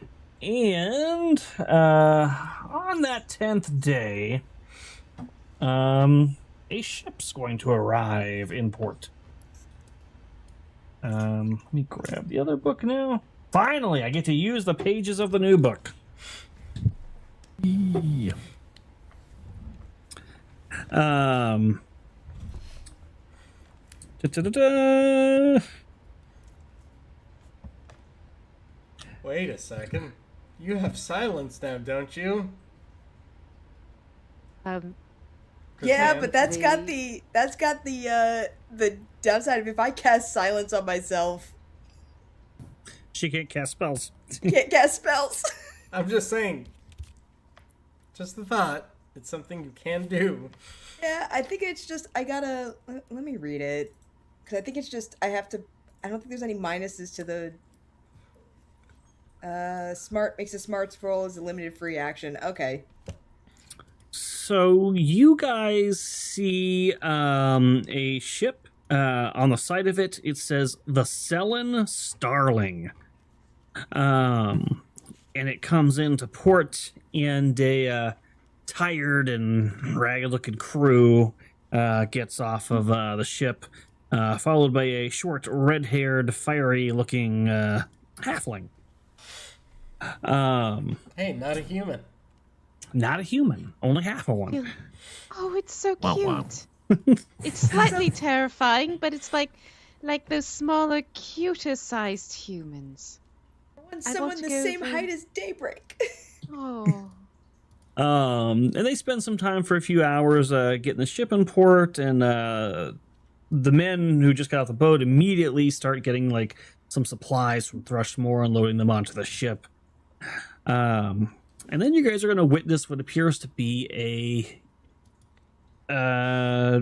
And on that 10th day, a ship's going to arrive in port. Let me grab the other book now. Finally, I get to use the pages of the new book. Yeah. Da-da-da-da. Wait a second. You have silence now, don't you? Yeah, but that's got the downside of if I cast silence on myself, She can't cast spells. can't cast spells. I'm just saying. Just the thought. It's something you can do. Yeah, I think it's just I gotta let me read it because I think it's just I have to. I don't think there's any minuses to the. Smart makes a smarts roll as a limited free action. Okay. So you guys see a ship. On the side of it, it says the Selen Starling. And it comes into port, and a tired and ragged-looking crew gets off of the ship, followed by a short, red-haired, fiery-looking halfling. Hey, not a human. Not a human, only half of one. Oh, it's so Wow, cute. wow. It's slightly terrifying, but it's like those smaller, cuter-sized humans. Want I someone want to the go same for- height as Daybreak. Oh. And they spend some time for a few hours getting the ship in port, and the men who just got off the boat immediately start getting like some supplies from Thrushmore and loading them onto the ship. And then you guys are going to witness what appears to be a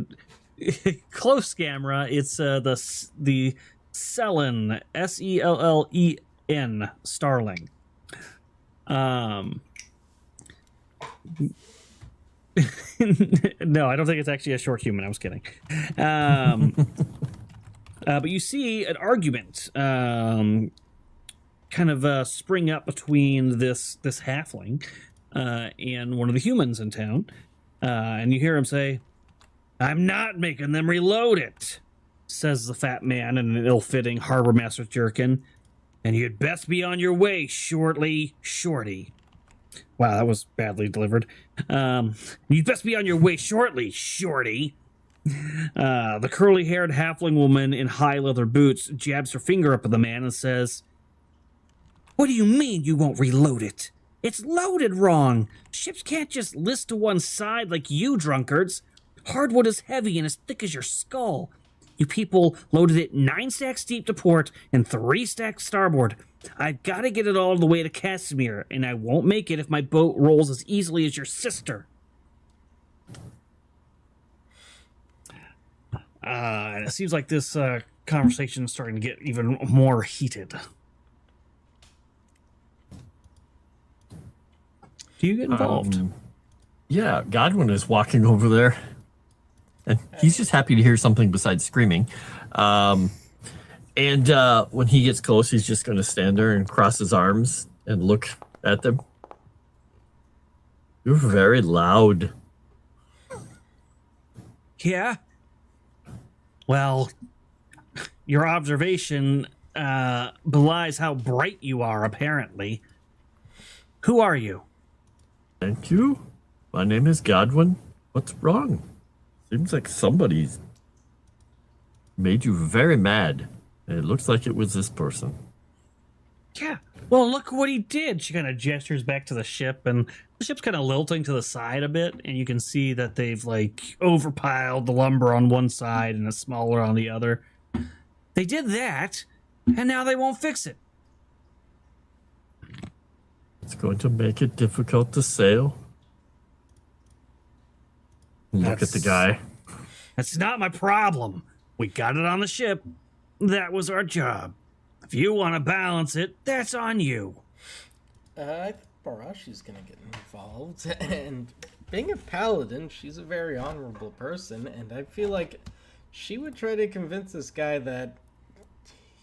close camera. It's the Selen, Sellen Starling. No, I don't think it's actually a short human. I was kidding. But you see an argument kind of spring up between this halfling and one of the humans in town. And you hear him say, "I'm not making them reload it," says the fat man in an ill-fitting harbor master jerkin. "And you'd best be on your way shortly, shorty." Wow, that was badly delivered. "You'd best be on your way shortly, shorty." The curly-haired halfling woman in high leather boots jabs her finger up at the man and says, "What do you mean you won't reload it? It's loaded wrong. Ships can't just list to one side like you drunkards. Hardwood is heavy and as thick as your skull. You people loaded it 9 stacks deep to port and 3 stacks starboard. I've got to get it all the way to Casimir, and I won't make it if my boat rolls as easily as your sister." And it seems like this conversation is starting to get even more heated. Do you get involved? Yeah, Godwin is walking over there. And he's just happy to hear something besides screaming. And when he gets close, he's just going to stand there and cross his arms and look at them. "You're very loud." Yeah. Well, your observation belies how bright you are, apparently. Who are you? Thank you. My name is Godwin. What's wrong? Seems like somebody's made you very mad. It looks like it was this person. Yeah. Well, look what he did. She kind of gestures back to the ship, and the ship's kind of lilting to the side a bit, and you can see that they've, like, overpiled the lumber on one side and a smaller on the other. They did that, and now they won't fix it. It's going to make it difficult to sail. Look at the guy. That's not my problem. We got it on the ship. That was our job. If you want to balance it, that's on you. I think Barashi's gonna get involved, and being a paladin, she's a very honorable person, and I feel like she would try to convince this guy that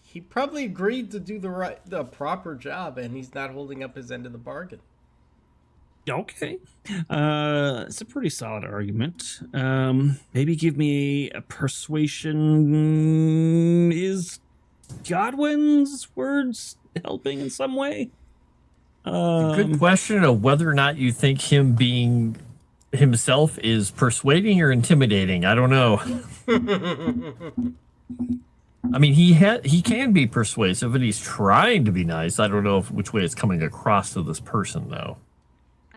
he probably agreed to do the proper job, and he's not holding up his end of the bargain. Okay. It's a pretty solid argument. Maybe give me a persuasion. Is Godwin's words helping in some way? Good question of whether or not you think him being himself is persuading or intimidating. I don't know. I mean, he can be persuasive, and he's trying to be nice. I don't know which way it's coming across to this person, though.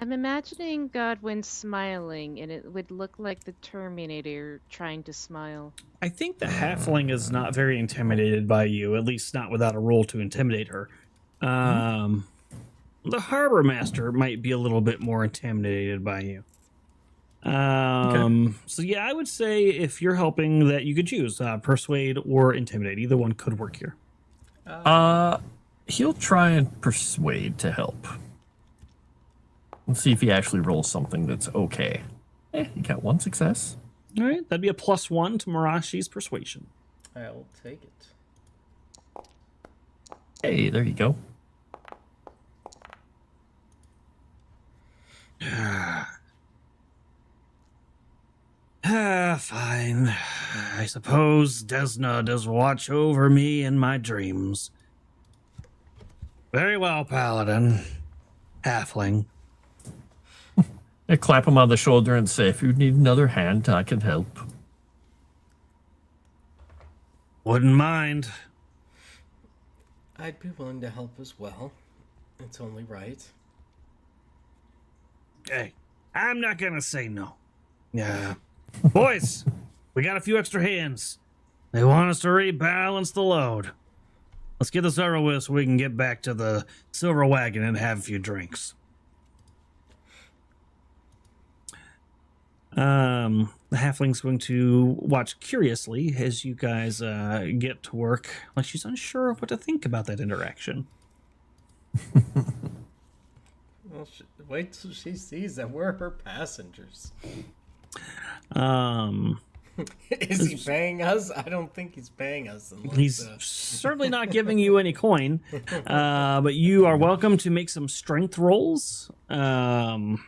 I'm imagining Godwin smiling, and it would look like the Terminator trying to smile. I think the halfling is not very intimidated by you, at least not without a roll to intimidate her. The harbor master might be a little bit more intimidated by you. Okay. So yeah, I would say if you're helping that you could choose persuade or intimidate. Either one could work here. He'll try and persuade to help. Let's see if he actually rolls something that's okay. He got one success. All right, that'd be a +1 to Marashi's persuasion. I'll take it. Hey, there you go. Fine. I suppose Desna does watch over me in my dreams. Very well, Paladin. Halfling. I clap him on the shoulder and say, if you need another hand, I can help. Wouldn't mind. I'd be willing to help as well. It's only right. Hey, I'm not gonna say no. Yeah. Boys, we got a few extra hands. They want us to rebalance the load. Let's get this over with so we can get back to the silver wagon and have a few drinks. The halfling's going to watch curiously as you guys get to work, like she's unsure of what to think about that interaction. Well, wait till she sees that we're her passengers. Is he paying us? I don't think he's paying us. Unless, He's certainly not giving you any coin, but you are welcome to make some strength rolls to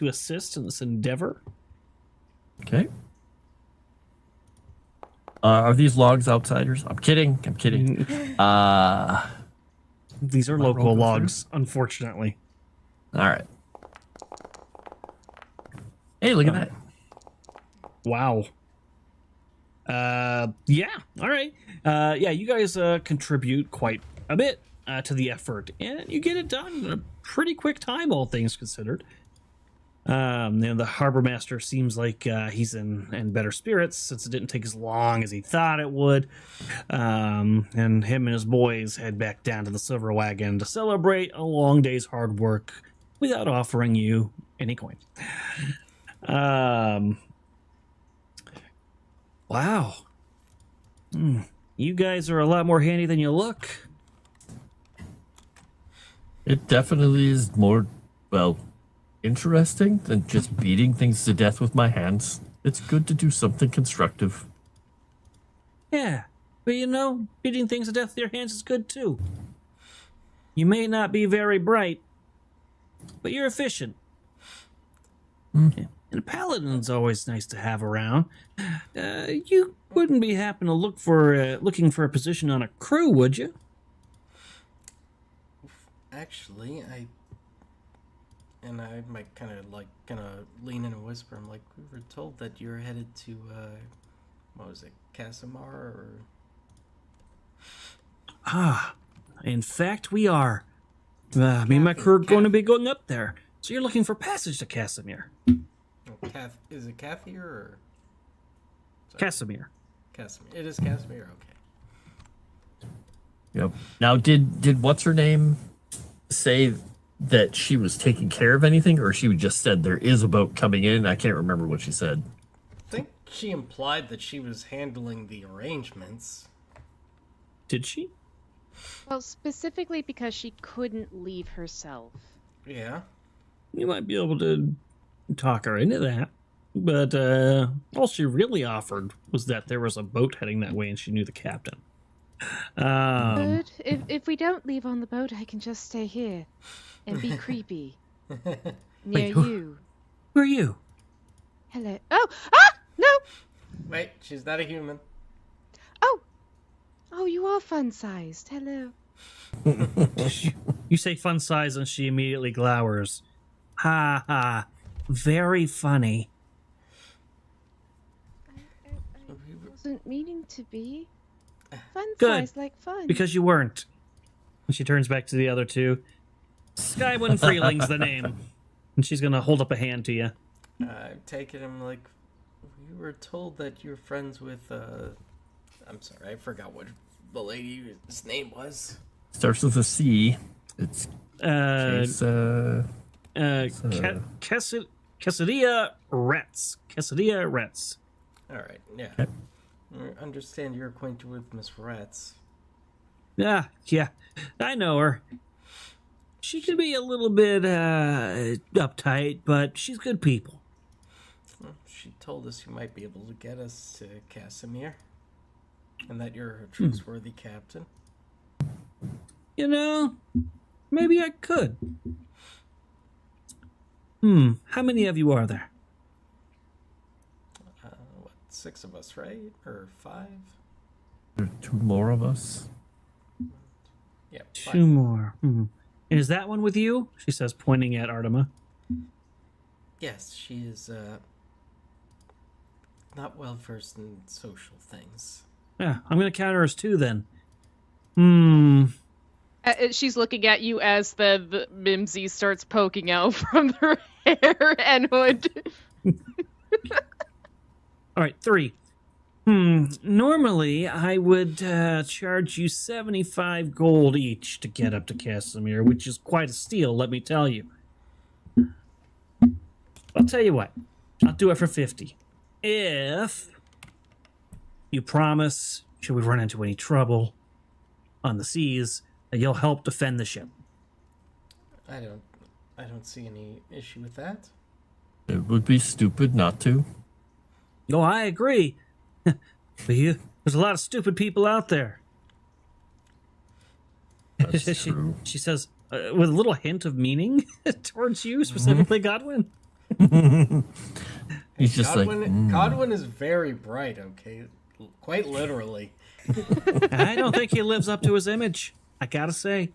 assist in this endeavor. Okay. Are these logs outsiders? I'm kidding. I'm kidding. These are local logs, unfortunately. All right. Hey, look at that. Wow. Yeah. All right. Yeah, you guys contribute quite a bit to the effort, and you get it done in a pretty quick time, all things considered. The harbor master seems like he's in better spirits since it didn't take as long as he thought it would. And him and his boys head back down to the silver wagon to celebrate a long day's hard work without offering you any coin. Wow. You guys are a lot more handy than you look. It definitely is more, well, interesting than just beating things to death with my hands. It's good to do something constructive. Yeah, but beating things to death with your hands is good too. You may not be very bright, but you're efficient. Yeah. And a paladin's always nice to have around. You wouldn't be happen to looking for a position on a crew, would you? Actually, I might kind of lean in and whisper. I'm like, we were told that you're headed to what was it, Casimar or? In fact, we are. Me and my crew are going to be going up there. So you're looking for passage to Casimir. Is it Cathir or? Casimir. Casimir. It is Casimir. Okay. Yep. Now, did what's her name say that she was taking care of anything, or she just said there is a boat coming in? I can't remember what she said. I think she implied that she was handling the arrangements. Did she? Well, specifically because she couldn't leave herself. Yeah. You might be able to talk her into that. But all she really offered was that there was a boat heading that way and she knew the captain. Good. If we don't leave on the boat, I can just stay here and be creepy. Near you. Who are you? Hello. Oh! Ah! No! Wait, she's not a human. Oh, you are fun-sized. Hello. You say fun size and she immediately glowers. Ha ha. Very funny. I wasn't meaning to be. Good, Fun-sized like fun. because you weren't. And she turns back to the other two. Skywin Freeling's the name. And she's going to hold up a hand to you. I'm taking him like, we were told that you're friends with, I'm sorry, I forgot what the lady's name was. Starts with a C. It's Quesadilla Retz. Quesadilla Retz. Alright, yeah. Okay. I understand you're acquainted with Miss Ratz. Yeah, I know her. She could be a little bit uptight, but she's good people. Well, she told us you might be able to get us to Casimir, and that you're a trustworthy captain. You know, maybe I could. How many of you are there? What, 6 of us, right? Or 5? There are 2 more of us. Yeah, 2 more. And is that one with you? She says, pointing at Artima. Yes, she is not well versed in social things. Yeah, I'm going to count her as 2 then. She's looking at you as the Mimsy starts poking out from her hair and hood. All right, 3. Normally, I would charge you 75 gold each to get up to Casimir, which is quite a steal, let me tell you. I'll tell you what. I'll do it for 50. If you promise, should we run into any trouble on the seas, that you'll help defend the ship. I don't see any issue with that. It would be stupid not to. Oh, I agree. But there's a lot of stupid people out there. That's true. She says, with a little hint of meaning towards you, specifically Godwin. He's just Godwin, Godwin is very bright, okay? Quite literally. I don't think he lives up to his image, I gotta say.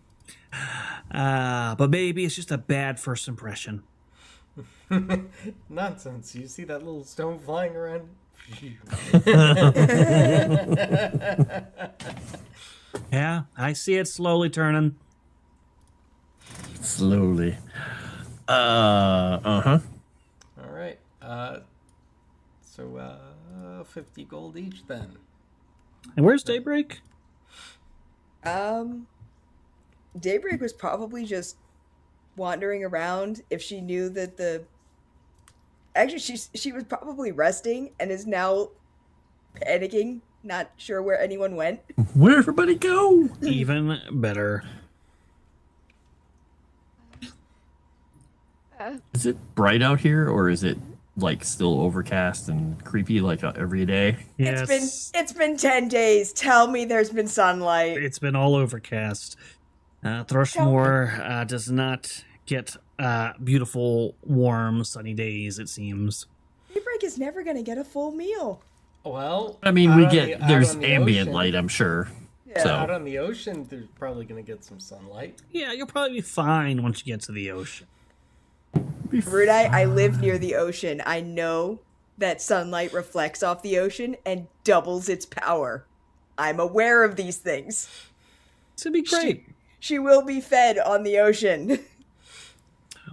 But maybe it's just a bad first impression. Nonsense. You see that little stone flying around? Yeah, I see it slowly turning. Slowly. Uh-huh. All right. So 50 gold each then. And where's Daybreak? Daybreak was probably just wandering around. If she knew that actually she was probably resting and is now panicking, not sure where anyone went. Where'd everybody go? Even better. Is it bright out here, or is it like still overcast and creepy like every day? Yes. It's been 10 days. Tell me there's been sunlight. It's been all overcast. Thrushmore does not get beautiful, warm, sunny days, it seems. Daybreak is never gonna get a full meal. Well, I mean, there's ambient light, I'm sure. Yeah, So- out on the ocean, they're probably going to get some sunlight. Yeah, you'll probably be fine once you get to the ocean. Rudai, I live near the ocean. I know that sunlight reflects off the ocean and doubles its power. I'm aware of these things. This would be great. She will be fed on the ocean.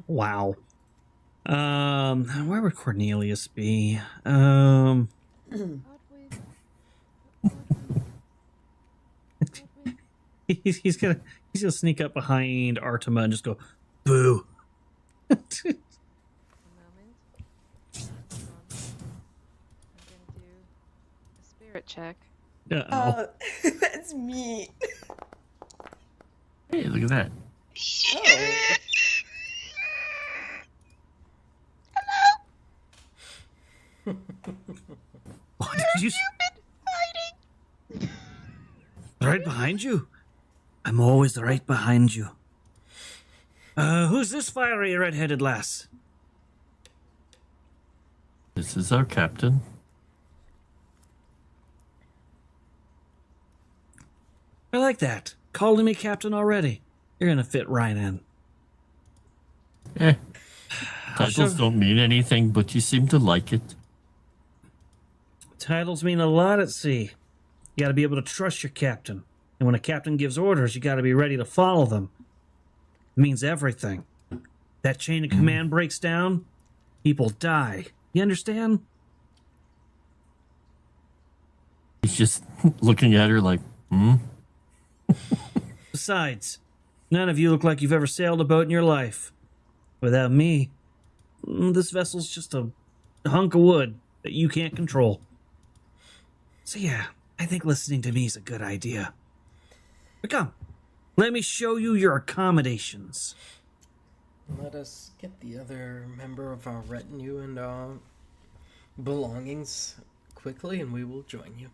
Wow. Where would Cornelius be? He's gonna sneak up behind Artema and just go, boo. A moment. I'm gonna do a spirit check. Uh-oh. That's me. Hey, look at that. Oh. What did you? Right behind you. I'm always right behind you. Who's this fiery red-headed lass? This is our captain. I like that. Calling me captain already. You're gonna fit right in. Titles don't mean anything, but you seem to like it. Titles mean a lot at sea. You gotta be able to trust your captain. And when a captain gives orders, you gotta be ready to follow them. It means everything. That chain of command breaks down, people die. You understand? He's just looking at her like, Besides, none of you look like you've ever sailed a boat in your life. Without me, this vessel's just a hunk of wood that you can't control. So yeah, I think listening to me is a good idea. But come, let me show you your accommodations. Let us get the other member of our retinue and our belongings quickly, and we will join you.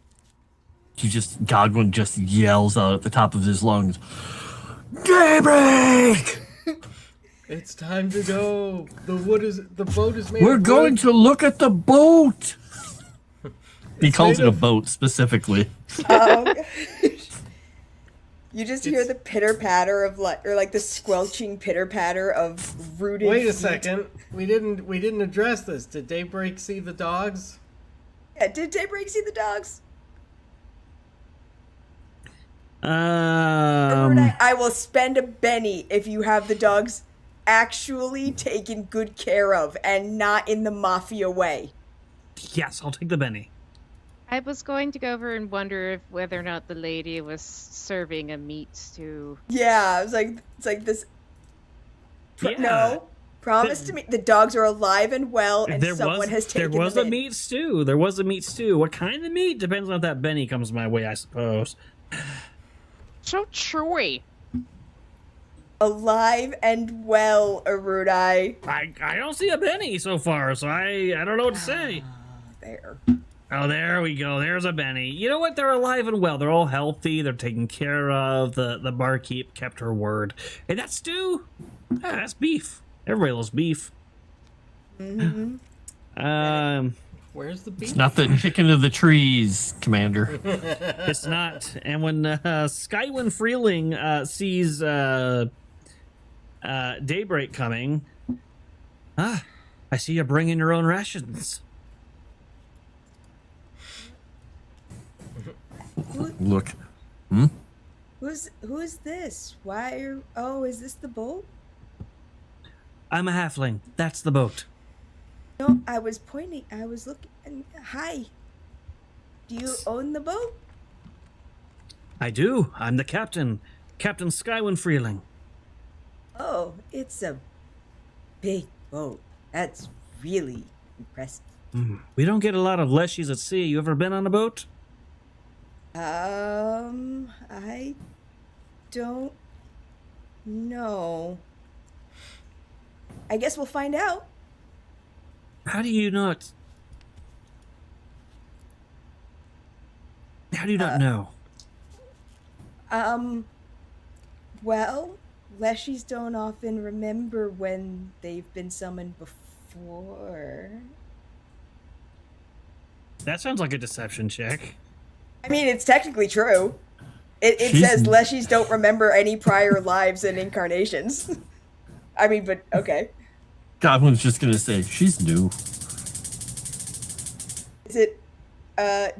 Godwin just yells out at the top of his lungs, Daybreak! It's time to go. The boat is made. We're of going wood. to look at the boat! He calls made it a of- boat specifically. You just hear the pitter patter of like the squelching pitter patter of rooted. Wait a feet. second. We didn't address this. Did Daybreak see the dogs? Yeah, did Daybreak see the dogs? I will spend a penny if you have the dogs actually taken good care of and not in the mafia way. Yes, I'll take the Benny. I was going to go over and wonder if whether or not the lady was serving a meat stew. Yeah, it's like this. Yeah. No, promise to me the dogs are alive and well, and someone has taken there was them a in. meat stew. There was a meat stew. What kind of meat? Depends on if that Benny comes my way, I suppose. So chewy. Alive and well, Arudai. I don't see a Benny so far, so I don't know what to say. There. Oh, there we go. There's a Benny. You know what? They're alive and well. They're all healthy. They're taken care of. The barkeep kept her word. Hey, that stew? That's beef. Everybody loves beef. Mm-hmm. Where's the beef? It's not the chicken of the trees, Commander. It's not. And when Skywin Freeling sees Daybreak coming, I see you're bringing your own rations. Look. Who is this? Why are... Oh, is this the boat? I'm a halfling. That's the boat. No, I was pointing. I was looking. Hi. Do you own the boat? I do. I'm the captain. Captain Skywin Freeling. Oh, it's a big boat. That's really impressive. We don't get a lot of leshies at sea. You ever been on a boat? I don't know. I guess we'll find out. How do you not? How do you not know? Well, leshies don't often remember when they've been summoned before. That sounds like a deception check. I mean, it's technically true. It She's- says Leshies don't remember any prior lives and incarnations. I mean, but okay. Godwin's just gonna say she's new. Is it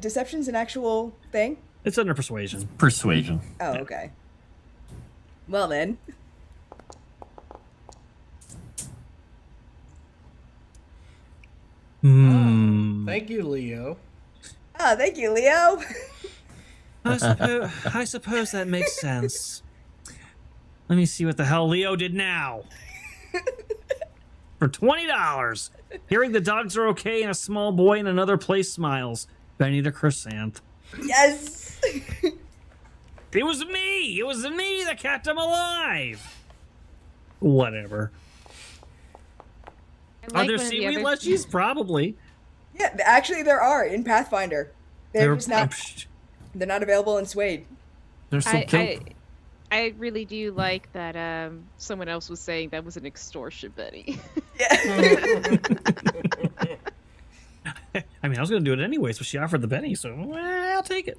deception's an actual thing? It's under persuasion. Persuasion. Oh, okay. Well then. Thank you, Leo. Ah, thank you, Leo. I suppose that makes sense. Let me see what the hell Leo did now. For $20. Hearing the dogs are okay and a small boy in another place smiles. Benny the Chrysanth. Yes. It was me! It was me that kept him alive! Whatever. I Are there one of the seaweed other- leshies? Probably. Yeah, actually there are in Pathfinder. They're just not. They're not available in Suede. There's some I really do like that someone else was saying that was an extortion, Betty. Yeah. I mean, I was going to do it anyways, but she offered the Benny, so I'll take it.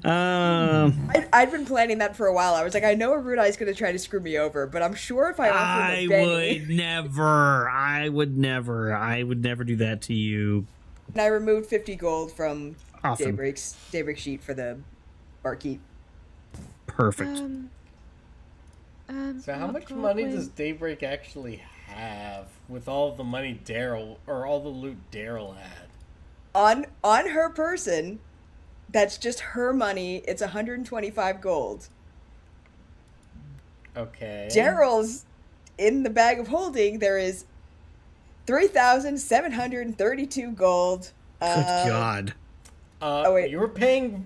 I'd been planning that for a while. I was like, I know Arudi's going to try to screw me over, but I'm sure if I offer him a Benny... I would never do that to you. And I removed 50 gold from Awesome. Daybreak sheet for the barkeep. Perfect. So how much money does Daybreak actually have with all the money Daryl, or all the loot Daryl had? On her person, that's just her money. It's 125 gold. Okay. Daryl's in the bag of holding. There is 3,732 gold. Good God. wait. You're paying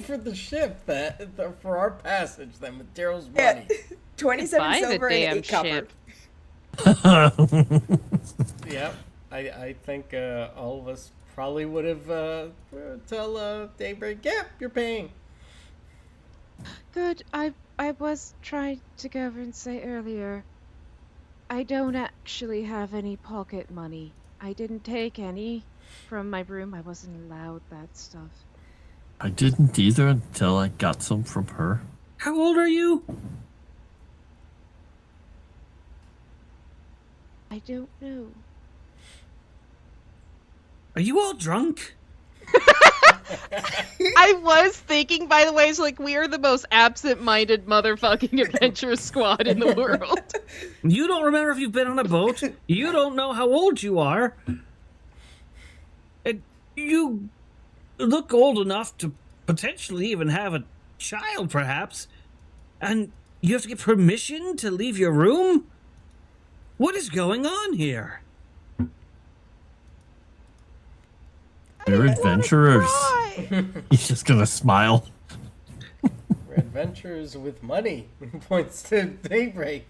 for the ship for our passage then with Daryl's Yeah, money. 27 Buy the silver and damn 8 copper. ship. Yep. I think all of us probably would have tell Daybreak, yep, you're paying. Good. I was trying to go over and say earlier, I don't actually have any pocket money. I didn't take any from my room. I wasn't allowed that stuff. I didn't either until I got some from her. How old are you? I don't know. Are you all drunk? I was thinking, by the way, it's like we are the most absent-minded motherfucking adventure squad in the world. You don't remember if you've been on a boat. You don't know how old you are. And you look old enough to potentially even have a child, perhaps. And you have to get permission to leave your room? What is going on here? They're adventurers. He's just gonna smile. We're adventurers with money. Points to Daybreak.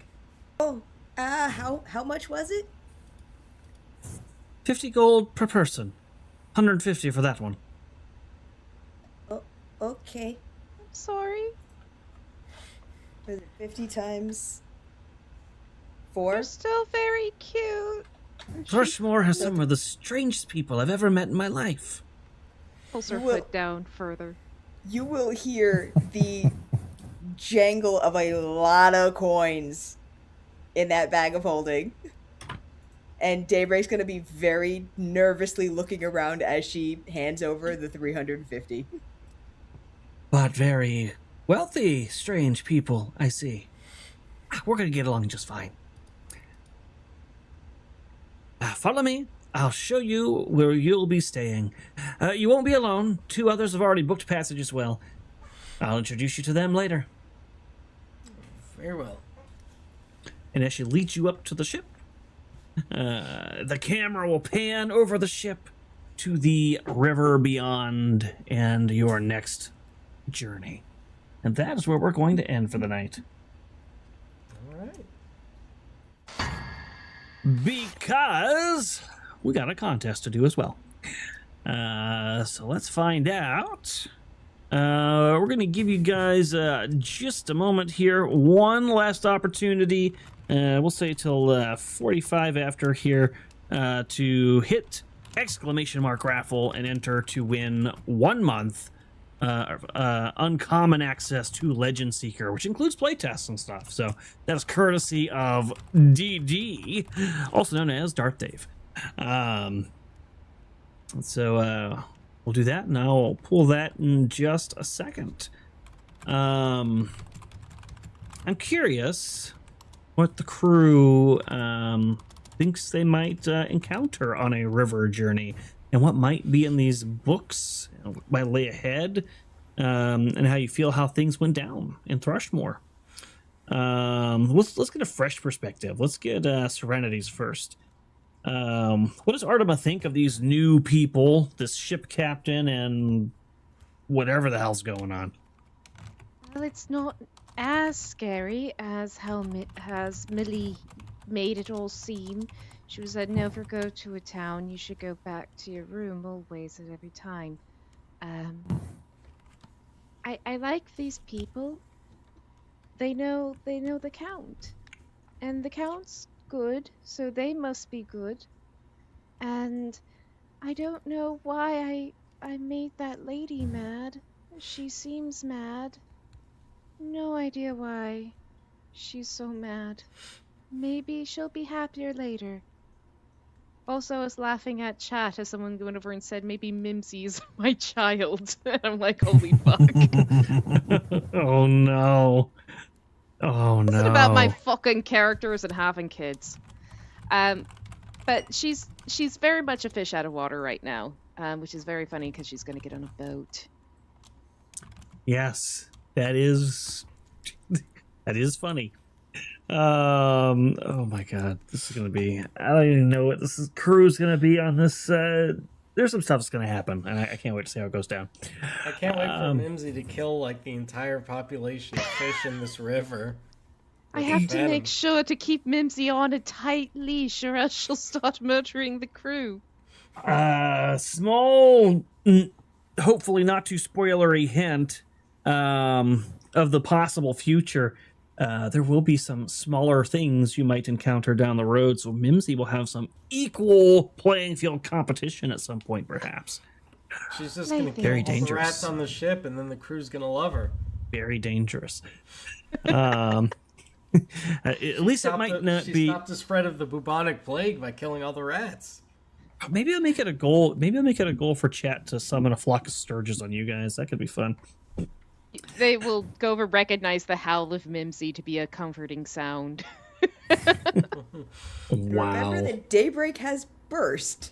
Oh, how much was it? 50 gold per person. 150 for that one. Oh, okay. Sorry. Was it 50 times 4? You're still very cute. Rushmore has some of the strangest people I've ever met in my life. Pulls her Well- foot down further. You will hear the jangle of a lot of coins in that bag of holding. And Daybreak's going to be very nervously looking around as she hands over the 350. But very wealthy, strange people, I see. We're going to get along just fine. Follow me. I'll show you where you'll be staying. You won't be alone. 2 others have already booked passage as well. I'll introduce you to them later. Very well. And as she leads you up to the ship, the camera will pan over the ship to the river beyond and your next journey. And that is where we're going to end for the night. All right. Because we got a contest to do as well. So let's find out. We're going to give you guys just a moment here. One last opportunity. We'll say till 45 after here to hit ! Raffle and enter to win 1 month uncommon access to Legend Seeker, which includes playtests and stuff. So that is courtesy of DD, also known as Darth Dave. So we'll do that, and I'll pull that in just a second. I'm curious what the crew thinks they might encounter on a river journey, and what might be in these books, might lay ahead, and how you feel how things went down in Thrushmore. Let's get a fresh perspective. Let's get Serenity's first. What does Artima think of these new people, this ship captain, and whatever the hell's going on? Well, it's not as scary as how has Millie made it all seem. She was said, never go to a town. You should go back to your room always at every time. I like these people. They know the Count. And the Count's good, so they must be good. And I don't know why I made that lady mad. She seems mad. No idea why she's so mad. Maybe she'll be happier later. Also, I was laughing at chat as someone went over and said, maybe Mimsy's my child. And I'm like, holy fuck. Oh no. Oh no. This is about my fucking characters and having kids. But she's very much a fish out of water right now, which is very funny because she's going to get on a boat. Yes, that is funny. Oh my god, this is gonna be, I don't even know what this crew's gonna be on this. There's some stuff that's gonna happen, and I can't wait to see how it goes down. I can't wait for Mimsy to kill like the entire population of fish in this river. I have to make sure to keep Mimsy on a tight leash, or else she'll start murdering the crew. Small, hopefully not too spoilery hint of the possible future. There will be some smaller things you might encounter down the road, so Mimsy will have some equal playing field competition at some point, perhaps. She's just going to Very kill all the dangerous. rats on the ship, and then the crew's going to love her. Very dangerous. At least it might not be. She stopped the spread of the bubonic plague by killing all the rats. Maybe I'll make it a goal. Maybe I'll make it a goal for chat to summon a flock of sturges on you guys. That could be fun. They will go over recognize the howl of Mimsy to be a comforting sound. Wow. Remember that daybreak has burst.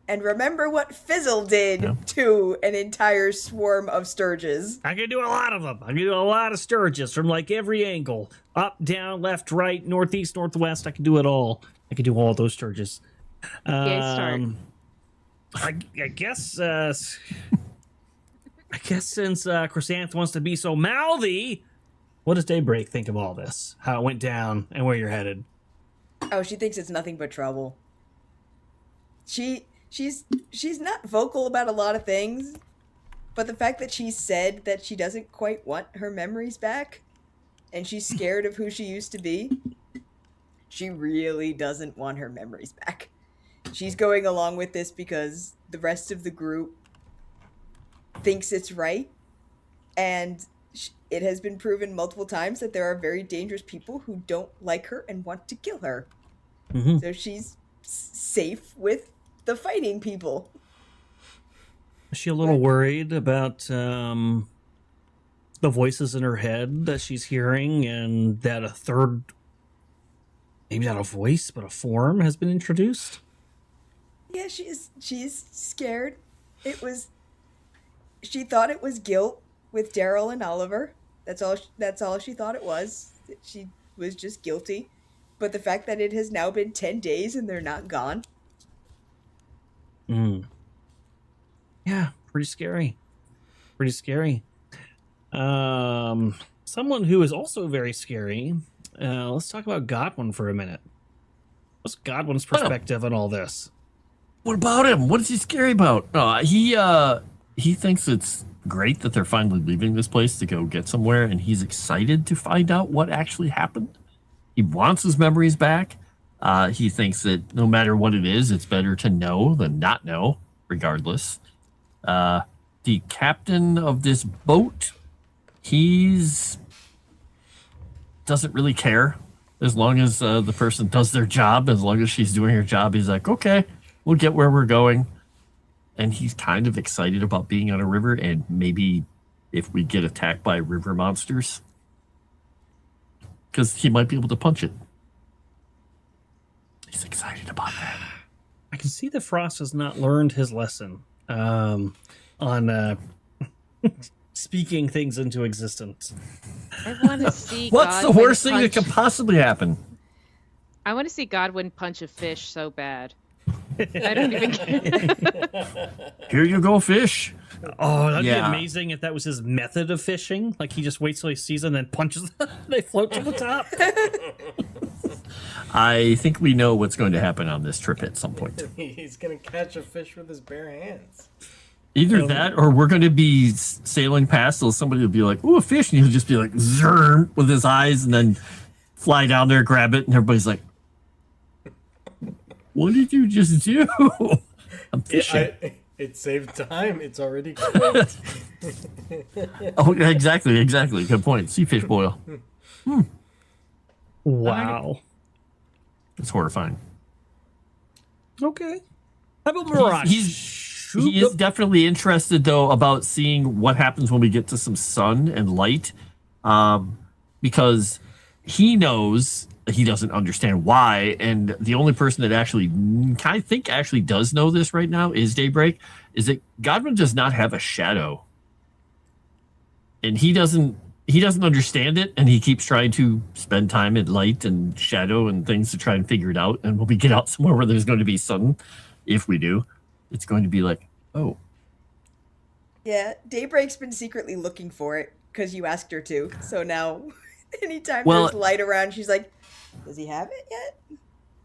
And remember what Fizzle did to an entire swarm of sturges. I can do a lot of them. I can do a lot of sturges from like every angle. Up, down, left, right, northeast, northwest. I can do it all. I can do all those sturges. Start. I guess since Chrysanth wants to be so mouthy, what does Daybreak think of all this? How it went down and where you're headed? Oh, she thinks it's nothing but trouble. She's not vocal about a lot of things, but the fact that she said that she doesn't quite want her memories back, and she's scared of who she used to be, she really doesn't want her memories back. She's going along with this because the rest of the group thinks it's right, and it has been proven multiple times that there are very dangerous people who don't like her and want to kill her. Mm-hmm. So she's safe with the fighting people. Is she a little worried about the voices in her head that she's hearing, and that a third, maybe not a voice, but a form has been introduced? Yeah, she's scared. She thought it was guilt with Daryl and Oliver. That's all she thought it was. She was just guilty. But the fact that it has now been 10 days and they're not gone. Yeah, pretty scary. Pretty scary. Someone who is also very scary. Let's talk about Godwin for a minute. What's Godwin's perspective on all this? What about him? What is he scary about? He thinks it's great that they're finally leaving this place to go get somewhere, and he's excited to find out what actually happened. He wants his memories back. He thinks that no matter what it is, it's better to know than not know, regardless. Do the captain of this boat, he's doesn't really care as long as the person does their job. As long as she's doing her job, he's like, okay, we'll get where we're going. And he's kind of excited about being on a river, and maybe if we get attacked by river monsters, because he might be able to punch it. He's excited about that. I can see that Frost has not learned his lesson on speaking things into existence. I want to see. What's the worst thing that could possibly happen? I want to see Godwin punch a fish so bad. I don't even care. Here you go, fish. Oh, that'd Yeah. be amazing if that was his method of fishing. Like he just waits till he sees them and then punches them. They float to the top. I think we know what's going to happen on this trip at some point. He's gonna catch a fish with his bare hands. Either that, or we're going to be sailing past, so somebody will be like, "Ooh, a fish," and he'll just be like, "Zerm," with his eyes, and then fly down there, grab it, and everybody's like, "What did you just do?" I'm fishing. It saved time. It's already cooked. Oh, exactly. Good point. Sea fish boil. Wow. It's horrifying. Okay. How about Mirage? He is definitely interested, though, about seeing what happens when we get to some sun and light, because he knows he doesn't understand why, and the only person that actually I think actually does know this right now is Daybreak. Is that Godwin does not have a shadow, and he doesn't understand it, and he keeps trying to spend time in light and shadow and things to try and figure it out. And when we get out somewhere where there's going to be sun, if we do, it's going to be like, oh. Yeah, Daybreak's been secretly looking for it because you asked her to. So now, anytime Well, there's light around, she's like, does he have it yet?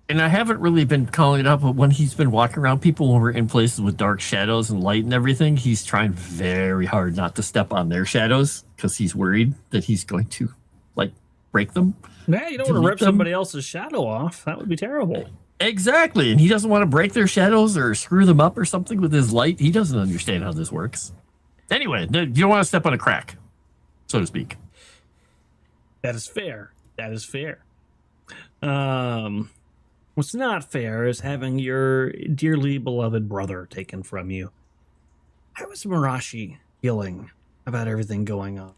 And I haven't really been calling it out, but when he's been walking around people when we're in places with dark shadows and light and everything, he's trying very hard not to step on their shadows because he's worried that he's going to, like, break them. Yeah, you don't want to rip somebody else's shadow off. That would be terrible. Exactly. And he doesn't want to break their shadows or screw them up or something with his light. He doesn't understand how this works. Anyway, you don't want to step on a crack, so to speak. That is fair. What's not fair is having your dearly beloved brother taken from you. How is Marashi feeling about everything going on?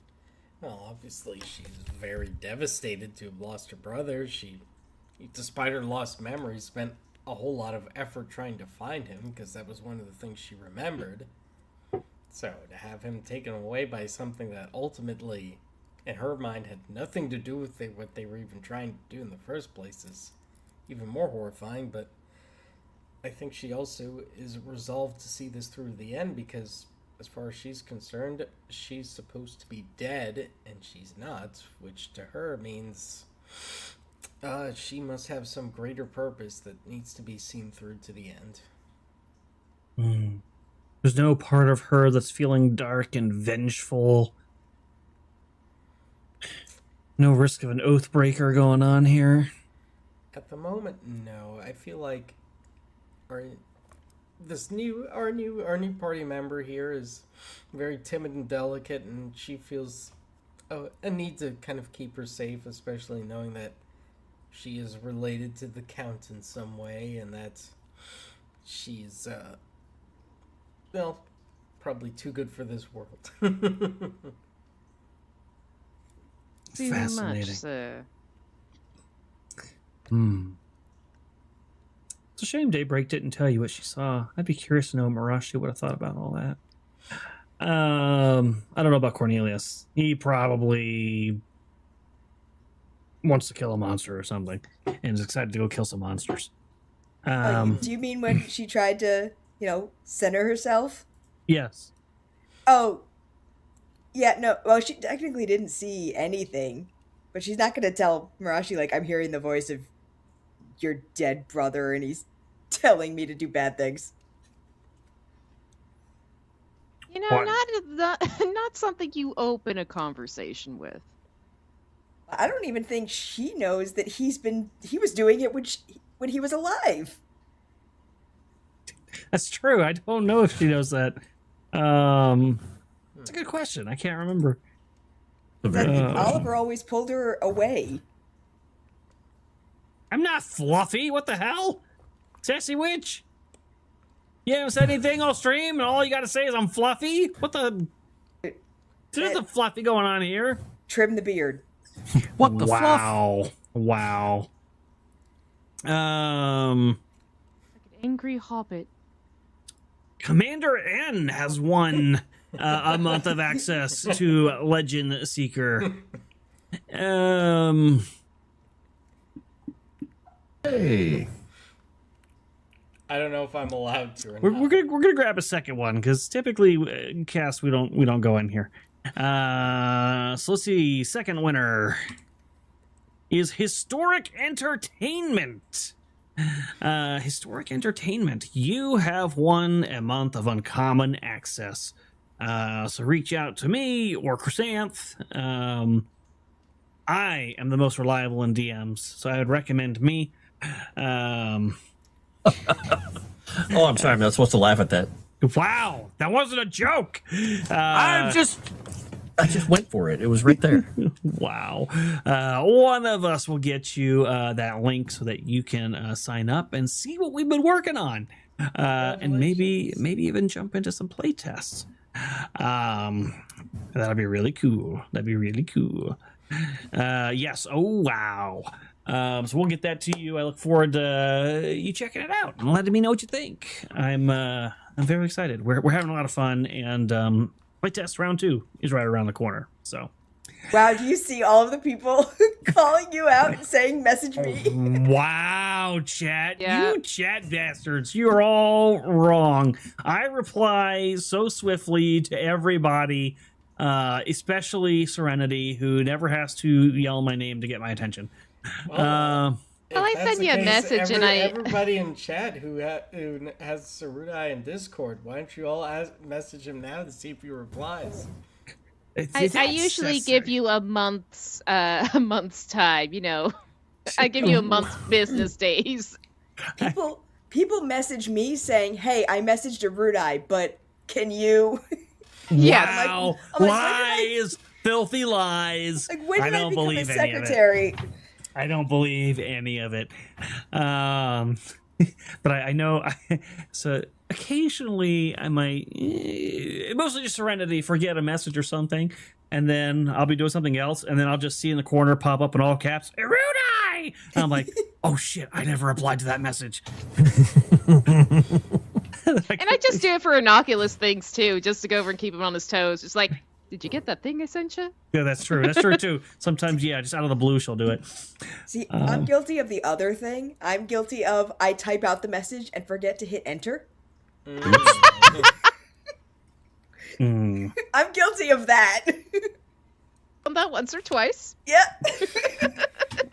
Well, obviously she's very devastated to have lost her brother. She, despite her lost memory, spent a whole lot of effort trying to find him because that was one of the things she remembered. So to have him taken away by something that ultimately, in her mind, had nothing to do with what they were even trying to do in the first place is even more horrifying. But I think she also is resolved to see this through to the end because, as far as she's concerned, she's supposed to be dead and she's not, which to her means she must have some greater purpose that needs to be seen through to the end. There's no part of her that's feeling dark and vengeful. No risk of an oath breaker going on here. At the moment, no. I feel like our new party member here is very timid and delicate, and she feels a need to kind of keep her safe, especially knowing that she is related to the Count in some way, and that she's well, probably too good for this world. Too Fascinating. much, sir. It's a shame Daybreak didn't tell you what she saw. I'd be curious to know what Marashi would have thought about all that. I don't know about Cornelius. He probably wants to kill a monster or something and is excited to go kill some monsters. Do you mean when she tried to, center herself? Yes. Oh, yeah, no. Well, she technically didn't see anything, but she's not going to tell Marashi, like, I'm hearing the voice of your dead brother and he's telling me to do bad things. Not something you open a conversation with. I don't even think she knows that he was doing it when he was alive. That's true. I don't know if she knows that. It's a good question. I can't remember. Oliver always pulled her away. I'm not fluffy. What the hell? Sassy witch. You haven't said anything all stream, and all you got to say is I'm fluffy? What the... There's the fluffy going on here. Trim the beard. What the fluff? Wow. Angry hobbit. Commander N has won a month of access to Legend Seeker. Hey. I don't know if I'm allowed to. Or We're not. gonna grab a second one because typically cast we don't go in here. So let's see. Second winner is Historic Entertainment. Historic Entertainment. You have won a month of uncommon access. So reach out to me or Chrysanth. I am the most reliable in DMs, so I would recommend me. Oh, I'm sorry. I'm not supposed to laugh at that. Wow, that wasn't a joke. I just went for it. It was right there. Wow. One of us will get you that link so that you can sign up and see what we've been working on. And maybe even jump into some play tests. That'll be really cool. Yes. Oh, wow. So we'll get that to you. I look forward to you checking it out and letting me know what you think. I'm very excited. We're having a lot of fun, and playtest round 2 is right around the corner. So, Wow, do you see all of the people calling you out and saying message me? wow, chat. Yeah. You chat bastards. You're all wrong. I reply so swiftly to everybody, especially Serenity, who never has to yell my name to get my attention. Well, Well, I if that's sent the you a case, message and I- everybody in chat who has Sarudai in Discord, why don't you all message him now to see if he replies? I usually give you a month's time. You know, I give you a month's business days. People message me saying, "Hey, I messaged a Rudai, but can you?" Yeah. Wow. I'm like, Lies. Filthy lies. Like, when I did I don't become a believe any of it. secretary? I don't believe any of it. But I know. So occasionally I might, mostly just Serenity, forget a message or something, and then I'll be doing something else, and then I'll just see in the corner pop up in all caps, Erudai! And I'm like, oh shit, I never replied to that message. And I just do it for innocuous things too, just to go over and keep him on his toes. Just like, did you get that thing I sent you? Yeah, that's true. That's true too. Sometimes, yeah, just out of the blue, she'll do it. See, I'm guilty of the other thing. I'm guilty of I type out the message and forget to hit enter. Hmm. I'm guilty of that. Done that once or twice. Yep.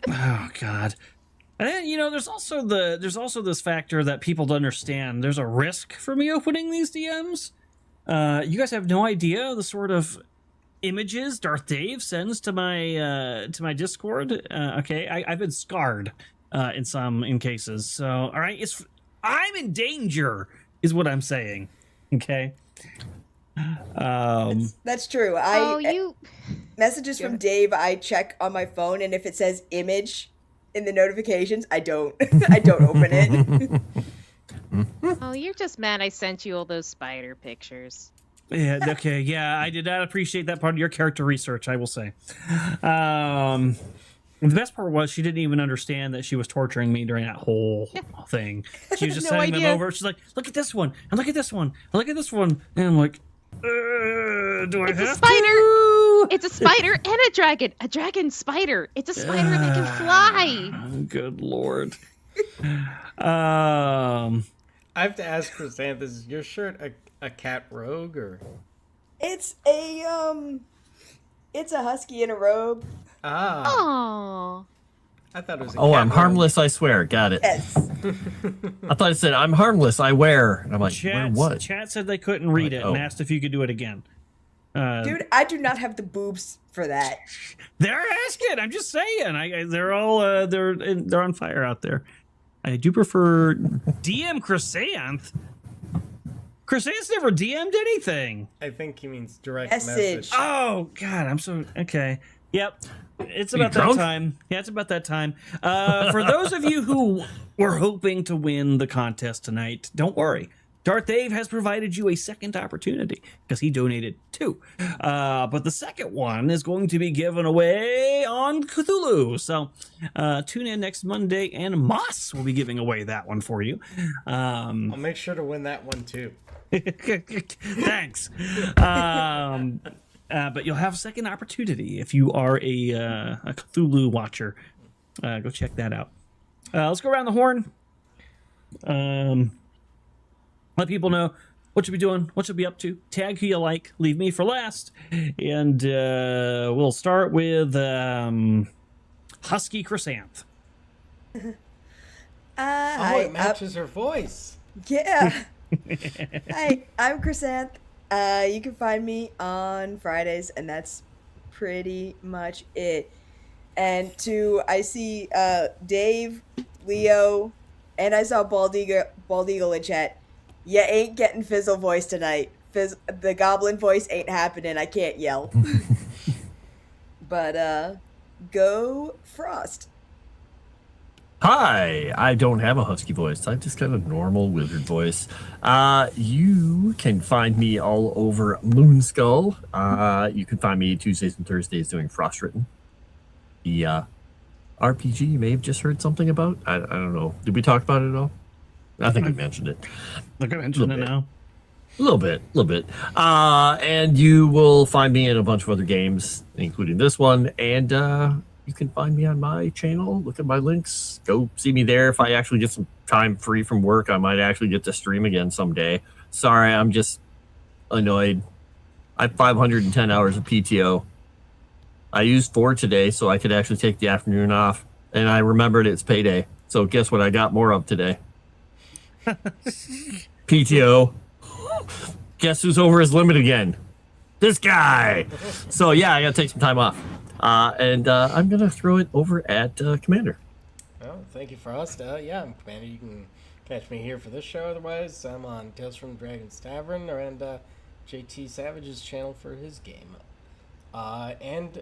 Oh God. And then, you know, there's also this factor that people don't understand. There's a risk for me opening these DMs. You guys have no idea the sort of images Darth Dave sends to my Discord. Okay, I've been scarred in cases. So, all right, I'm in danger, is what I'm saying. Okay. That's true. Messages from Dave I check on my phone, and if it says image in the notifications, I don't open it. Oh, you're just mad I sent you all those spider pictures. Yeah, okay, yeah, I did not appreciate that part of your character research, I will say. The best part was she didn't even understand that she was torturing me during that whole thing. She was just No sending them idea. over. She's like, look at this one, and look at this one, and look at this one. And I'm like, do I It's a have spider. to? It's a spider and a dragon. A dragon spider. It's a spider that can fly. Good Lord. I have to ask Chrysanthus, is your shirt a cat rogue or? It's a husky in a robe. Ah, Oh. I thought it was. Oh, I'm harmless, I swear. Got it. Yes. I thought it said, I'm harmless, I wear. And I'm like, wear what? Chat said they couldn't read it and oh. asked if you could do it again. Dude, I do not have the boobs for that. They're asking. I'm just saying. They're all they're on fire out there. I do prefer DM Chrysanth. Chrysanthemum's never DM'd anything. I think he means direct Message. message. Oh God, I'm so okay. Yep, it's Are you about that drunk? time. Yeah, it's about that time. For those of you who were hoping to win the contest tonight, don't worry. Darth Dave has provided you a second opportunity because he donated 2. But the second one is going to be given away on Cthulhu. So tune in next Monday, and Moss will be giving away that one for you. I'll make sure to win that one too. Thanks. But you'll have a second opportunity if you are a Cthulhu watcher. Go check that out. Let's go around the horn. Let people know what you'll be doing, what you'll be up to. Tag who you like. Leave me for last. And we'll start with Husky Chrysanth. Oh, Hi, it matches her voice. yeah. Hi, I'm Chrysanth. You can find me on Fridays, and that's pretty much it. And I see Dave, Leo, and I saw Bald Eagle in chat. You ain't getting Fizzle voice tonight. The goblin voice ain't happening. I can't yell. But go Frost. Hi, I don't have a husky voice. I've just got a normal wizard voice. You can find me all over Moonskull. You can find me Tuesdays and Thursdays doing Frostwritten. The RPG you may have just heard something about. I don't know. Did we talk about it at all? I think we mentioned it. Look, I mentioned it now. A little bit. And you will find me in a bunch of other games, including this one. And you can find me on my channel. Look at my links. Go see me there. If I actually get some time free from work, I might actually get to stream again someday. Sorry, I'm just annoyed. I have 510 hours of PTO. I used 4 today so I could actually take the afternoon off. And I remembered it's payday. So guess what I got more of today? PTO. Guess who's over his limit again? This guy. So yeah, I gotta take some time off. And I'm gonna throw it over at Commander. Well, thank you, Frost. Yeah, I'm Commander. You can catch me here for this show. Otherwise, I'm on Tales from the Dragon's Tavern and JT Savage's channel for his game. And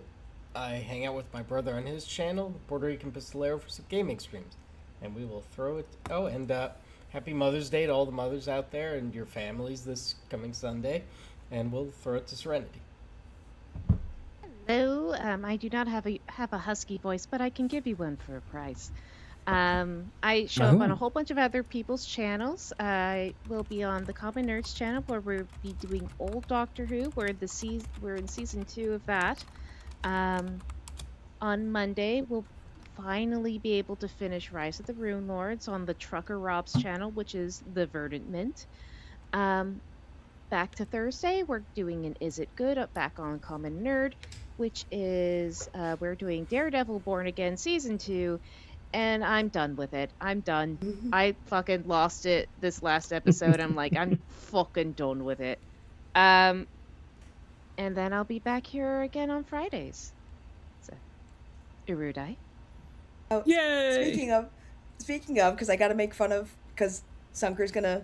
I hang out with my brother on his channel, Puerto Rican Pistolero, for some gaming streams. And we will throw it. Oh, and happy Mother's Day to all the mothers out there and your families this coming Sunday. And we'll throw it to Serenity. Hello, I do not have a husky voice, but I can give you one for a price. I show up on a whole bunch of other people's channels. I will be on the Common Nerds channel, where we'll be doing old Doctor Who. We're in season 2 of that. On Monday, we'll finally be able to finish Rise of the Rune Lords on the Trucker Rob's channel, which is the Verdant Mint. Back to Thursday, we're doing an Is It Good back on Common Nerd, which is we're doing Daredevil Born Again season 2, and I'm done with it. I'm done. I fucking lost it this last episode. I'm like, I'm fucking done with it. And then I'll be back here again on Fridays. So, Erudite. Oh, Yay! Speaking of, because I gotta make fun of, because Sunker's gonna,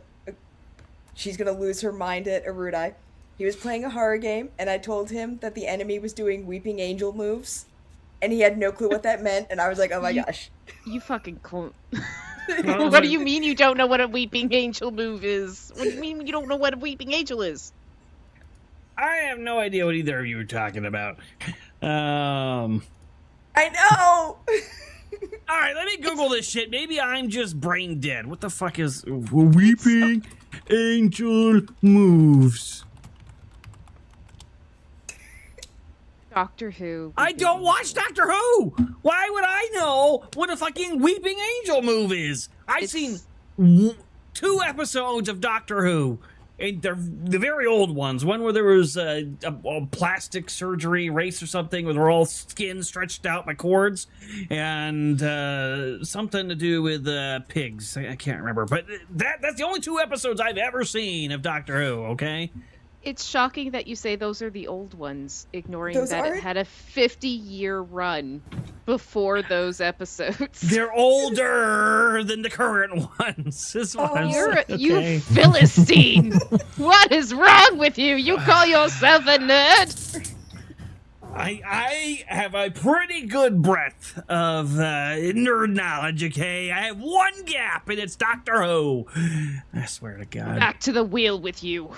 she's gonna lose her mind at Erudite. He was playing a horror game, and I told him that the enemy was doing Weeping Angel moves, and he had no clue what that meant, and I was like, oh my gosh. You fucking cunt. What do you mean you don't know what a Weeping Angel move is? What do you mean you don't know what a Weeping Angel is? I have no idea what either of you are talking about. I know! All right, let me Google this shit. Maybe I'm just brain dead. What the fuck is Weeping Angel moves? Doctor Who. I don't watch Doctor Who. Why would I know what a fucking Weeping Angel move is? I've seen 2 episodes of Doctor Who. And they're the very old ones. One where there was a plastic surgery race or something, where they're all skin stretched out by cords, and something to do with pigs. I can't remember, but that's the only 2 episodes I've ever seen of Doctor Who. Okay, It's shocking that you say those are the old ones, ignoring Those that it aren't- had a 50-year run before those episodes. They're older than the current ones. This one's You okay. Philistine! What is wrong with you? You call yourself a nerd? I have a pretty good breadth of nerd knowledge, okay? I have one gap, and it's Doctor Who. I swear to God. Back to the wheel with you.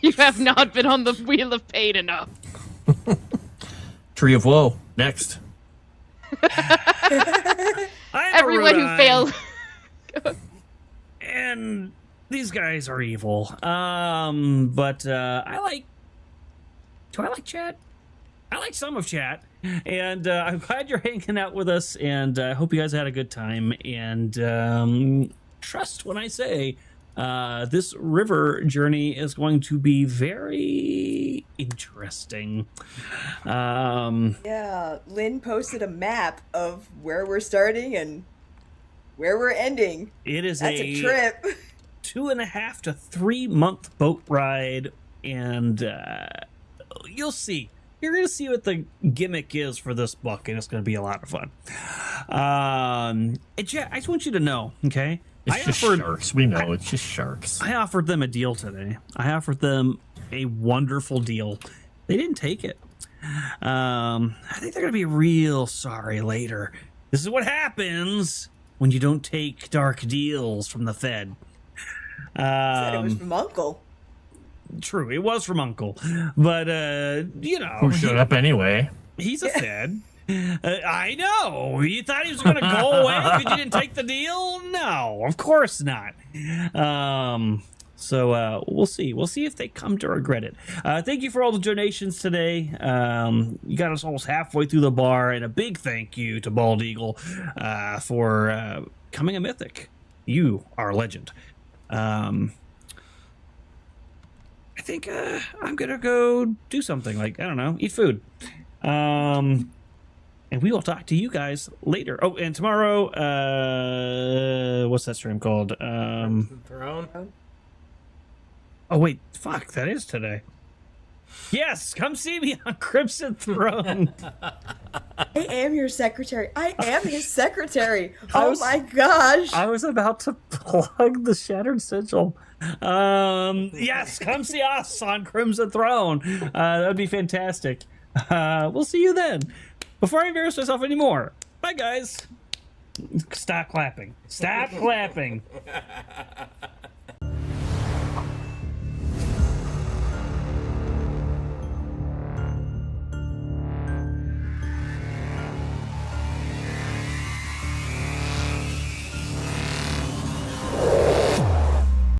You have not been on the wheel of pain enough. Tree of Woe. Next. Everyone who failed. And these guys are evil. But I like... Do I like chat? I like some of chat. And I'm glad you're hanging out with us, and I hope you guys had a good time. And trust when I say this river journey is going to be very interesting. Yeah, Lynn posted a map of where we're starting and where we're ending. It is That's a trip. 2.5 to 3 month boat ride, and you'll see. You're going to see what the gimmick is for this book, and it's going to be a lot of fun. And yeah, I just want you to know, okay? It's just sharks. We know it's just sharks. I offered them a deal today. I offered them a wonderful deal. They didn't take it. I think they're going to be real sorry later. This is what happens when you don't take dark deals from the Fed. Said it was from Uncle. True, it was from Uncle. But, you know. Who showed up anyway? He's a Fed. I know. You thought he was going to go away because you didn't take the deal? No, of course not. So we'll see. We'll see if they come to regret it. Thank you for all the donations today. You got us almost halfway through the bar, and a big thank you to Bald Eagle for coming a mythic. You are a legend. I think I'm going to go do something, like, I don't know, eat food. And we will talk to you guys later. Oh, and tomorrow, what's that stream called? Throne? Oh, wait, fuck, that is today. Yes, come see me on Crimson Throne. I am your secretary. I am his secretary. I Oh was- my gosh. I was about to plug the Shattered Sigil. Yes, come see us on Crimson Throne. That would be fantastic. We'll see you then. Before I embarrass myself anymore, bye, guys. Stop clapping. Stop clapping.